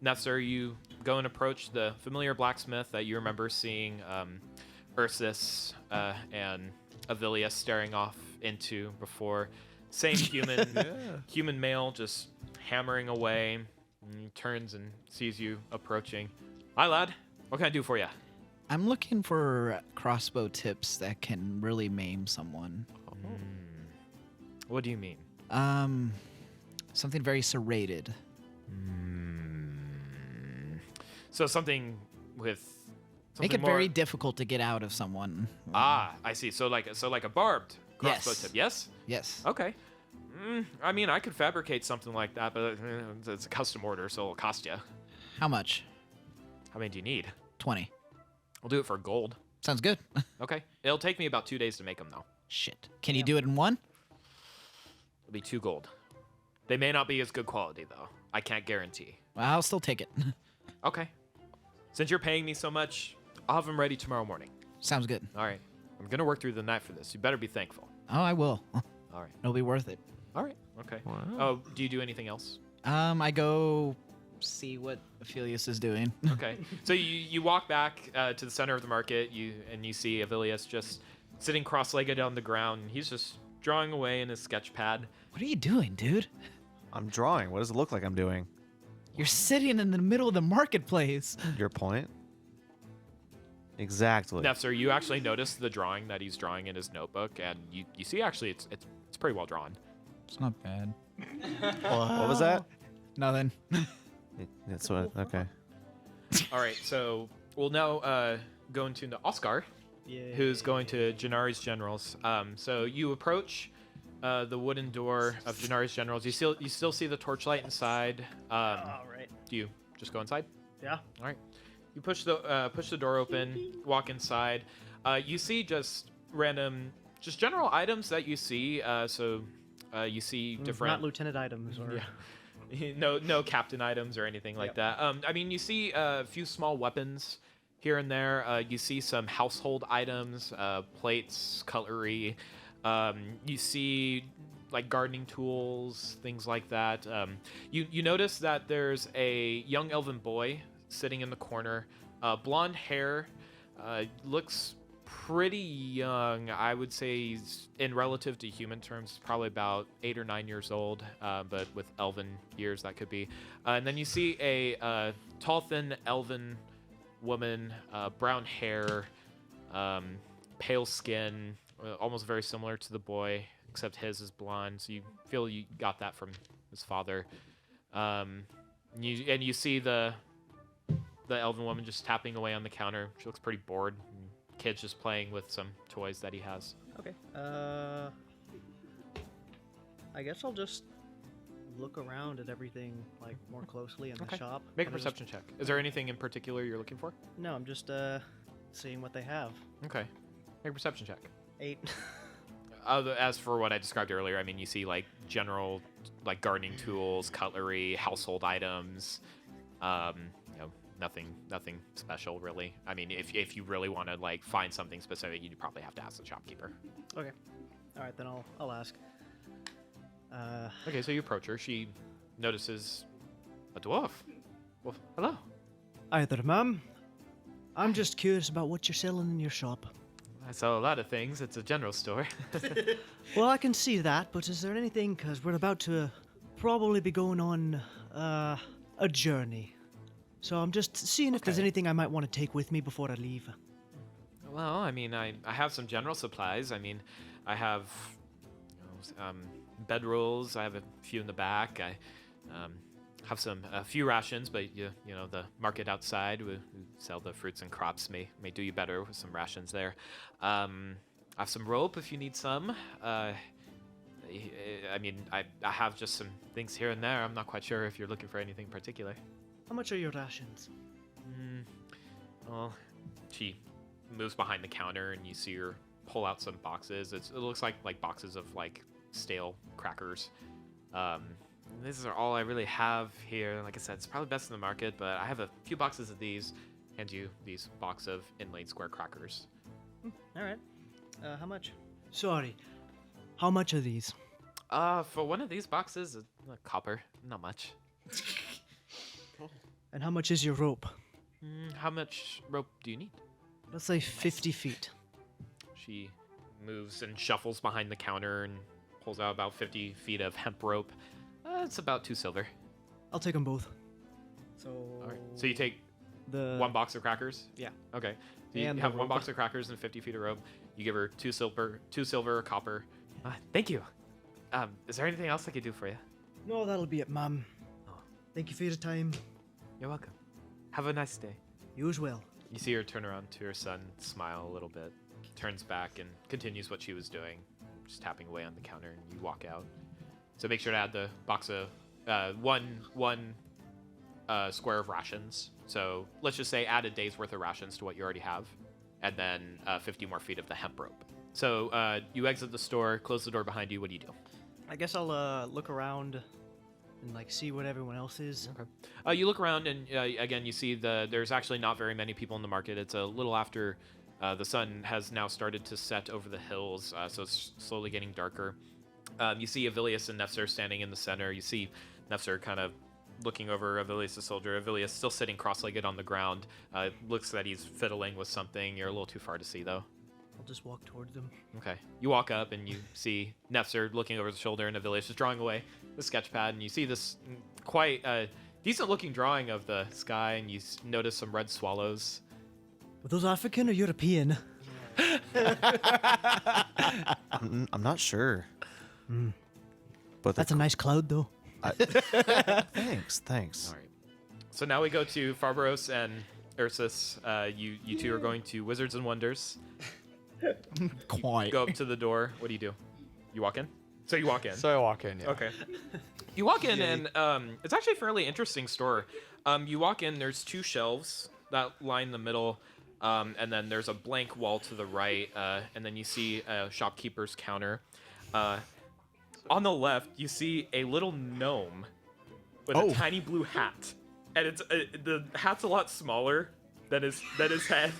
Speaker 3: Nefzer, you go and approach the familiar blacksmith that you remember seeing Ursus and Avilius staring off into before. Same human male just hammering away. And he turns and sees you approaching. Hi, lad. What can I do for you?
Speaker 6: I'm looking for crossbow tips that can really maim someone.
Speaker 3: What do you mean?
Speaker 6: Something very serrated.
Speaker 3: So something with
Speaker 6: Make
Speaker 3: something
Speaker 6: it very
Speaker 3: more-
Speaker 6: difficult to get out of someone.
Speaker 3: Ah, I see. So like a barbed crossbow
Speaker 6: Yes.
Speaker 3: tip. Yes.
Speaker 6: Yes.
Speaker 3: Okay. I mean, I could fabricate something like that, but it's a custom order, so it'll cost you.
Speaker 6: How much?
Speaker 3: How many do you need?
Speaker 6: 20.
Speaker 3: We'll do it for gold.
Speaker 6: Sounds good.
Speaker 3: Okay. It'll take me about 2 days to make them, though.
Speaker 6: Shit. Can you do it in one?
Speaker 3: It'll be 2 gold. They may not be as good quality, though. I can't guarantee.
Speaker 6: Well, I'll still take it.
Speaker 3: Okay. Since you're paying me so much, I'll have them ready tomorrow morning.
Speaker 6: Sounds good.
Speaker 3: All right. I'm going to work through the night for this. You better be thankful.
Speaker 6: Oh, I will.
Speaker 3: All right.
Speaker 6: It'll be worth it.
Speaker 3: All right. Okay. Oh, do you do anything else?
Speaker 6: I go see what Aphelius is doing.
Speaker 3: Okay. So you walk back to the center of the market, and you see Avilius just sitting cross-legged on the ground. And he's just drawing away in his sketch pad.
Speaker 6: What are you doing, dude?
Speaker 1: I'm drawing. What does it look like I'm doing?
Speaker 6: You're sitting in the middle of the marketplace.
Speaker 1: Your point? Exactly.
Speaker 3: Nefzer, you actually notice the drawing that he's drawing in his notebook, and you see actually it's pretty well drawn.
Speaker 6: It's not bad.
Speaker 1: What was that?
Speaker 6: Nothing.
Speaker 1: That's what. Okay.
Speaker 3: All right, so we'll now go into the Oscar, who's going to Gennari's Generals. So you approach the wooden door of Gennari's Generals. You still see the torchlight inside.
Speaker 8: All right.
Speaker 3: Do you just go inside?
Speaker 8: Yeah.
Speaker 3: All right. You push the door open, walk inside. You see just random, just general items that you see. You see different.
Speaker 8: Not lieutenant items or.
Speaker 3: Yeah. No captain items or anything like that. I mean, you see a few small weapons here and there. You see some household items, plates, cutlery. You see like gardening tools, things like that. You notice that there's a young elven boy sitting in the corner, blonde hair, looks pretty young. I would say he's, in relative to human terms, probably about 8 or 9 years old, but with elven years that could be. And then you see a tall, thin elven woman, brown hair, pale skin, almost very similar to the boy, except his is blonde. So you feel you got that from his father. You see the elven woman just tapping away on the counter. She looks pretty bored. Kid's just playing with some toys that he has.
Speaker 8: Okay. I guess I'll just look around at everything like more closely in the shop.
Speaker 3: Make a
Speaker 8: Kinda
Speaker 3: perception check. Is there anything in particular you're looking for?
Speaker 8: No, I'm just seeing what they have.
Speaker 3: Okay. Make a perception check.
Speaker 8: 8.
Speaker 3: As for what I described earlier, I mean, you see like general like gardening tools, cutlery, household items. Nothing special really. I mean, if you really want to like find something specific, you'd probably have to ask the shopkeeper.
Speaker 8: Okay. All right, then I'll ask.
Speaker 3: Okay, so you approach her. She notices a dwarf. Well, hello.
Speaker 7: Hi there, ma'am. I'm just curious about what you're selling in your shop.
Speaker 3: I sell a lot of things. It's a general store.
Speaker 7: Well, I can see that, but is there anything, because we're about to probably be going on a journey. So I'm just seeing if there's anything I might want to take with me before I leave.
Speaker 3: Well, I mean, I have some general supplies. I mean, I have bedrolls. I have a few in the back. I have a few rations, but you know the market outside we sell the fruits and crops may do you better with some rations there. I have some rope if you need some. I mean, I have just some things here and there. I'm not quite sure if you're looking for anything particular.
Speaker 7: How much are your rations?
Speaker 3: Well, she moves behind the counter and you see her pull out some boxes. It looks like boxes of like stale crackers. These are all I really have here. Like I said, it's probably best in the market, but I have a few boxes of these. Hand you these box of inlaid square crackers.
Speaker 8: All right. How much?
Speaker 7: Sorry. How much are these?
Speaker 3: For one of these boxes, a copper, not much.
Speaker 7: And how much is your rope?
Speaker 3: How much rope do you need?
Speaker 7: Let's say 50 feet.
Speaker 3: She moves and shuffles behind the counter and pulls out about 50 feet of hemp rope. It's about 2 silver.
Speaker 7: I'll take them both.
Speaker 8: So.
Speaker 3: All right. So you take
Speaker 8: the
Speaker 3: one box of crackers?
Speaker 8: Yeah.
Speaker 3: Okay. So you
Speaker 8: And the
Speaker 3: have one
Speaker 8: rope.
Speaker 3: box of crackers and 50 feet of rope. You give her 2 silver, copper. Thank you. Is there anything else I could do for you?
Speaker 7: No, that'll be it, ma'am. Thank you for your time.
Speaker 3: You're welcome. Have a nice day.
Speaker 7: You as well.
Speaker 3: You see her turn around to her son, smile a little bit, turns back and continues what she was doing, just tapping away on the counter, and you walk out. So make sure to add the box of one square of rations. So let's just say add a day's worth of rations to what you already have, and then 50 more feet of the hemp rope. So you exit the store, close the door behind you. What do you do?
Speaker 8: I guess I'll look around and like see what everyone else is.
Speaker 3: Okay. You look around and again you see there's actually not very many people in the market. It's a little after the sun has now started to set over the hills, so it's slowly getting darker. You see Avilius and Nefzer standing in the center. You see Nefzer kind of looking over Avilius' soldier. Avilius still sitting cross-legged on the ground. Looks that he's fiddling with something. You're a little too far to see, though.
Speaker 7: I'll just walk towards them.
Speaker 3: Okay. You walk up and you see Nefzer looking over his shoulder, and Avilius is drawing away the sketch pad, and you see this quite decent-looking drawing of the sky, and you notice some red swallows.
Speaker 7: Were those African or European?
Speaker 1: I'm not sure. But
Speaker 7: That's a nice cloud, though.
Speaker 1: thanks.
Speaker 3: All right. So now we go to Farbaros and Ursus. You two are going to Wizards and Wonders.
Speaker 6: Quite.
Speaker 3: Go up to the door. What do? You walk in? So you walk in.
Speaker 5: So I walk in, yeah.
Speaker 3: Okay. You walk in, and it's actually a fairly interesting store. You walk in, there's 2 shelves that line the middle, and then there's a blank wall to the right, and then you see a shopkeeper's counter. On the left, you see a little gnome with a tiny blue hat, and it's the hat's a lot smaller than his head.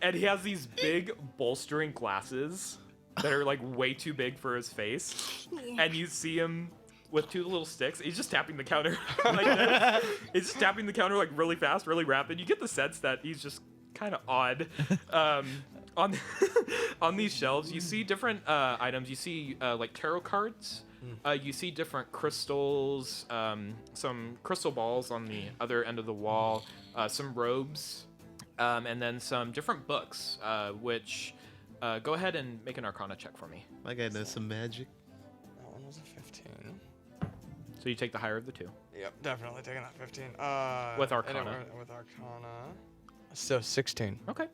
Speaker 3: and he has these big bolstering glasses that are like way too big for his face, and you see him with 2 little sticks. He's just tapping the counter like this. He's just tapping the counter like really fast, really rapid. You get the sense that he's just kind of odd. On these shelves, you see different items. You see like tarot cards. You see different crystals, some crystal balls on the other end of the wall, some robes, and then some different books, which go ahead and make an Arcana check for me.
Speaker 2: My guy knows some magic.
Speaker 5: That one was a 15.
Speaker 3: So you take the higher of the 2.
Speaker 5: Yep, definitely taking that 15.
Speaker 3: With Arcana.
Speaker 5: With Arcana. So 16.
Speaker 3: Okay.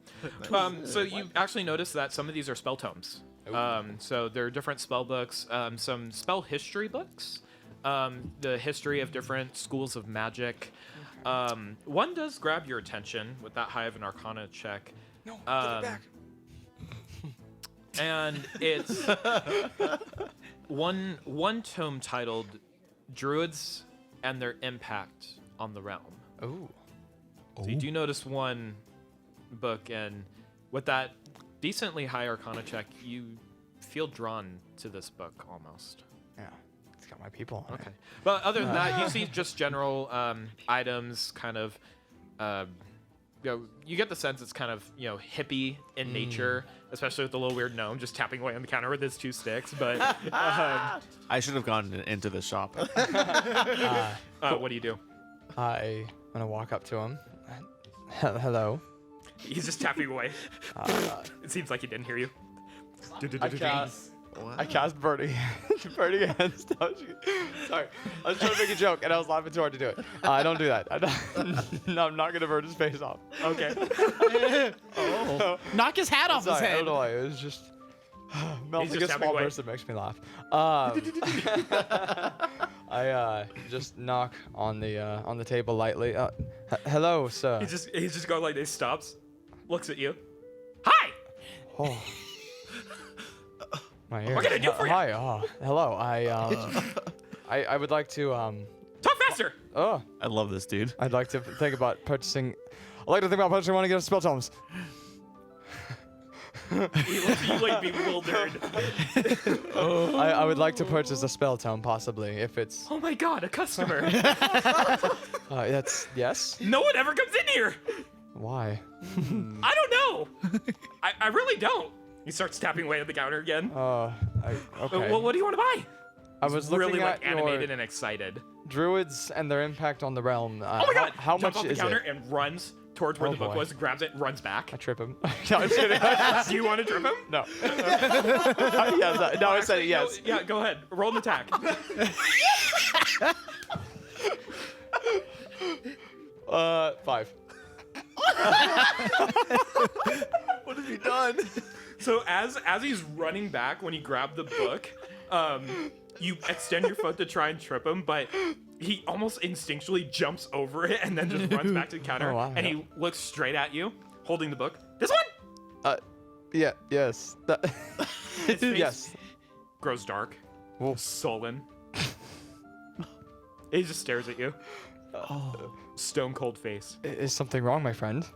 Speaker 3: So you actually notice that some of these are spell tomes. So there are different spell books, some spell history books, the history of different schools of magic. One does grab your attention with that high of an Arcana check.
Speaker 5: No, give it back.
Speaker 3: And it's one tome titled Druids and Their Impact on the Realm.
Speaker 5: Ooh.
Speaker 3: So you do notice one book, and with that decently high Arcana check, you feel drawn to this book almost.
Speaker 5: Yeah, it's got my people on
Speaker 3: Okay. But other than that, you see just general items, kind of. You get the sense it's kind of hippie in nature, especially with the little weird gnome just tapping away on the counter with his 2 sticks. But
Speaker 1: I should have gone into the shop.
Speaker 3: what do you do?
Speaker 5: I'm gonna walk up to him. Hello.
Speaker 3: He's just tapping away. It seems like he didn't hear you.
Speaker 5: I cast Birdie. Birdie against Sorry. I was trying to make a joke and I was laughing too hard to do it. I don't do that. No, I'm not going to burn his face off.
Speaker 3: Okay.
Speaker 6: Knock his hat off his
Speaker 5: Sorry, I
Speaker 6: head.
Speaker 5: don't know why. It was just melting a
Speaker 3: tapping
Speaker 5: small
Speaker 3: away.
Speaker 5: person makes me laugh. I just knock on the table lightly. Hello, sir.
Speaker 3: He's just going like this, stops, looks at you. Hi!
Speaker 5: Oh. My ears.
Speaker 3: What can I do for you?
Speaker 5: Hi. Oh, hello. I would like to
Speaker 3: Talk faster!
Speaker 5: Oh,
Speaker 1: I love this dude.
Speaker 5: I'd like to think about purchasing. I'd like to think about purchasing one of your spell tomes.
Speaker 3: He looks at you like bewildered.
Speaker 5: I would like to purchase a spell tome, possibly, if it's.
Speaker 3: Oh my god, a customer.
Speaker 5: That's yes.
Speaker 3: No one ever comes in here.
Speaker 5: Why?
Speaker 3: I don't know. I really don't. He starts tapping away at the counter again.
Speaker 5: Okay.
Speaker 3: Well, what do you want to buy?
Speaker 5: I was looking
Speaker 3: Really
Speaker 5: at
Speaker 3: like animated
Speaker 5: your
Speaker 3: and excited.
Speaker 5: druids and their impact on the realm.
Speaker 3: Oh my god!
Speaker 5: How
Speaker 3: Jumps
Speaker 5: much
Speaker 3: off the
Speaker 5: is
Speaker 3: counter
Speaker 5: it?
Speaker 3: and runs towards where
Speaker 5: Oh
Speaker 3: the book
Speaker 5: boy.
Speaker 3: was, grabs it, runs back.
Speaker 5: I trip him. No, I'm kidding.
Speaker 3: Do you want to trip him?
Speaker 5: No. Yes. No, I said it. Yes.
Speaker 3: Yeah, go ahead. Roll an attack.
Speaker 5: 5.
Speaker 1: What have you done?
Speaker 3: So as he's running back when he grabbed the book, you extend your foot to try and trip him, but he almost instinctually jumps over it and then just runs back to the counter.
Speaker 5: Oh, wow.
Speaker 3: And he looks straight at you, holding the book. This one?
Speaker 5: Yeah. Yes.
Speaker 3: His face
Speaker 5: Yes.
Speaker 3: grows dark,
Speaker 5: Wolf.
Speaker 3: sullen. He just stares at you. Stone cold face.
Speaker 5: Is something wrong, my friend?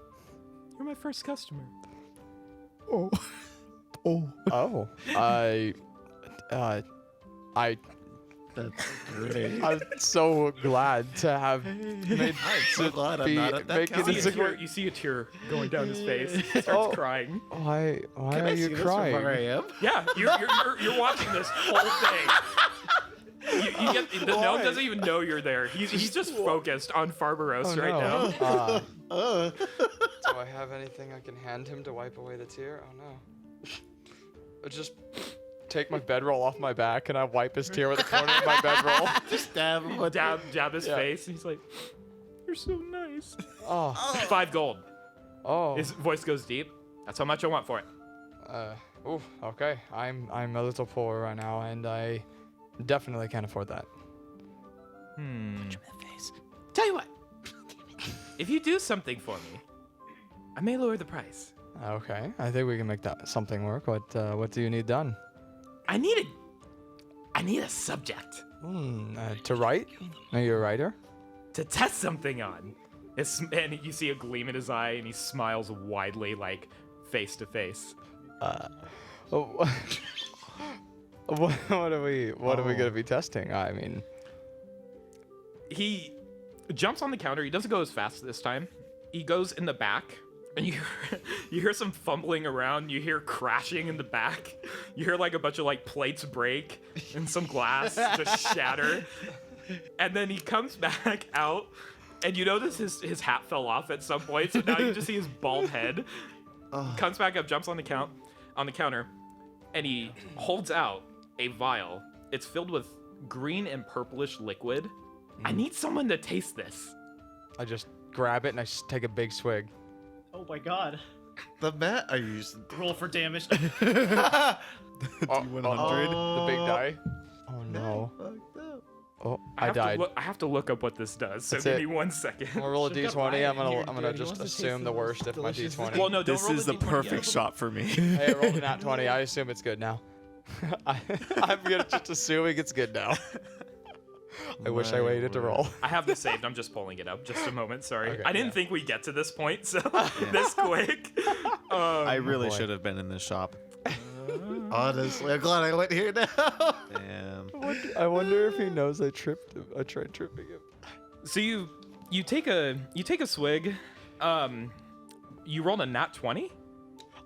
Speaker 3: You're my first customer.
Speaker 5: Oh.
Speaker 2: That's great.
Speaker 5: I'm so glad to have made
Speaker 2: I'm so glad I'm not at that
Speaker 5: make it
Speaker 2: county.
Speaker 5: into
Speaker 3: You see a tear going down his face. He starts crying.
Speaker 5: Why
Speaker 2: Can
Speaker 5: are
Speaker 2: I
Speaker 5: you
Speaker 2: see this from where I
Speaker 5: crying?
Speaker 2: am?
Speaker 3: Yeah, you're watching this whole thing. You get the gnome doesn't even know you're there. He's just focused on Farbaros right now.
Speaker 5: Do I have anything I can hand him to wipe away the tear? Oh no. I just take my bedroll off my back and I wipe his tear with the corner of my bedroll.
Speaker 2: Just stab him with
Speaker 3: Jab his
Speaker 5: Yeah.
Speaker 3: face, and he's like, "You're so nice."
Speaker 5: Oh.
Speaker 3: 5 gold.
Speaker 5: Oh.
Speaker 3: His voice goes deep. That's how much I want for it.
Speaker 5: Ooh, okay. I'm a little poor right now, and I definitely can't afford that.
Speaker 3: Tell you what. If you do something for me, I may lower the price.
Speaker 5: Okay, I think we can make that something work. What do you need done?
Speaker 3: I need a subject
Speaker 5: To write? Are you a writer?
Speaker 3: to test something on. And you see a gleam in his eye, and he smiles widely, like face to face.
Speaker 5: Oh, what are we gonna be testing? I mean,
Speaker 3: He jumps on the counter. He doesn't go as fast this time. He goes in the back, and you hear some fumbling around. You hear crashing in the back. You hear like a bunch of like plates break and some glass just shatter. And then he comes back out, and you notice his hat fell off at some point. So now you just see his bald head. Comes back up, jumps on the counter, and he holds out a vial. It's filled with green and purplish liquid. I need someone to taste this.
Speaker 5: I just grab it and I take a big swig.
Speaker 8: Oh my god.
Speaker 2: The mat I used.
Speaker 8: Roll for damage.
Speaker 5: D100.
Speaker 2: Oh.
Speaker 5: The big die. Oh no. Oh, I died.
Speaker 3: I have to look up what this does. So
Speaker 5: That's
Speaker 3: give
Speaker 5: it.
Speaker 3: me 1 second.
Speaker 5: I'm gonna roll a
Speaker 6: Should've got
Speaker 5: d20. I'm
Speaker 6: Ryan here,
Speaker 5: gonna
Speaker 6: dude. He
Speaker 5: just
Speaker 6: wants to taste
Speaker 5: assume the
Speaker 6: the
Speaker 5: worst if my
Speaker 6: delicious
Speaker 5: d20.
Speaker 3: Well, no, don't
Speaker 1: This
Speaker 3: roll
Speaker 1: is
Speaker 3: the
Speaker 1: the
Speaker 3: D20
Speaker 1: perfect
Speaker 3: yet.
Speaker 1: shot for me.
Speaker 5: Hey, I rolled a nat 20. I assume it's good now. I'm gonna just assuming it's good now. I wish I waited to roll.
Speaker 3: I have this saved. I'm just pulling it up. Just a moment. Sorry.
Speaker 5: Okay,
Speaker 3: I didn't
Speaker 5: yeah.
Speaker 3: think we'd get to this point so this quick.
Speaker 1: I really
Speaker 5: boy.
Speaker 1: should have been in this shop.
Speaker 2: Honestly, I'm glad I went here now.
Speaker 1: Damn.
Speaker 5: I wonder if he knows I tripped him. I tried tripping him.
Speaker 3: So you take a swig. You rolled a nat 20?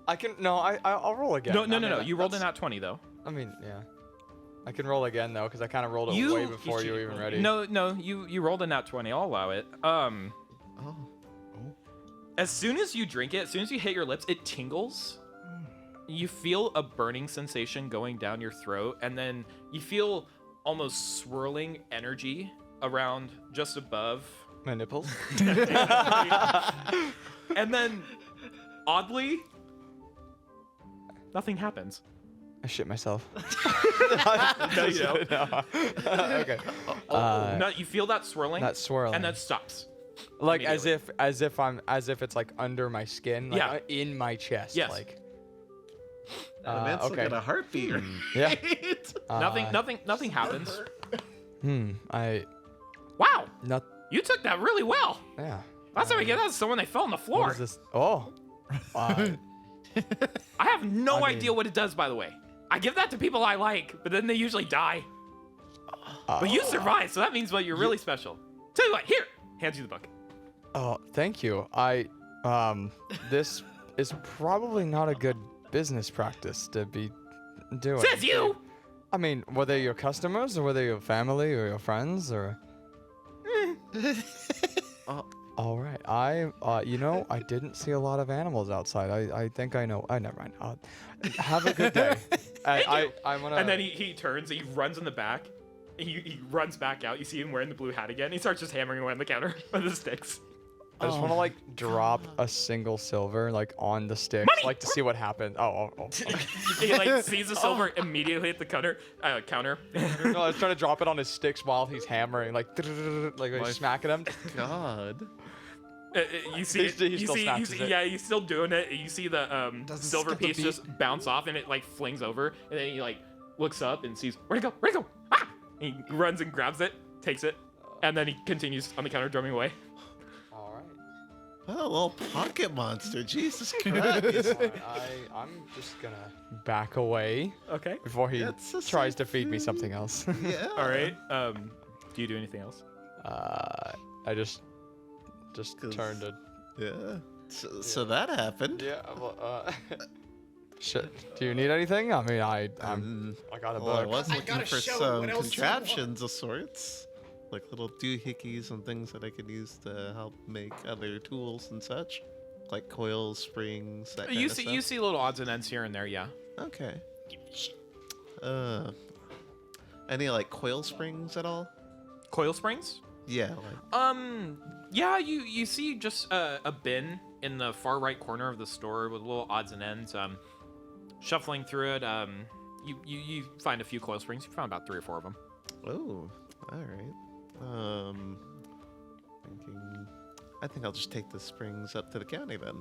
Speaker 5: I'll roll again.
Speaker 3: No. You rolled a nat 20 though.
Speaker 5: I mean, yeah. I can roll again though, because I kind of rolled it way before you were even ready.
Speaker 3: No, you rolled a nat 20. I'll allow it. As soon as you drink it, as soon as you hit your lips, it tingles. You feel a burning sensation going down your throat, and then you feel almost swirling energy around just above.
Speaker 5: My nipples.
Speaker 3: And then, oddly, nothing happens.
Speaker 5: I shit myself.
Speaker 3: No, you don't.
Speaker 5: Okay.
Speaker 3: No, you feel that swirling,
Speaker 5: That swirling.
Speaker 3: and then stops.
Speaker 5: like as
Speaker 3: immediately.
Speaker 5: if it's like under my skin, like
Speaker 3: Yeah.
Speaker 5: in my chest.
Speaker 3: Yes.
Speaker 5: Like.
Speaker 2: The man's still
Speaker 5: okay.
Speaker 2: got a heartbeat.
Speaker 5: Yeah.
Speaker 3: Nothing happens.
Speaker 5: I.
Speaker 3: Wow,
Speaker 5: Not.
Speaker 3: you took that really well.
Speaker 5: Yeah.
Speaker 3: Last time we get that is someone they fell on the floor.
Speaker 5: What is this? Oh.
Speaker 3: I have no
Speaker 5: I
Speaker 3: idea
Speaker 5: mean-
Speaker 3: what it does, by the way. I give that to people I like, but then they usually die. But you survived, so that means well, you're really special. Tell you what, here, hands you the bucket.
Speaker 5: Oh, thank you. This is probably not a good business practice to be doing.
Speaker 3: Says you.
Speaker 5: I mean, were they your customers or were they your family or your friends or? All right. I didn't see a lot of animals outside. I think I know. Never mind. Have a good day. I'm gonna.
Speaker 3: And then he turns, he runs in the back. He runs back out. You see him wearing the blue hat again. He starts just hammering away on the counter with his sticks.
Speaker 5: I just want to like drop a single silver like on the sticks, like to see what happens. Oh.
Speaker 3: He like sees the silver immediately at the counter.
Speaker 5: No, I was trying to drop it on his sticks while he's hammering, like smacking him.
Speaker 2: God.
Speaker 3: You see,
Speaker 5: He still snatches it.
Speaker 3: yeah, he's still doing it. You see the silver
Speaker 6: skip a
Speaker 3: piece
Speaker 6: beat.
Speaker 3: just bounce off, and it like flings over, and then he like looks up and sees where'd it go? Ah! And he runs and grabs it, takes it, and then he continues on the counter drumming away.
Speaker 5: All right.
Speaker 2: Oh, a little pocket monster. Jesus Christ.
Speaker 5: I'm just gonna back away
Speaker 3: Okay.
Speaker 5: before he
Speaker 2: That's a
Speaker 5: tries
Speaker 2: safe
Speaker 5: to feed me
Speaker 2: food.
Speaker 5: something else.
Speaker 2: Yeah.
Speaker 3: All right. Do you do anything else?
Speaker 5: I just
Speaker 2: 'Cause-
Speaker 5: turned to.
Speaker 2: Yeah. So that happened.
Speaker 5: Yeah. Well, shit. Do you need anything? I mean, I got a
Speaker 2: Well, I
Speaker 5: book.
Speaker 2: was looking for some contraptions of sorts, like little doohickeys and things that I could use to help make other tools and such, like coils, springs, that kind
Speaker 3: You
Speaker 2: of
Speaker 3: see,
Speaker 2: stuff.
Speaker 3: you see little odds and ends here and there. Yeah.
Speaker 2: Okay. Any like coil springs at all?
Speaker 3: Coil springs.
Speaker 2: Yeah. Like,
Speaker 3: Yeah, you see just a bin in the far right corner of the store with little odds and ends. Shuffling through it, you find a few coil springs. You found about 3 or 4 of them.
Speaker 2: oh, all right. Thinking. I think I'll just take the springs up to the county then.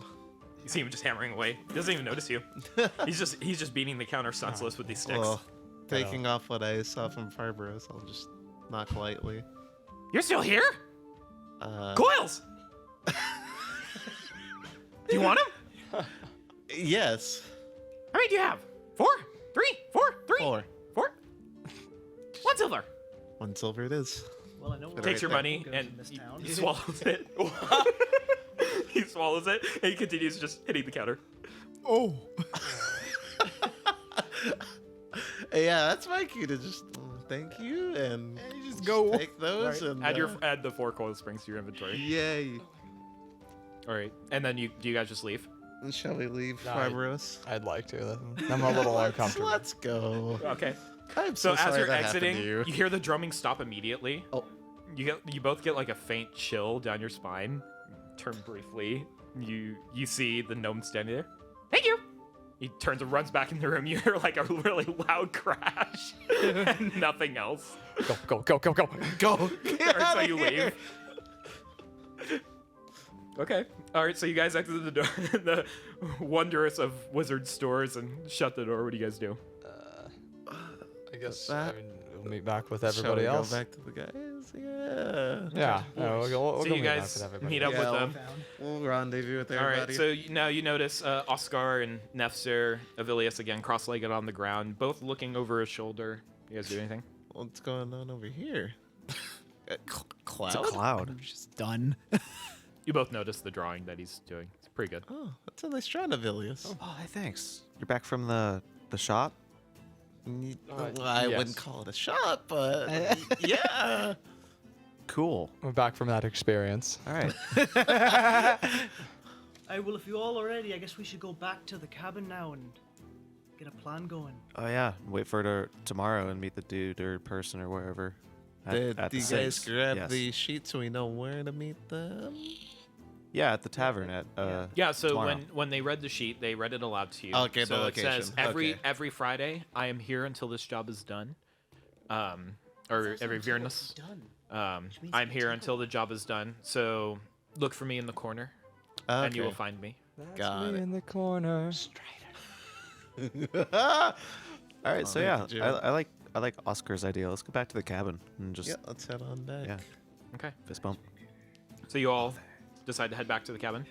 Speaker 3: You see him just hammering away. He doesn't even notice you. he's just beating the counter senseless with these sticks.
Speaker 2: Well, taking off what I saw from Farbaros, I'll just knock lightly.
Speaker 3: You're still here? Coils. Do you want them?
Speaker 2: Yes.
Speaker 3: How many do you have? 4, 3, 4, 3,
Speaker 2: 4.
Speaker 3: 4. 1 silver.
Speaker 2: 1 silver it is.
Speaker 7: Well, I know
Speaker 2: Put it
Speaker 3: Takes
Speaker 2: right
Speaker 3: your
Speaker 2: there.
Speaker 3: money
Speaker 7: Goes
Speaker 3: and
Speaker 7: in this
Speaker 3: he,
Speaker 7: town.
Speaker 3: he swallows it. He swallows it and he continues just hitting the counter.
Speaker 6: Oh.
Speaker 2: Yeah, that's my cue to just thank you and
Speaker 6: you just go.
Speaker 2: take those and
Speaker 3: Add the 4 coil springs to your inventory.
Speaker 2: yay.
Speaker 3: All right, and then do you guys just leave?
Speaker 2: Shall we leave
Speaker 5: Nah,
Speaker 2: Farbaros?
Speaker 5: I'd like to. I'm a little uncomfortable.
Speaker 2: Let's go.
Speaker 3: Okay.
Speaker 2: I'm
Speaker 3: So
Speaker 2: so,
Speaker 3: as
Speaker 2: sorry
Speaker 3: you're
Speaker 2: that happened
Speaker 3: exiting,
Speaker 2: to you.
Speaker 3: you hear the drumming stop immediately.
Speaker 2: Oh.
Speaker 3: You both get like a faint chill down your spine. Turn briefly. You see the gnome standing there. Thank you. He turns and runs back in the room. You hear like a really loud crash and nothing else.
Speaker 5: Go.
Speaker 2: Go.
Speaker 3: All right, so you leave. Okay. All right, so you guys exit the door, the wondrous of wizard stores, and shut the door. What do you guys do?
Speaker 5: I guess
Speaker 2: That-
Speaker 5: we'll meet back with
Speaker 2: Shall
Speaker 5: everybody
Speaker 2: we
Speaker 5: else.
Speaker 2: Go back to the guys. Yeah.
Speaker 5: Yeah. We'll go
Speaker 3: So
Speaker 5: meet
Speaker 3: you
Speaker 5: back
Speaker 3: guys
Speaker 5: with everybody.
Speaker 3: meet up
Speaker 2: Yeah,
Speaker 3: with
Speaker 2: I'll-
Speaker 3: them.
Speaker 2: We'll rendezvous with
Speaker 3: All
Speaker 2: everybody.
Speaker 3: right, so now you notice Oscar and Nefzer, Avilius again, cross-legged on the ground, both looking over his shoulder. You guys do anything?
Speaker 2: What's going on over here? Cloud?
Speaker 1: It's a cloud.
Speaker 6: I'm just done.
Speaker 3: You both notice the drawing that he's doing. It's pretty good.
Speaker 2: Oh, that's a nice drawing, Avilius.
Speaker 1: Oh, hey, thanks. You're back from the shop?
Speaker 2: Well, I
Speaker 5: yes.
Speaker 2: wouldn't call it a shop, but yeah.
Speaker 1: Cool.
Speaker 5: We're back from that experience.
Speaker 1: All right.
Speaker 7: Aye, well, if you all are ready, I guess we should go back to the cabin now and get a plan going.
Speaker 1: Oh, yeah. Wait for it tomorrow and meet the dude or person or wherever.
Speaker 2: Did
Speaker 1: at
Speaker 2: you
Speaker 1: the
Speaker 2: guys
Speaker 1: six.
Speaker 2: grab
Speaker 1: Yes.
Speaker 2: the sheet so we know where to meet them?
Speaker 1: Yeah, at the tavern at
Speaker 3: Yeah, so
Speaker 1: tomorrow.
Speaker 3: when they read the sheet, they read it aloud to you.
Speaker 2: Okay, the
Speaker 3: so it says
Speaker 2: location. Okay.
Speaker 3: every Friday, I am here until this job is done. Or every Viernes.
Speaker 7: Done. Which means
Speaker 3: I'm
Speaker 7: we
Speaker 3: here
Speaker 7: take
Speaker 3: until the job is done. So look for me in the corner, and you will find me.
Speaker 5: That's
Speaker 2: Got
Speaker 5: me
Speaker 2: it.
Speaker 5: in the corner.
Speaker 1: All right, so
Speaker 2: I'll
Speaker 1: yeah,
Speaker 2: make the
Speaker 1: I like Oscar's idea. Let's go back to the cabin and just
Speaker 2: Yeah, let's head on back.
Speaker 1: yeah,
Speaker 3: Okay.
Speaker 1: fist bump.
Speaker 3: So you all decide to head back to the cabin.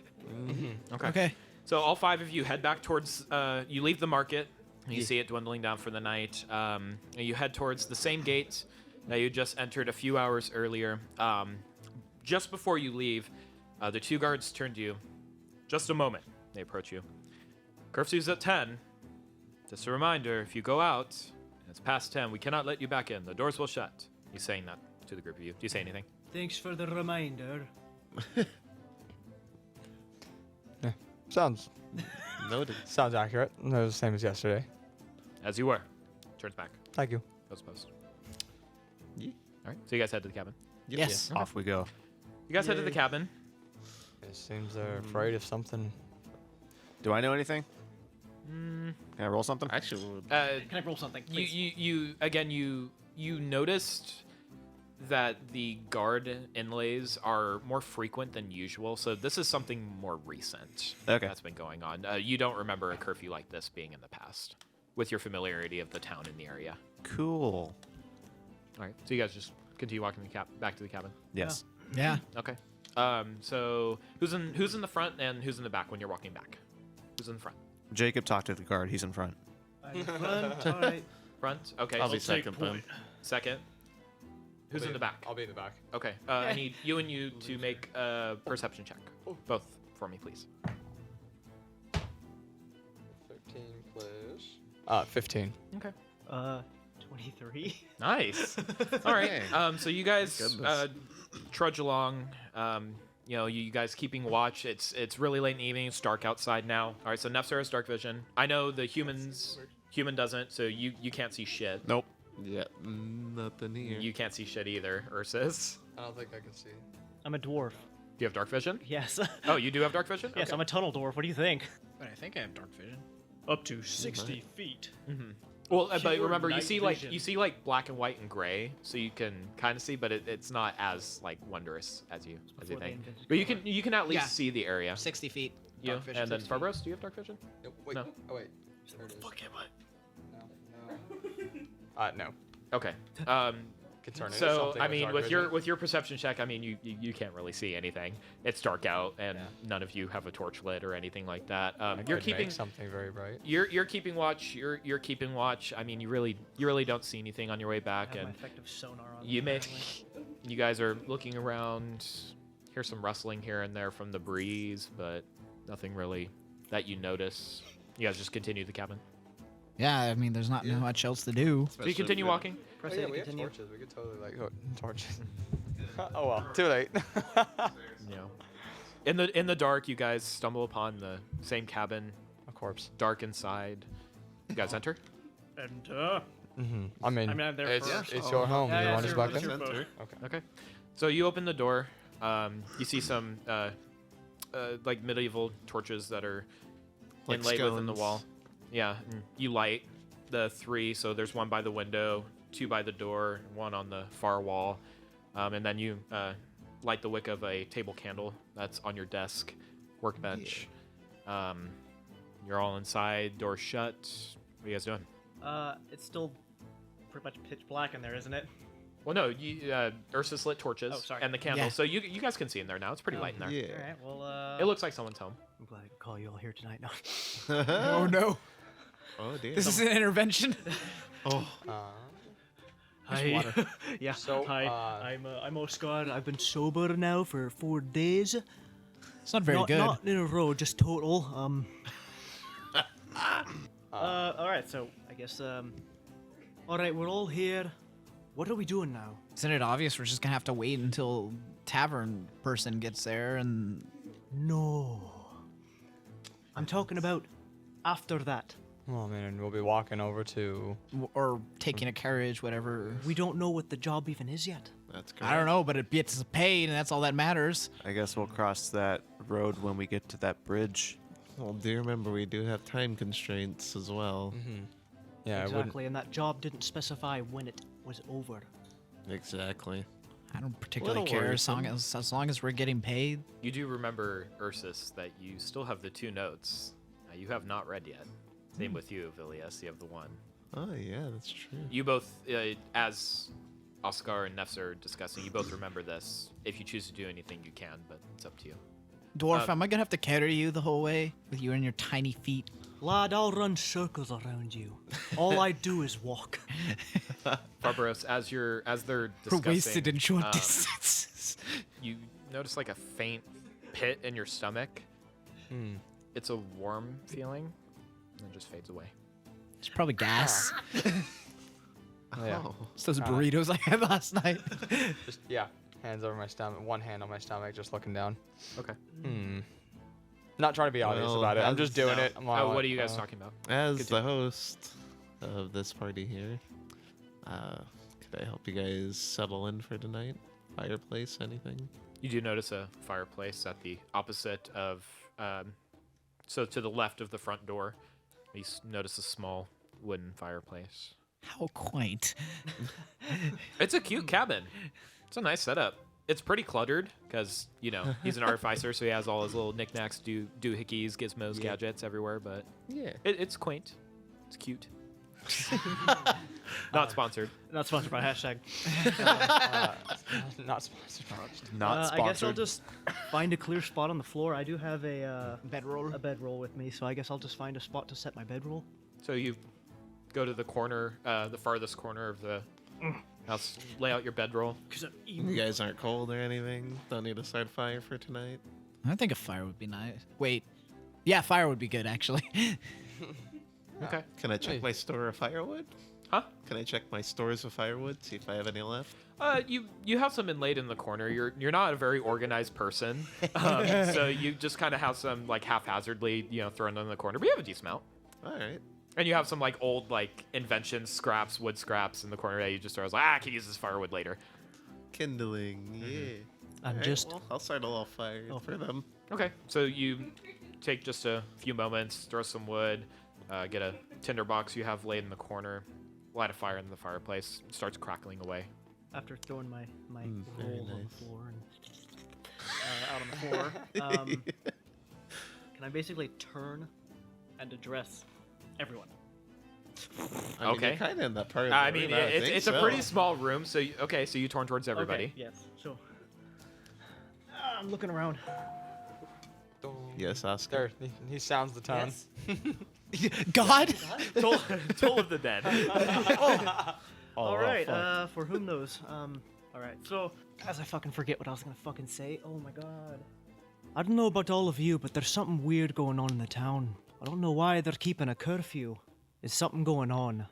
Speaker 3: Okay.
Speaker 6: Okay.
Speaker 3: So all 5 of you head back towards. You leave the market. You see it dwindling down for the night. And you head towards the same gate that you just entered a few hours earlier. Just before you leave, the 2 guards turn to you. Just a moment. They approach you. Curfew's at 10. Just a reminder: if you go out and it's past 10, we cannot let you back in. The doors will shut. He's saying that to the group of you. Do you say anything?
Speaker 7: Thanks for the reminder.
Speaker 5: Sounds
Speaker 2: Noted.
Speaker 5: accurate. No, the same as yesterday.
Speaker 3: As you were. Turns back.
Speaker 5: Thank you.
Speaker 3: Goes post.
Speaker 2: Yeah.
Speaker 3: All right. So you guys head to the cabin.
Speaker 6: Yes.
Speaker 1: Off we go.
Speaker 3: You guys head to the cabin.
Speaker 5: It seems they're afraid of something.
Speaker 1: Do I know anything? Can I roll something?
Speaker 2: Actually,
Speaker 7: Can I roll something?
Speaker 3: You noticed that the guard inlays are more frequent than usual, so this is something more recent
Speaker 1: Okay.
Speaker 3: that's been going on. You don't remember a curfew like this being in the past, with your familiarity of the town and the area.
Speaker 1: Cool.
Speaker 3: All right, so you guys just continue walking back to the cabin.
Speaker 1: Yes.
Speaker 6: Yeah.
Speaker 3: Okay. So who's in the front and who's in the back when you're walking back? Who's in the front?
Speaker 1: Jacob talked to the guard. He's in front.
Speaker 7: Front, all right.
Speaker 3: Front. Okay.
Speaker 2: I'll
Speaker 3: so
Speaker 2: be second then.
Speaker 3: second. Who's in the back?
Speaker 5: I'll be in the back.
Speaker 3: Okay. I need you and you to make a perception check. Both for me, please.
Speaker 5: 13 plus. 15.
Speaker 3: Okay.
Speaker 7: 23.
Speaker 3: Nice. All right.
Speaker 2: Hey.
Speaker 3: So you guys
Speaker 2: Goodness.
Speaker 3: trudge along. You guys keeping watch. It's really late in the evening. It's dark outside now. All right. So Nefzer has dark vision. I know the human doesn't. So you can't see shit.
Speaker 1: Nope.
Speaker 2: Yeah, nothing here.
Speaker 3: You can't see shit either, Ursus.
Speaker 5: I don't think I can see.
Speaker 7: I'm a dwarf.
Speaker 3: Do you have dark vision?
Speaker 7: Yes.
Speaker 3: Oh, you do have dark vision?
Speaker 7: Yes,
Speaker 3: Okay.
Speaker 7: I'm a tunnel dwarf. What do you think?
Speaker 4: But I think I have dark vision.
Speaker 7: Up to 60 feet.
Speaker 3: Well, but
Speaker 7: Pure
Speaker 3: remember,
Speaker 7: night vision.
Speaker 3: you see like black and white and gray, so you can kind of see, but it's not as like wondrous as you
Speaker 7: before they
Speaker 3: think.
Speaker 7: invented
Speaker 3: But you can at least
Speaker 6: Yeah.
Speaker 3: see the area.
Speaker 6: 60 feet.
Speaker 3: You,
Speaker 6: Dark vision,
Speaker 3: and then
Speaker 6: 60 feet.
Speaker 3: Farbros, do you have dark vision?
Speaker 5: Wait.
Speaker 3: No.
Speaker 5: Oh, wait. There it is.
Speaker 7: Fuck am I?
Speaker 5: No.
Speaker 3: Okay.
Speaker 5: Could turn into
Speaker 3: So
Speaker 5: something
Speaker 3: I
Speaker 5: with
Speaker 3: mean,
Speaker 5: dark
Speaker 3: with
Speaker 5: vision.
Speaker 3: your perception check, I mean, you can't really see anything. It's dark out, and
Speaker 5: Yeah.
Speaker 3: none of you have a torch lit or anything like that.
Speaker 5: I
Speaker 3: You're
Speaker 5: could
Speaker 3: keeping
Speaker 5: make something very bright.
Speaker 3: you're keeping watch. You're keeping watch. I mean, you really don't see anything on your way
Speaker 7: I
Speaker 3: back,
Speaker 7: have my
Speaker 3: and
Speaker 7: effective sonar on.
Speaker 3: you
Speaker 7: them,
Speaker 3: may
Speaker 7: apparently.
Speaker 3: you guys are looking around, hear some rustling here and there from the breeze, but nothing really that you notice. You guys just continue the cabin.
Speaker 6: Yeah, I mean, there's not much else to do.
Speaker 3: So you continue walking.
Speaker 7: Press
Speaker 5: Oh,
Speaker 7: A
Speaker 5: yeah,
Speaker 7: to
Speaker 5: we have
Speaker 7: continue.
Speaker 5: torches. We could totally like torches. Oh well, too late.
Speaker 3: You know, in the dark, you guys stumble upon the same cabin,
Speaker 5: A corpse.
Speaker 3: dark inside. You guys enter.
Speaker 7: And
Speaker 5: I mean,
Speaker 7: I'm there
Speaker 5: it's,
Speaker 7: first.
Speaker 5: it's your home.
Speaker 7: Yeah,
Speaker 5: you
Speaker 7: yeah,
Speaker 5: want us
Speaker 7: sure,
Speaker 5: back
Speaker 7: let's
Speaker 5: in?
Speaker 7: do both.
Speaker 3: Okay. So you open the door. You see some like medieval torches that are
Speaker 2: Like
Speaker 3: inlaid within the
Speaker 2: scones.
Speaker 3: wall. Yeah. And you light the 3. So there's one by the window, 2 by the door, 1 on the far wall, and then you light the wick of a table candle that's on your desk, workbench. You're all inside, door shut. What are you guys doing?
Speaker 7: It's still pretty much pitch black in there, isn't it?
Speaker 3: Well, no, Ursus lit torches
Speaker 7: Oh, sorry.
Speaker 3: and the candle,
Speaker 6: Yeah.
Speaker 3: so you guys can see in there now. It's pretty light in there.
Speaker 2: Yeah.
Speaker 7: All right. Well,
Speaker 3: It looks like someone's home.
Speaker 7: I'm glad I could call you all here tonight. No.
Speaker 6: Oh no,
Speaker 2: Oh dear.
Speaker 6: this is an intervention.
Speaker 2: Oh,
Speaker 7: Hi. yeah.
Speaker 5: So,
Speaker 7: Hi. I'm Oscar. I've been sober now for 4 days.
Speaker 6: It's not very
Speaker 7: not,
Speaker 6: good.
Speaker 7: Not in a row, just total. All right. So I guess. All right. We're all here. What are we doing now?
Speaker 6: Isn't it obvious we're just gonna have to wait until tavern person gets there and
Speaker 7: No. I'm talking about after that.
Speaker 5: Well, I mean, we'll be walking over to.
Speaker 6: or taking a carriage, whatever.
Speaker 7: We don't know what the job even is yet.
Speaker 2: that's correct.
Speaker 6: I don't know, but it gets paid, and that's all that matters.
Speaker 1: I guess we'll cross that road when we get to that bridge.
Speaker 2: Well, do you remember we do have time constraints as well?
Speaker 5: Yeah, I wouldn't.
Speaker 7: Exactly, and that job didn't specify when it was over.
Speaker 2: Exactly.
Speaker 6: I don't particularly
Speaker 2: Little
Speaker 6: care as long as we're getting paid.
Speaker 3: You do remember, Ursus, that you still have the 2 notes you have not read yet. Same with you, Vilius. You have the 1.
Speaker 2: Oh yeah, that's true.
Speaker 3: You both, as Oscar and Nefzer are discussing, you both remember this. If you choose to do anything, you can, but it's up to you.
Speaker 6: Dwarf, am I gonna have to carry you the whole way with you and your tiny feet?
Speaker 7: Lad, I'll run circles around you. All I do is walk.
Speaker 3: Barbaros, as they're
Speaker 6: We're
Speaker 3: discussing,
Speaker 6: wasted in short
Speaker 3: um,
Speaker 6: distances.
Speaker 3: you notice like a faint pit in your stomach. It's a warm feeling, and it just fades away.
Speaker 6: It's probably gas.
Speaker 5: Oh, yeah.
Speaker 6: It's those burritos I had last night.
Speaker 5: Just hands over my stomach. One hand on my stomach, just looking down.
Speaker 3: Okay.
Speaker 5: Not trying to be obvious
Speaker 2: Well,
Speaker 5: about it. I'm just doing
Speaker 3: No.
Speaker 5: it. I'm
Speaker 3: Oh,
Speaker 5: like,
Speaker 3: what are you guys talking about?
Speaker 2: As the host of this party here, could I help you guys settle in for tonight? Fireplace, anything?
Speaker 3: You do notice a fireplace at the opposite of, so to the left of the front door. You notice a small wooden fireplace.
Speaker 6: How quaint.
Speaker 3: It's a cute cabin. It's a nice setup. It's pretty cluttered because, he's an artificer, so he has all his little knickknacks, doohickeys, gizmos, gadgets everywhere, but
Speaker 2: Yeah.
Speaker 3: it's quaint. It's cute. Not sponsored.
Speaker 7: Not sponsored by hashtag.
Speaker 5: Not sponsored.
Speaker 1: Not
Speaker 7: I guess I'll
Speaker 1: sponsored.
Speaker 7: just find a clear spot on the floor. I do have a
Speaker 6: Bedroll.
Speaker 7: a bedroll with me, so I guess I'll just find a spot to set my bedroll.
Speaker 3: So you go to the corner, the farthest corner of the house, lay out your bedroll.
Speaker 2: You guys aren't cold or anything? Don't need to start fire for tonight?
Speaker 6: I think a fire would be nice. Wait. Yeah, fire would be good, actually.
Speaker 3: Okay.
Speaker 2: Can I check
Speaker 5: Hey.
Speaker 2: my store of firewood?
Speaker 3: Huh?
Speaker 2: Can I check my stores of firewood, see if I have any left?
Speaker 3: You have some inlaid in the corner. You're not a very organized person, so you just kind of have some like haphazardly, thrown in the corner. But you have a decent amount,
Speaker 2: All right.
Speaker 3: and you have some like old like invention scraps, wood scraps in the corner that you just throw. I can use this firewood later.
Speaker 2: Kindling, yeah.
Speaker 7: I'm
Speaker 2: All right,
Speaker 7: just
Speaker 2: well, I'll start a little fire for them.
Speaker 3: Okay, so you take just a few moments, throw some wood, get a tinder box you have laid in the corner, light a fire in the fireplace. It starts crackling away.
Speaker 7: after throwing my
Speaker 2: very
Speaker 7: roll on
Speaker 2: nice.
Speaker 7: the floor and out on the floor. Can I basically turn and address everyone?
Speaker 2: I mean,
Speaker 3: Okay.
Speaker 2: you're kind of in that part of the
Speaker 3: I mean,
Speaker 2: room, I would think
Speaker 3: it's
Speaker 2: so.
Speaker 3: a pretty small room, so so you turn towards everybody.
Speaker 7: Okay, yes. So I'm looking around.
Speaker 2: Yes, Oscar.
Speaker 5: There, he sounds the tone.
Speaker 6: God?
Speaker 3: Toll of the Dead.
Speaker 7: All right. For whom those? All right. So as I fucking forget what I was gonna fucking say. Oh my god. I don't know about all of you, but there's something weird going on in the town. I don't know why they're keeping a curfew. Is something going on?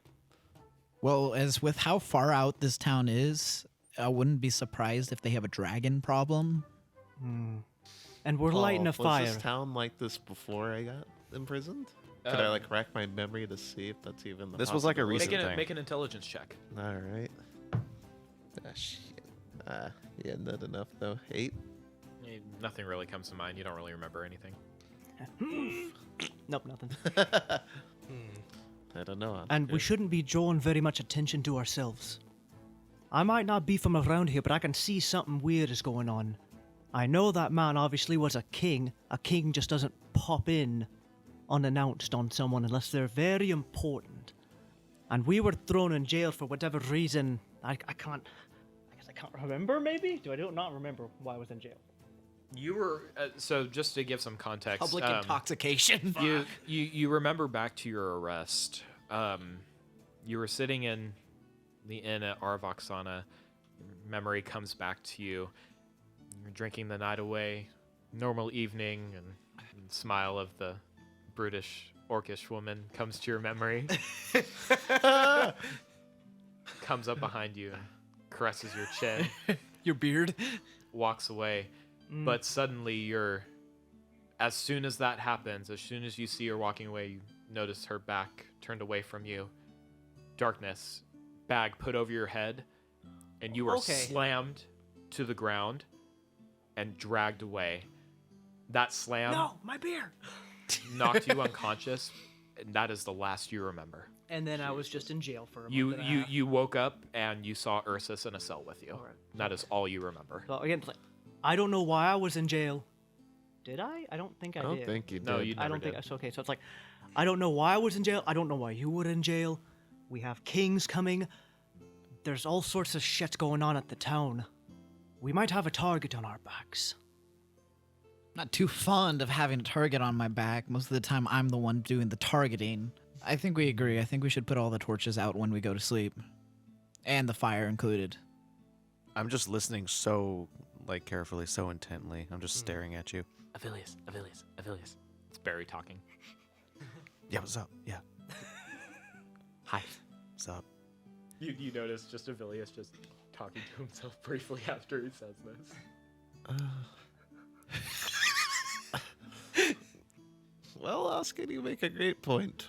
Speaker 6: Well, as with how far out this town is, I wouldn't be surprised if they have a dragon problem.
Speaker 7: And we're lighting a
Speaker 2: Was
Speaker 7: fire.
Speaker 2: this town like this before I got imprisoned? Could I like rack my memory to see if that's even the
Speaker 1: This was like a
Speaker 2: possibility?
Speaker 1: recent thing.
Speaker 3: Make an intelligence check.
Speaker 2: All right. Ah, shit. Yeah, not enough though. 8.
Speaker 3: Nothing really comes to mind. You don't really remember anything.
Speaker 7: Nope, nothing.
Speaker 2: I don't know.
Speaker 7: And we shouldn't be drawing very much attention to ourselves. I might not be from around here, but I can see something weird is going on. I know that man obviously was a king. A king just doesn't pop in unannounced on someone unless they're very important. And we were thrown in jail for whatever reason. I guess I can't remember, maybe? Do I not remember why I was in jail?
Speaker 3: You were so just to give some context.
Speaker 6: Public intoxication.
Speaker 3: You remember back to your arrest. You were sitting in the inn at Arvoxana. Memory comes back to you. You're drinking the night away. Normal evening, and smile of the brutish orcish woman comes to your memory. Comes up behind you and caresses your chin.
Speaker 6: Your beard.
Speaker 3: Walks away. But suddenly as soon as that happens, as soon as you see her walking away, you notice her back turned away from you. Darkness, bag put over your head, and you are slammed to the ground and dragged away. That slam
Speaker 7: No, my beer!
Speaker 3: knocked you unconscious, and that is the last you remember.
Speaker 7: And then I was just in jail for a month and a half.
Speaker 3: You woke up and you saw Ursus in a cell with you.
Speaker 7: Alright.
Speaker 3: That is all you remember.
Speaker 7: So again, like, I don't know why I was in jail. Did I? I don't think I
Speaker 2: I don't
Speaker 7: did.
Speaker 2: think you did.
Speaker 3: No, you
Speaker 7: I
Speaker 3: never
Speaker 7: don't
Speaker 3: did.
Speaker 7: think that's okay. So it's like, I don't know why I was in jail. I don't know why you were in jail. We have kings coming. There's all sorts of shit going on at the town. We might have a target on our backs.
Speaker 6: Not too fond of having a target on my back. Most of the time, I'm the one doing the targeting. I think we agree. I think we should put all the torches out when we go to sleep. And the fire included.
Speaker 1: I'm just listening so carefully, so intently. I'm just staring at you.
Speaker 3: Avilius. It's Barry talking.
Speaker 1: Yeah, what's up? Yeah,
Speaker 3: Hi.
Speaker 1: what's up?
Speaker 3: You notice just Avilius just talking to himself briefly after he says this.
Speaker 2: Well, Oscar, you make a great point.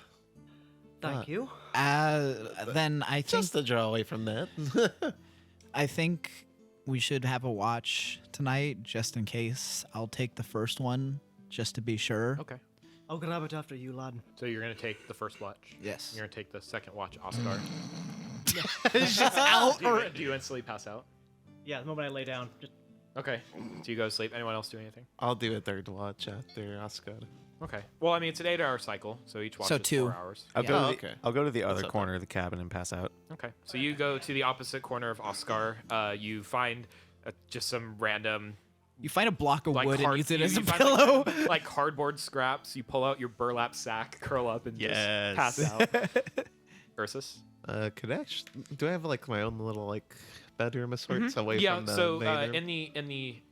Speaker 7: Thank you.
Speaker 6: Then I think
Speaker 2: Just to draw away from that.
Speaker 6: I think we should have a watch tonight, just in case. I'll take the first one, just to be sure.
Speaker 3: Okay.
Speaker 7: I'll grab it after you, lad.
Speaker 3: So you're gonna take the first watch.
Speaker 6: Yes.
Speaker 3: You're gonna take the second watch, Oscar.
Speaker 6: It's just out.
Speaker 3: Do you instantly pass out?
Speaker 7: Yeah, the moment I lay down, just
Speaker 3: Okay. So you go to sleep. Anyone else do anything?
Speaker 2: I'll do a third watch after Oscar.
Speaker 3: Okay. Well, I mean, it's an 8-hour cycle, so each watch
Speaker 6: So
Speaker 3: is
Speaker 6: 2.
Speaker 3: 4 hours.
Speaker 1: I'll
Speaker 6: Yeah.
Speaker 1: go.
Speaker 2: Oh,
Speaker 1: To the,
Speaker 2: okay.
Speaker 1: I'll go to the other
Speaker 2: not
Speaker 1: corner of the cabin and pass out.
Speaker 3: Okay. So you go to the opposite corner of Oscar. You find just some random
Speaker 6: You find a block of wood and use it as a
Speaker 3: you find,
Speaker 6: pillow.
Speaker 3: like cardboard scraps. You pull out your burlap sack, curl up, and
Speaker 1: Yes.
Speaker 3: just pass out. Ursus?
Speaker 2: Do I have like my own little like bedroom of sorts away
Speaker 3: Yeah.
Speaker 2: from the
Speaker 3: So
Speaker 2: main room?
Speaker 3: in the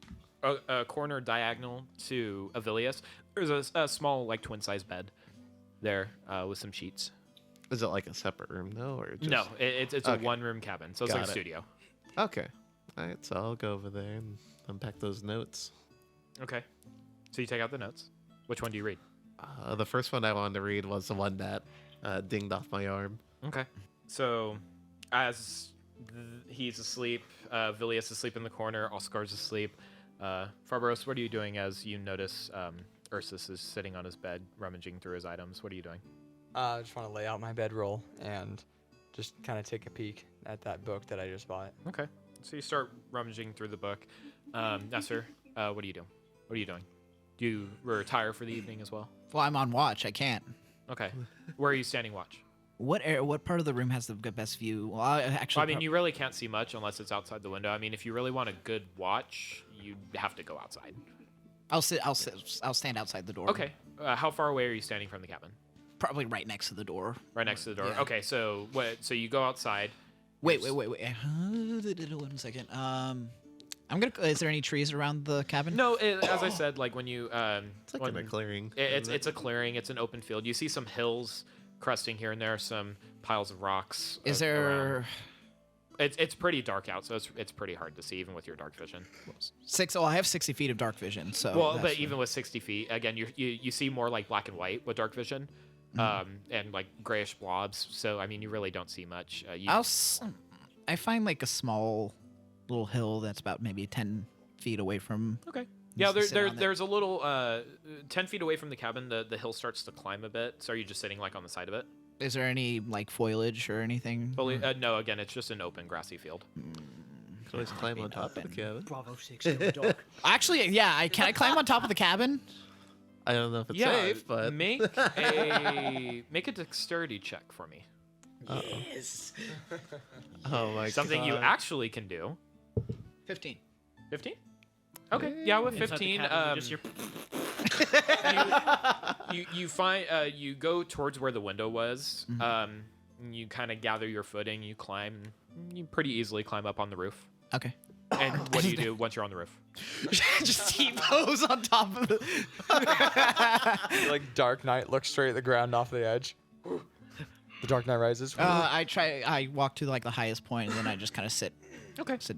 Speaker 3: corner diagonal to Avilius, there's a small like twin size bed there with some sheets.
Speaker 2: Is it like a separate room though, or just...
Speaker 3: No, it's a
Speaker 2: Okay.
Speaker 3: 1-room cabin, so it's
Speaker 2: Got
Speaker 3: like a
Speaker 2: it.
Speaker 3: studio.
Speaker 2: Okay. All right, so I'll go over there and unpack those notes.
Speaker 3: Okay. So you take out the notes. Which one do you read?
Speaker 2: The first one I wanted to read was the one that dinged off my arm.
Speaker 3: Okay. So, as he's asleep, Vilius is asleep in the corner, Oscar's asleep. Farbaros, what are you doing as you notice Ursus is sitting on his bed, rummaging through his items? What are you doing?
Speaker 5: I just want to lay out my bedroll and just kind of take a peek at that book that I just bought.
Speaker 3: Okay. So you start rummaging through the book. Nesser, what do you do? What are you doing? Do you retire for the evening as well?
Speaker 6: Well, I'm on watch. I can't.
Speaker 3: Okay. Where are you standing watch?
Speaker 6: What part of the room has the best view? Well, actually,
Speaker 3: Well, I mean, you really can't see much unless it's outside the window. I mean, if you really want a good watch, you have to go outside.
Speaker 6: I'll stand outside the door.
Speaker 3: Okay. How far away are you standing from the cabin?
Speaker 6: Probably right next to the door.
Speaker 3: Right next to the door.
Speaker 6: Yeah.
Speaker 3: Okay, so what? So you go outside.
Speaker 6: Wait. 1 second. I'm gonna. Is there any trees around the cabin?
Speaker 3: No, as I said, like when you
Speaker 2: It's like in a clearing.
Speaker 3: it's a clearing. It's an open field. You see some hills cresting here and there, some piles of rocks.
Speaker 6: Is
Speaker 3: around.
Speaker 6: there
Speaker 3: It's pretty dark out, so it's pretty hard to see even with your dark vision.
Speaker 6: 6? Oh, I have 60 feet of dark vision. So.
Speaker 3: Well,
Speaker 6: that's-
Speaker 3: but even with 60 feet, again, you see more like black and white with dark vision, and like grayish blobs. So I mean, you really don't see much.
Speaker 6: I find like a small little hill that's about maybe 10 feet away from.
Speaker 3: Okay. Yeah,
Speaker 6: Just sit on it.
Speaker 3: there's a little 10 feet away from the cabin. The hill starts to climb a bit. So are you just sitting like on the side of it?
Speaker 6: Is there any like foliage or anything?
Speaker 3: No, again, it's just an open grassy field.
Speaker 2: Can always climb on top of the cabin.
Speaker 7: Bravo 6 to a dog.
Speaker 6: Actually, yeah. Can I climb on top of the cabin?
Speaker 2: I don't know if it's safe, but
Speaker 3: make a dexterity check for me.
Speaker 7: Yes.
Speaker 2: oh my
Speaker 3: Something you
Speaker 2: God.
Speaker 3: actually can do.
Speaker 6: 15.
Speaker 3: 15? Okay. Yeah, with
Speaker 8: Inside the
Speaker 3: 15,
Speaker 8: cabin, you just hear
Speaker 3: you find you go towards where the window was. You kind of gather your footing. You climb. You pretty easily climb up on the roof.
Speaker 6: Okay.
Speaker 3: And what do you do once you're on the roof?
Speaker 6: Just T-pose on top of the.
Speaker 5: Like Dark Knight, look straight at the ground off the edge. The Dark Knight Rises.
Speaker 6: I walk to like the highest point and then I just kind of sit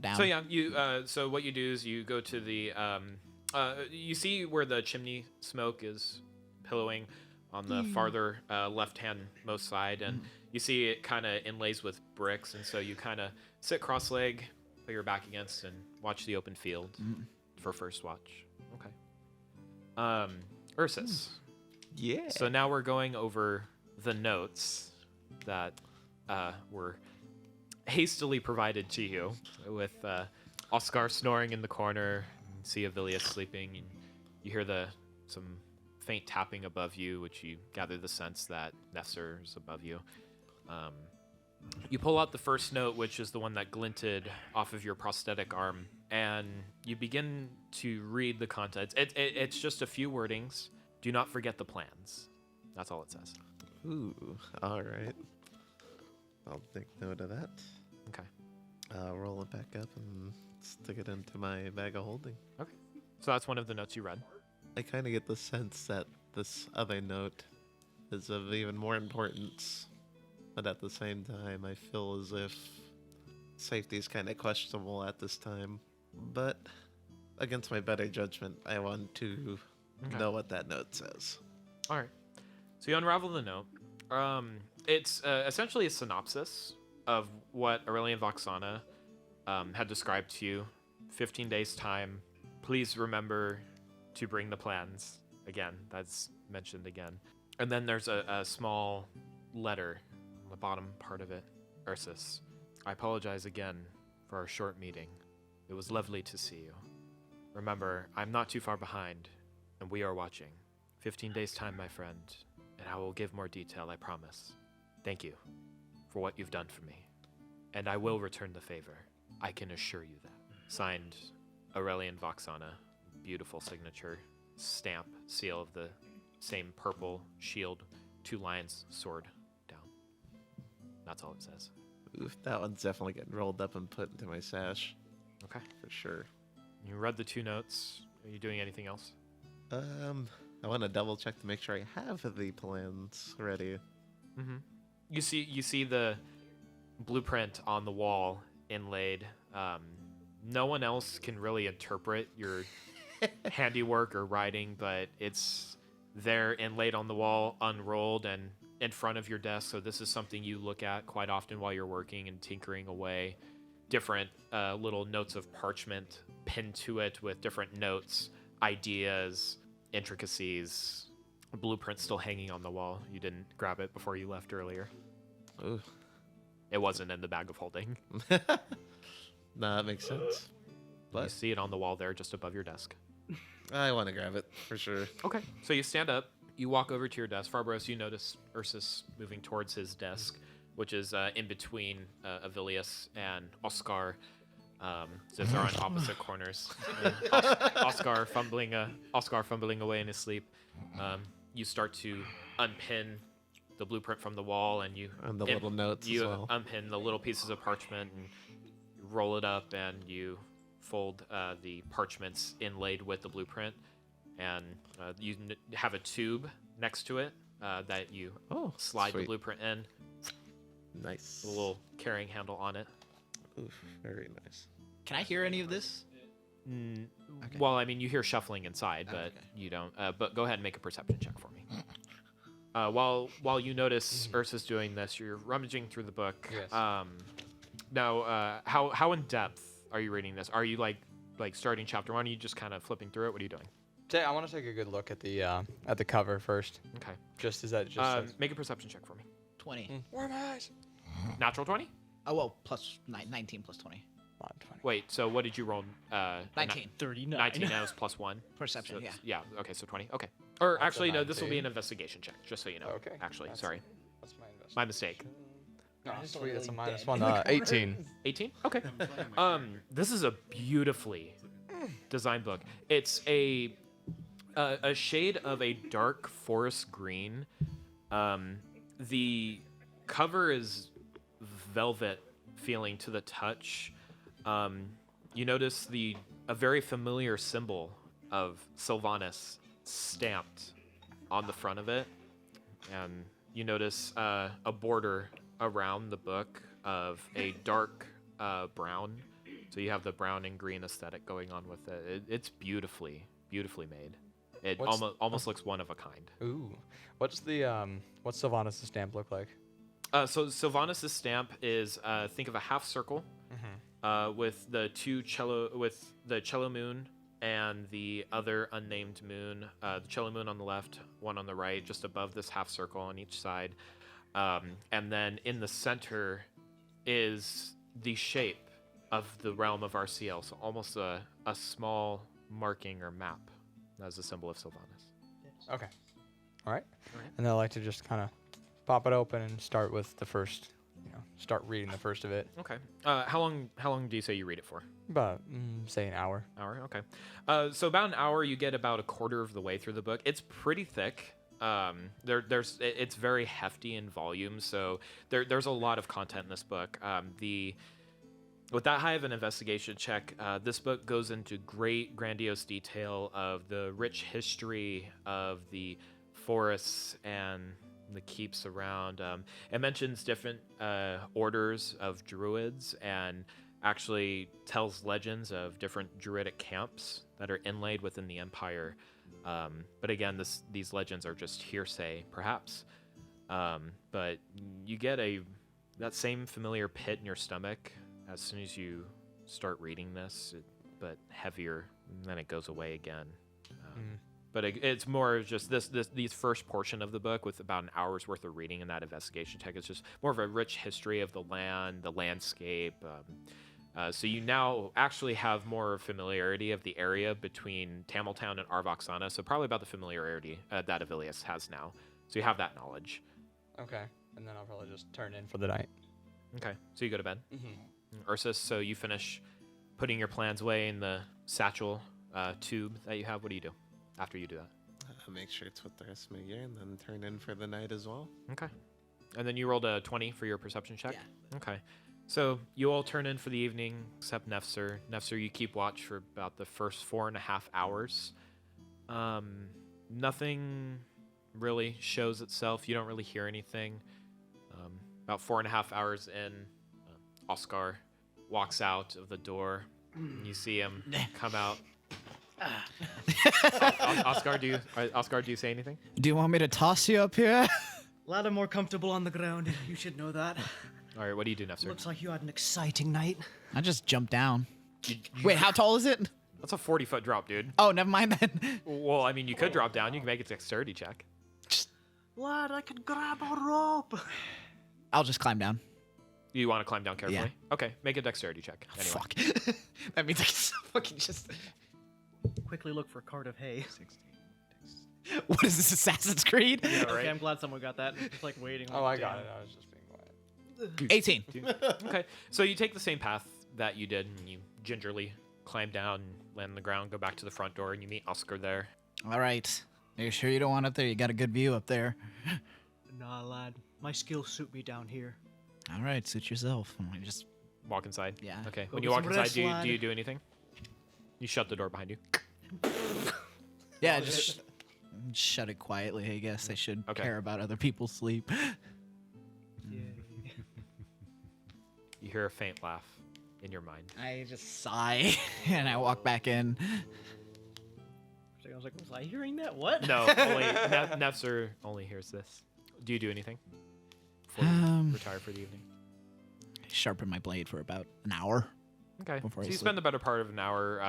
Speaker 6: down.
Speaker 3: So yeah, you so what you do is you go to the you see where the chimney smoke is pillowing on the farther left-hand most side, and you see it kind of inlays with bricks, and so you kind of sit cross-leg, put your back against, and watch the open field for first watch. Okay. Ursus.
Speaker 2: Yeah.
Speaker 3: So now we're going over the notes that were hastily provided to you, with Oscar snoring in the corner, and see Avilius sleeping, and you hear some faint tapping above you, which you gather the sense that Nesser is above you. You pull out the first note, which is the one that glinted off of your prosthetic arm, and you begin to read the contents. It's just a few wordings. Do not forget the plans. That's all it says.
Speaker 2: Ooh. All right. I'll take note of that.
Speaker 3: Okay.
Speaker 2: Roll it back up and stick it into my bag of holding.
Speaker 3: Okay. So that's one of the notes you read.
Speaker 2: I kind of get the sense that this other note is of even more importance, but at the same time, I feel as if safety is kind of questionable at this time. But against my better judgment, I want to know what that note says.
Speaker 3: All right. So you unravel the note. It's essentially a synopsis of what Aurelian Voxana had described to you. 15 days' time. Please remember to bring the plans. Again, that's mentioned again. And then there's a small letter on the bottom part of it. Ursus, I apologize again for our short meeting. It was lovely to see you. Remember, I'm not too far behind, and we are watching. 15 days' time, my friend, and I will give more detail, I promise. Thank you for what you've done for me, and I will return the favor. I can assure you that. Signed, Aurelian Voxana. Beautiful signature, stamp, seal of the same purple shield, 2 lions, sword down. That's all it says.
Speaker 2: Oof, that one's definitely getting rolled up and put into my sash.
Speaker 3: Okay.
Speaker 2: For sure.
Speaker 3: You read the 2 notes. Are you doing anything else?
Speaker 2: I want to double check to make sure I have the plans ready.
Speaker 3: Mm-hmm. You see the blueprint on the wall inlaid. No one else can really interpret your handiwork or writing, but it's there inlaid on the wall, unrolled, and in front of your desk. So this is something you look at quite often while you're working and tinkering away. Different little notes of parchment pinned to it with different notes, ideas, intricacies. A blueprint still hanging on the wall. You didn't grab it before you left earlier.
Speaker 2: Ooh.
Speaker 3: It wasn't in the bag of holding.
Speaker 2: Nah, that makes sense.
Speaker 3: You
Speaker 2: But
Speaker 3: see it on the wall there just above your desk.
Speaker 2: I want to grab it for sure.
Speaker 3: Okay. So you stand up, you walk over to your desk. Farbaros, you notice Ursus moving towards his desk, which is in between Avilius and Oscar. Since they're on opposite corners. Oscar fumbling away in his sleep. You start to unpin the blueprint from the wall, and
Speaker 2: And the little notes
Speaker 3: you
Speaker 2: as well.
Speaker 3: unpin the little pieces of parchment and you roll it up, and you fold the parchments inlaid with the blueprint, and you have a tube next to it that you slide the
Speaker 2: sweet.
Speaker 3: blueprint in.
Speaker 2: Nice.
Speaker 3: A little carrying handle on it.
Speaker 2: Oof, very nice.
Speaker 6: Can I hear any of this? Okay.
Speaker 3: Well, I mean, you hear shuffling inside, but
Speaker 6: Okay.
Speaker 3: you don't. But go ahead and make a perception check for me. While you notice Ursa's doing this, you're rummaging through the book.
Speaker 5: Yes.
Speaker 3: Now, how in depth are you reading this? Are you like starting chapter 1? Are you just kind of flipping through it? What are you doing?
Speaker 5: I want to take a good look at the cover first.
Speaker 3: Okay.
Speaker 5: Just as that just says-
Speaker 3: Make a perception check for me.
Speaker 6: 20.
Speaker 5: Where are my eyes?
Speaker 3: Natural 20?
Speaker 6: Oh, well, plus 19 plus 20.
Speaker 5: Come on, 20.
Speaker 3: Wait. So what did you roll?
Speaker 6: 19.
Speaker 8: 39.
Speaker 3: 19. That was plus 1.
Speaker 6: Perception,
Speaker 3: So
Speaker 6: yeah.
Speaker 3: it's- Yeah. Okay. So 20. Okay. Or
Speaker 5: That's a
Speaker 3: actually, no. This will be
Speaker 5: 19.
Speaker 3: an investigation check, just so you know.
Speaker 5: Okay.
Speaker 3: Actually,
Speaker 5: That's-
Speaker 3: sorry.
Speaker 5: That's my investment.
Speaker 3: My mistake.
Speaker 5: Oh, sweet. That's a -1. 18.
Speaker 3: 18? Okay. This is a beautifully designed book. It's a shade of a dark forest green. The cover is velvet feeling to the touch. You notice a very familiar symbol of Sylvanas stamped on the front of it, and you notice a border around the book of a dark brown. So you have the brown and green aesthetic going on with it. It's beautifully made. It
Speaker 5: What's-
Speaker 3: almost looks one of a kind.
Speaker 5: Ooh. What's Sylvanas' stamp look like?
Speaker 3: So Sylvanas' stamp is think of a half circle with the cello moon and the other unnamed moon. The cello moon on the left, one on the right, just above this half circle on each side. And then in the center is the shape of the realm of Ciel, so almost a small marking or map as a symbol of Sylvanas.
Speaker 5: Okay. All right.
Speaker 3: Alright.
Speaker 5: And I like to just kind of pop it open and start with the first, start reading the first of it.
Speaker 3: Okay. How long do you say you read it for?
Speaker 5: About, say, an hour.
Speaker 3: Hour. Okay. So about an hour, you get about a quarter of the way through the book. It's pretty thick. It's very hefty in volume, so there's a lot of content in this book. With that high of an investigation check, this book goes into great, grandiose detail of the rich history of the forests and the keeps around. It mentions different orders of druids and actually tells legends of different druidic camps that are inlaid within the empire. But again, these legends are just hearsay, perhaps. But you get that same familiar pit in your stomach as soon as you start reading this, but heavier, and then it goes away again. But it's more just these first portion of the book with about an hour's worth of reading and that investigation check. It's just more of a rich history of the land, the landscape,
Speaker 9: So you now actually have more familiarity of the area between Tamiltown and Arvoxana, so probably about the familiarity that Avilius has now. So you have that knowledge.
Speaker 5: Okay. And then I'll probably just turn in for the night.
Speaker 9: Okay, so you go to bed. Ursus, so you finish putting your plans away in the satchel tube that you have. What do you do after you do that?
Speaker 2: Make sure it's with the rest of my gear and then turn in for the night as well.
Speaker 9: Okay. And then you rolled a 20 for your perception check? Yeah. Okay. So you all turn in for the evening, except Nefzer. Nefzer, you keep watch for about the first 4.5 hours. Nothing really shows itself. You don't really hear anything. About 4.5 hours in, Oscar walks out of the door. And you see him come out. Oscar, do you say anything?
Speaker 6: Do you want me to toss you up here?
Speaker 7: Lad, I'm more comfortable on the ground. You should know that.
Speaker 9: All right, what do you do, Nefzer?
Speaker 7: Looks like you had an exciting night.
Speaker 6: I just jumped down. Wait, how tall is it?
Speaker 9: That's a 40-foot drop, dude.
Speaker 6: Oh, never mind then.
Speaker 9: Well, I mean, you could drop down. You can make a dexterity check.
Speaker 7: Lad, I could grab a rope.
Speaker 6: I'll just climb down.
Speaker 9: You want to climb down carefully?
Speaker 6: Yeah.
Speaker 9: Okay, make a dexterity check. Anyway.
Speaker 6: Fuck. That means I can fucking just...
Speaker 7: Quickly look for a cart of hay.
Speaker 6: What is this, Assassin's Creed?
Speaker 9: Yeah,
Speaker 8: Okay,
Speaker 9: right.
Speaker 8: I'm glad someone got that. It's like waiting.
Speaker 5: Oh,
Speaker 8: like,
Speaker 5: I got
Speaker 8: damn.
Speaker 5: it. I was just being quiet.
Speaker 6: 18.
Speaker 9: Okay, so you take the same path that you did, and you gingerly climb down, land on the ground, go back to the front door, and you meet Oscar there.
Speaker 6: All right. Are you sure you don't want up there? You got a good view up there.
Speaker 7: Nah, lad. My skills suit me down here.
Speaker 6: All right, suit yourself. I just...
Speaker 9: Walk inside.
Speaker 6: Yeah.
Speaker 9: Okay.
Speaker 7: Go
Speaker 9: When
Speaker 7: get
Speaker 9: you walk
Speaker 7: some
Speaker 9: inside,
Speaker 7: rest,
Speaker 9: do
Speaker 7: lad.
Speaker 9: you do anything? You shut the door behind you.
Speaker 6: Yeah, just shut it quietly, I guess. I should
Speaker 9: Okay.
Speaker 6: care about other people's sleep.
Speaker 9: You hear a faint laugh in your mind.
Speaker 6: I just sigh, and I walk back in.
Speaker 8: I was like, was I hearing that? What?
Speaker 9: No, only Nefzer only hears this. Do you do anything before you retire for the evening?
Speaker 6: Sharpen my blade for about an hour.
Speaker 9: Okay.
Speaker 6: Before
Speaker 9: So
Speaker 6: I
Speaker 9: you
Speaker 6: sleep.
Speaker 9: spend the better part of an hour.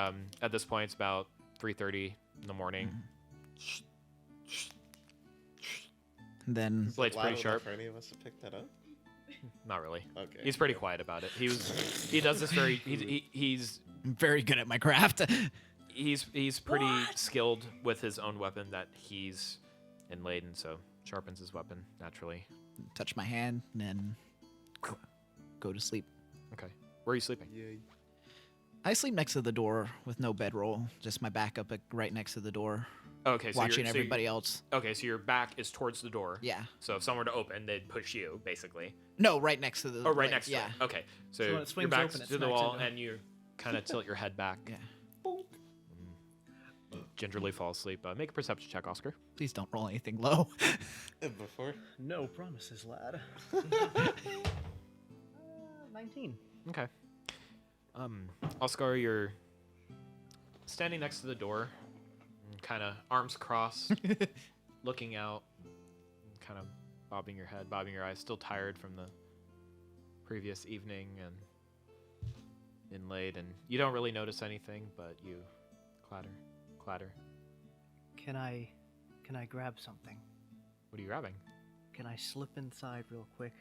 Speaker 9: At this point, it's about 3:30 in the morning.
Speaker 6: Then
Speaker 9: Blade's pretty
Speaker 2: Loud
Speaker 9: sharp.
Speaker 2: enough for any of us to pick that up?
Speaker 9: Not really.
Speaker 2: Okay.
Speaker 9: He's pretty quiet about it. He does this very. He's
Speaker 6: I'm very good at my craft.
Speaker 9: he's pretty skilled with his own weapon that he's inlaid, and so sharpens his weapon naturally.
Speaker 6: Touch my hand, and then go to sleep.
Speaker 9: Okay. Where are you sleeping?
Speaker 6: I sleep next to the door with no bedroll, just my back up right next to the door,
Speaker 9: Okay. So
Speaker 6: watching everybody else.
Speaker 9: Okay, so your back is towards the door.
Speaker 6: Yeah.
Speaker 9: So if someone were to open, they'd push you, basically.
Speaker 6: No, right next to the.
Speaker 9: Oh, right
Speaker 6: like,
Speaker 9: next
Speaker 6: yeah.
Speaker 9: to it. Okay. So,
Speaker 8: when it
Speaker 9: your
Speaker 8: swings
Speaker 9: back's
Speaker 8: open, it
Speaker 9: to the
Speaker 8: smacks
Speaker 9: wall,
Speaker 8: into it.
Speaker 9: and you kind of tilt your head back.
Speaker 6: Yeah.
Speaker 9: Gingerly fall asleep. Make a perception check, Oscar.
Speaker 6: Please don't roll anything low.
Speaker 2: Before?
Speaker 8: No promises, lad. 19.
Speaker 9: Okay. Oscar, you're standing next to the door, kind of arms crossed, looking out, kind of bobbing your head, bobbing your eyes, still tired from the previous evening and inlaid, and you don't really notice anything, but you clatter.
Speaker 7: Can I grab something?
Speaker 9: What are you grabbing?
Speaker 7: Can I slip inside real quick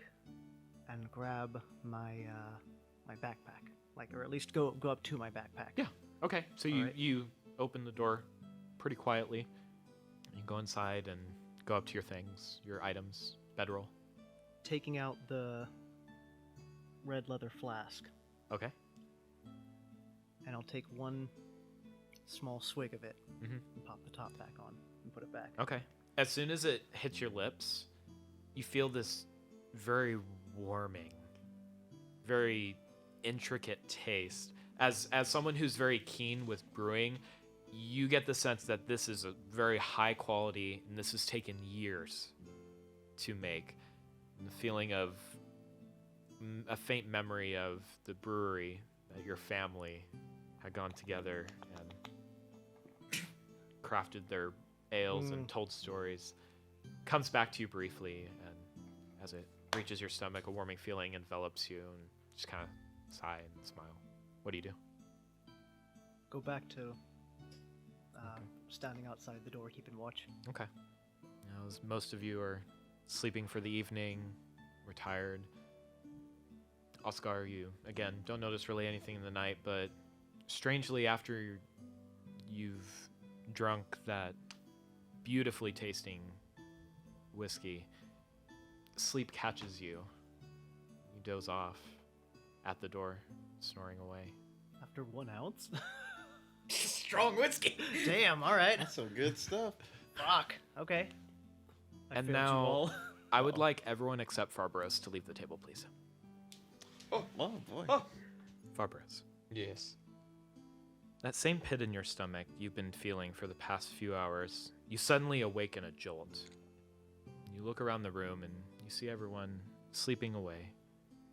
Speaker 7: and grab my my backpack? Like, or at least go up to my backpack.
Speaker 9: Yeah. Okay. So you open the door pretty quietly. You go inside and go up to your things, your items, bedroll.
Speaker 7: Taking out the red leather flask,
Speaker 9: Okay.
Speaker 7: and I'll take one small swig of it
Speaker 9: Mhm.
Speaker 7: and pop the top back on and put it back.
Speaker 9: Okay. As soon as it hits your lips, you feel this very warming, very intricate taste. As someone who's very keen with brewing, you get the sense that this is a very high quality, and this has taken years to make. And the feeling of a faint memory of the brewery that your family had gone together and crafted their ales and told stories comes back to you briefly, and as it reaches your stomach, a warming feeling envelops you, and just kind of sigh and smile. What do you do?
Speaker 7: Go back to standing outside the door, keeping watch.
Speaker 9: Okay. Now, as most of you are sleeping for the evening, retired, Oscar, you again don't notice really anything in the night, but strangely, after you've drunk that beautifully tasting whiskey, sleep catches you. You doze off at the door, snoring away.
Speaker 8: After 1 ounce?
Speaker 9: Strong whiskey.
Speaker 8: Damn, all right.
Speaker 2: That's some good stuff.
Speaker 8: Fuck. Okay. I
Speaker 9: And
Speaker 8: failed you
Speaker 9: now,
Speaker 8: all.
Speaker 9: I would like everyone except Farbaros to leave the table, please.
Speaker 2: Oh boy.
Speaker 9: Farbaros.
Speaker 5: Yes.
Speaker 9: That same pit in your stomach you've been feeling for the past few hours, you suddenly awaken a jolt. You look around the room and you see everyone sleeping away.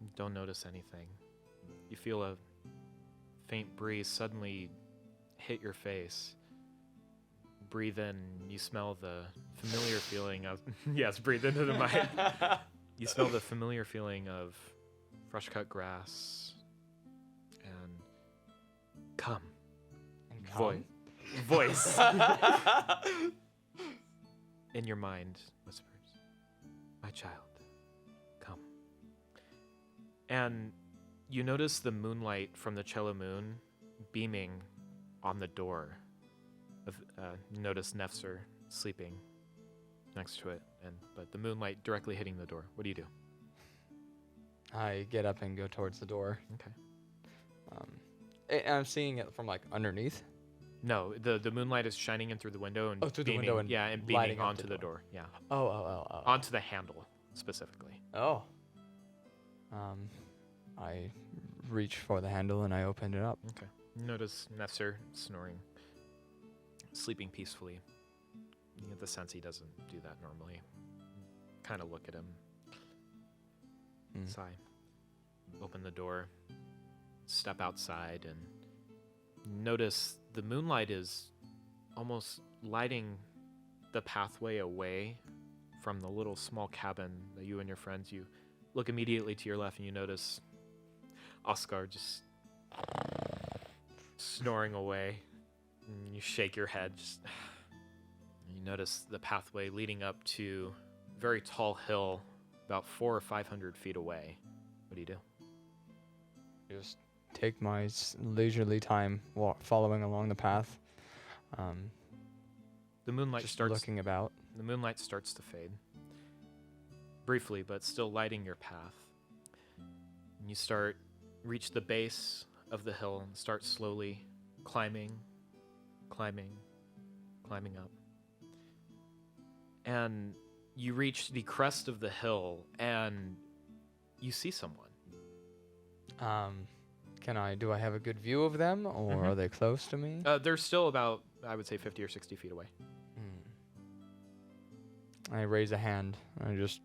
Speaker 9: You don't notice anything. You feel a faint breeze suddenly hit your face. Breathe in, you smell the familiar feeling of yes, breathe into the mic. You smell the familiar feeling of fresh cut grass and come. Voice in your mind whispers, "My child, come." And you notice the moonlight from the cello moon beaming on the door. You notice Nefzer sleeping next to it, but the moonlight directly hitting the door. What do you do?
Speaker 5: I get up and go towards the door.
Speaker 9: Okay.
Speaker 5: And I'm seeing it from like underneath.
Speaker 9: No, the moonlight is shining in through the window and
Speaker 5: through the
Speaker 9: beaming,
Speaker 5: window and
Speaker 9: and
Speaker 5: lighting
Speaker 9: beaming
Speaker 5: up
Speaker 9: onto
Speaker 5: the
Speaker 9: the
Speaker 5: door.
Speaker 9: door. Yeah.
Speaker 5: Oh.
Speaker 9: Onto the handle specifically.
Speaker 5: Oh. I reach for the handle and I open it up.
Speaker 9: Okay. You notice Nefzer snoring, sleeping peacefully. You get the sense he doesn't do that normally. Kind of look at him. Sigh. Open the door. Step outside and notice the moonlight is almost lighting the pathway away from the little small cabin that you and your friends, you look immediately to your left and you notice Oscar just snoring away. And you shake your head. You notice the pathway leading up to a very tall hill about 400 or 500 feet away. What do you do?
Speaker 5: Just take my leisurely time following along the path.
Speaker 9: The moonlight
Speaker 5: Just
Speaker 9: starts
Speaker 5: looking about.
Speaker 9: The moonlight starts to fade. Briefly, but still lighting your path. And you reach the base of the hill and start slowly climbing up. And you reach the crest of the hill and you see someone.
Speaker 5: Do I have a good view of them, or are they close to me?
Speaker 9: They're still about, I would say, 50 or 60 feet away.
Speaker 5: I raise a hand. I just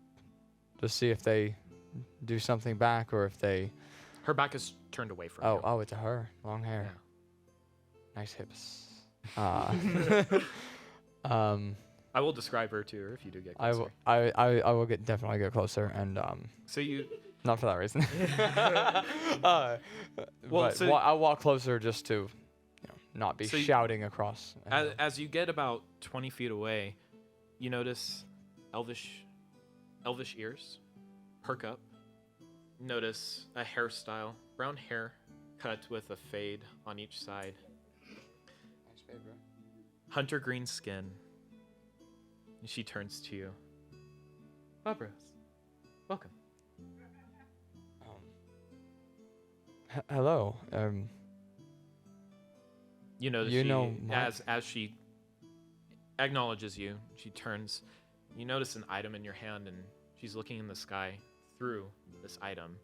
Speaker 5: see if they do something back, or if they...
Speaker 9: Her back is turned away from you.
Speaker 5: Oh, it's a her. Long hair.
Speaker 9: Yeah.
Speaker 5: Nice hips.
Speaker 9: I will describe her to her if you do get
Speaker 5: I
Speaker 9: closer.
Speaker 5: will definitely get closer, and
Speaker 9: So you...
Speaker 5: not for that reason. But
Speaker 9: so-
Speaker 5: I'll walk closer just to, not be
Speaker 9: So you-
Speaker 5: shouting across.
Speaker 9: As you get about 20 feet away, you notice elvish ears perk up. Notice a hairstyle, brown hair cut with a fade on each side.
Speaker 5: Nice fade, bro.
Speaker 9: Hunter green skin. And she turns to you. Barbara, welcome.
Speaker 5: Hello.
Speaker 9: You notice
Speaker 5: You
Speaker 9: she,
Speaker 5: know my-
Speaker 9: as she acknowledges you, she turns. You notice an item in your hand, and she's looking in the sky through this item.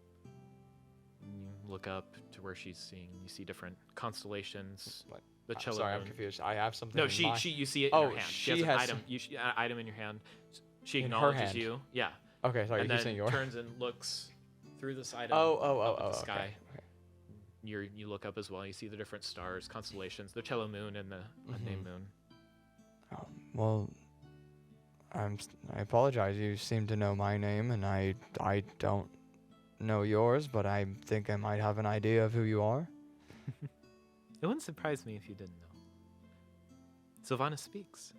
Speaker 9: And you look up to where she's seeing. You see different constellations.
Speaker 5: What?
Speaker 9: The cello.
Speaker 5: Sorry, I'm
Speaker 9: moon.
Speaker 5: confused. I have something.
Speaker 9: No,
Speaker 5: in my...
Speaker 9: you see it in
Speaker 5: Oh,
Speaker 9: her hand.
Speaker 5: she
Speaker 9: has an
Speaker 5: has
Speaker 9: item.
Speaker 5: some-
Speaker 9: An item in your hand. She
Speaker 5: In her
Speaker 9: acknowledges
Speaker 5: hand.
Speaker 9: you. Yeah.
Speaker 5: Okay, sorry.
Speaker 9: And
Speaker 5: You keep
Speaker 9: then
Speaker 5: saying yours.
Speaker 9: turns and looks through this item.
Speaker 5: Oh,
Speaker 9: up at the
Speaker 5: okay.
Speaker 9: sky. You look up as well. You see the different stars, constellations, the cello moon and the unnamed moon.
Speaker 5: Well, I apologize. You seem to know my name, and I don't know yours, but I think I might have an idea of who you are.
Speaker 9: It wouldn't surprise me if you didn't know. Sylvana speaks.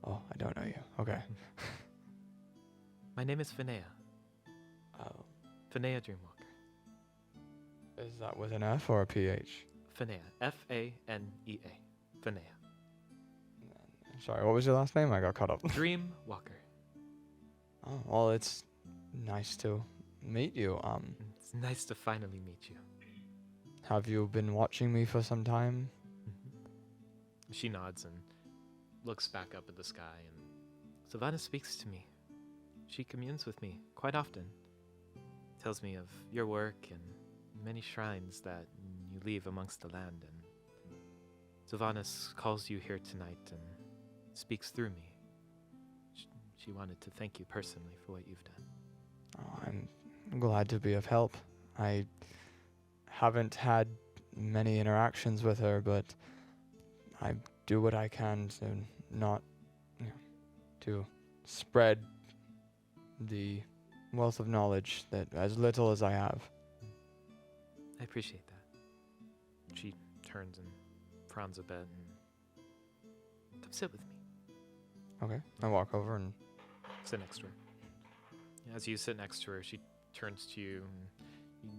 Speaker 5: Oh, I don't know you. Okay.
Speaker 9: My name is Finea.
Speaker 5: Oh.
Speaker 9: Finea Dreamwalker.
Speaker 5: Is that with an F or a PH?
Speaker 9: Fanea. F-A-N-E-A. Fanea.
Speaker 5: Sorry, what was your last name? I got caught up.
Speaker 9: Dream Walker.
Speaker 5: Oh, well, it's nice to meet you.
Speaker 9: It's nice to finally meet you.
Speaker 5: Have you been watching me for some time?
Speaker 9: She nods and looks back up at the sky, and Savannah speaks to me. She communes with me quite often. Tells me of your work and many shrines that you leave amongst the land, and Savannah calls you here tonight and speaks through me. She wanted to thank you personally for what you've done.
Speaker 5: Oh, I'm glad to be of help. I haven't had many interactions with her, but I do what I can to not, to spread the wealth of knowledge that as little as I have.
Speaker 9: I appreciate that. She turns and frowns a bit and come sit with me.
Speaker 5: Okay, I walk over and
Speaker 9: Sit next to her. As you sit next to her, she turns to you and you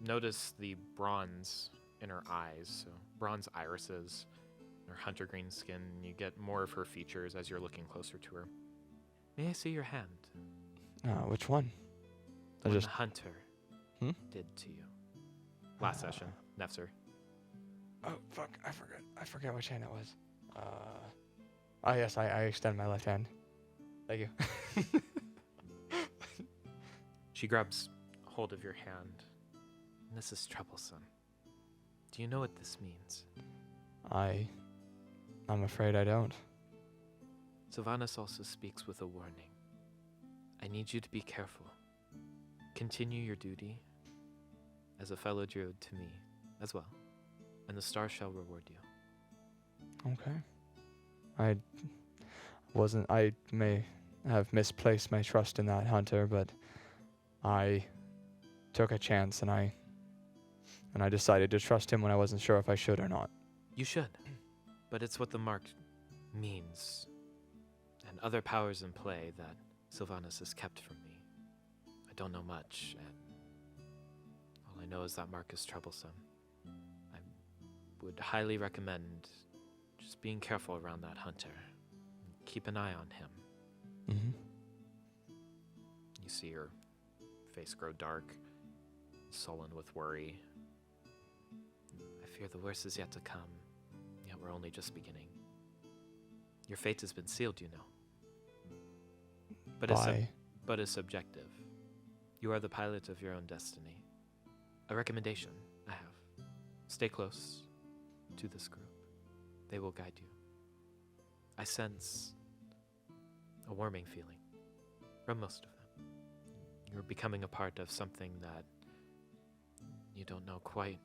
Speaker 9: notice the bronze in her eyes, so bronze irises, her hunter green skin, and you get more of her features as you're looking closer to her. May I see your hand?
Speaker 5: which one?
Speaker 9: What the hunter
Speaker 5: Hmm?
Speaker 9: did to you. Last session, Nefzer.
Speaker 5: Oh fuck! I forget which hand it was. Yes, I extend my left hand. Thank you.
Speaker 9: She grabs hold of your hand. This is troublesome. Do you know what this means?
Speaker 5: I'm afraid I don't.
Speaker 9: Sylvanas also speaks with a warning. I need you to be careful. Continue your duty as a fellow druid to me as well, and the stars shall reward you.
Speaker 5: Okay. I may have misplaced my trust in that hunter, but I took a chance and I decided to trust him when I wasn't sure if I should or not.
Speaker 9: You should, but it's what the mark means, and other powers in play that Sylvanas has kept from me. I don't know much, and all I know is that mark is troublesome. I would highly recommend just being careful around that hunter. Keep an eye on him.
Speaker 5: Mm-hmm.
Speaker 9: You see her face grow dark, sullen with worry. I fear the worst is yet to come, yet we're only just beginning. Your fate has been sealed, you know. But it's subjective. You are the pilot of your own destiny. A recommendation I have. Stay close to this group. They will guide you. I sense a warming feeling from most of them. You're becoming a part of something that you don't know quite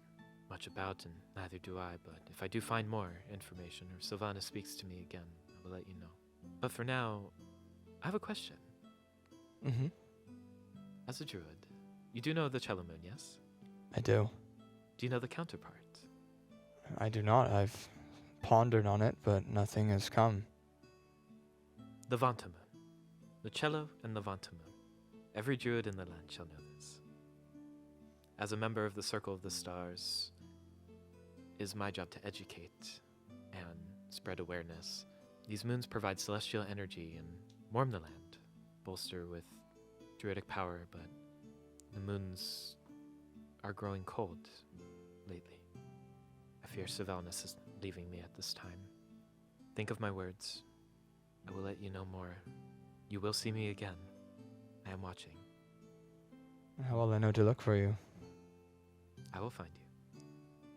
Speaker 9: much about, and neither do I, but if I do find more information or Sylvana speaks to me again, I will let you know. But for now, I have a question.
Speaker 5: Mm-hmm.
Speaker 9: As a druid, you do know the Cello Moon, yes?
Speaker 5: I do.
Speaker 9: Do you know the counterpart?
Speaker 5: I do not. I've pondered on it, but nothing has come.
Speaker 9: The Vanta Moon. The Cello and the Vanta Moon. Every druid in the land shall know this. As a member of the Circle of the Stars, it is my job to educate and spread awareness. These moons provide celestial energy and warm the land, bolster with druidic power, but the moons are growing cold lately. I fear Sylvanus is leaving me at this time. Think of my words. I will let you know more. You will see me again. I am watching.
Speaker 5: How will I know to look for you?
Speaker 9: I will find you.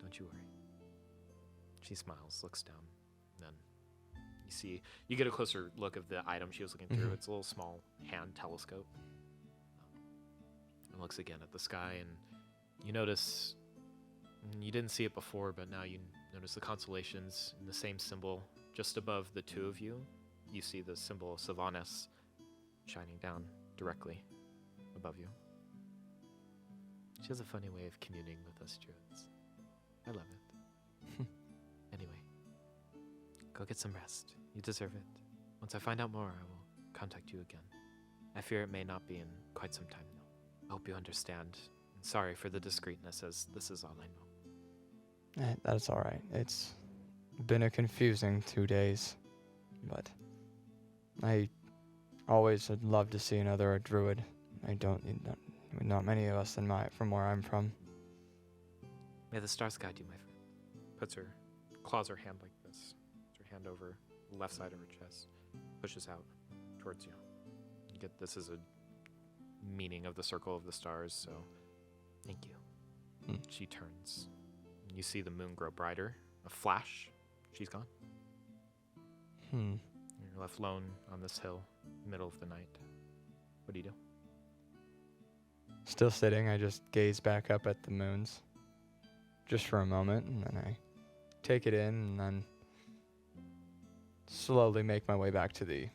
Speaker 9: Don't you worry. She smiles, looks down, then you get a closer look of the item she was looking through.
Speaker 5: Mhm.
Speaker 9: It's a little small hand telescope. And looks again at the sky, and you notice, you didn't see it before, but now you notice the constellations in the same symbol just above the two of you. You see the symbol of Sylvanas shining down directly above you. She has a funny way of communing with us druids. I love it. Anyway, go get some rest. You deserve it. Once I find out more, I will contact you again. I fear it may not be in quite some time, though. I hope you understand Sorry for the discreetness, as this is all I know.
Speaker 5: That's all right. It's been a confusing 2 days, but I always would love to see another druid. Not many of us from where I'm from.
Speaker 9: May the stars guide you, my friend. Claws her hand like this. Puts her hand over the left side of her chest. Pushes out towards you. This is a meaning of the circle of the stars, so thank you. She turns. You see the moon grow brighter. A flash. She's gone. You're left alone on this hill, middle of the night. What do you do?
Speaker 5: Still sitting, I just gaze back up at the moons. Just for a moment, and then I take it in, and then slowly make my way back to the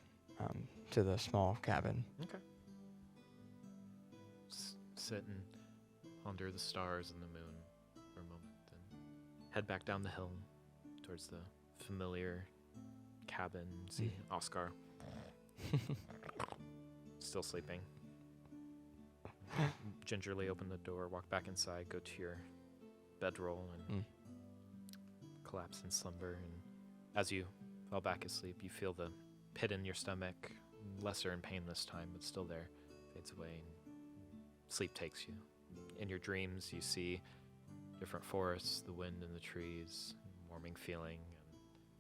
Speaker 5: small cabin.
Speaker 9: Okay. Sit and ponder the stars and the moon for a moment, then head back down the hill towards the familiar cabin. See Oscar still sleeping. Gingerly open the door, walk back inside, go to your bedroll, and collapse in slumber. And as you fall back asleep, you feel the pit in your stomach, lesser in pain this time, but still there, fades away. And sleep takes you. In your dreams, you see different forests, the wind in the trees, warming feeling,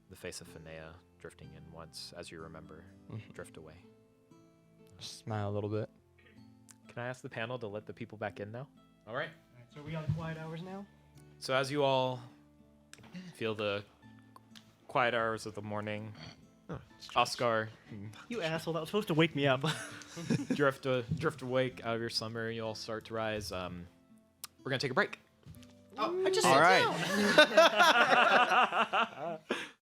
Speaker 9: and the face of Finea drifting in once, as you remember, drift away.
Speaker 5: Smile a little bit.
Speaker 9: Can I ask the panel to let the people back in now? All right.
Speaker 7: So are we on quiet hours now?
Speaker 9: So as you all feel the quiet hours of the morning, Oscar,
Speaker 7: You asshole, that was supposed to wake me up.
Speaker 9: drift awake out of your slumber. You all start to rise. We're gonna take a break.
Speaker 7: I just
Speaker 1: All
Speaker 7: sat
Speaker 1: right.
Speaker 7: down.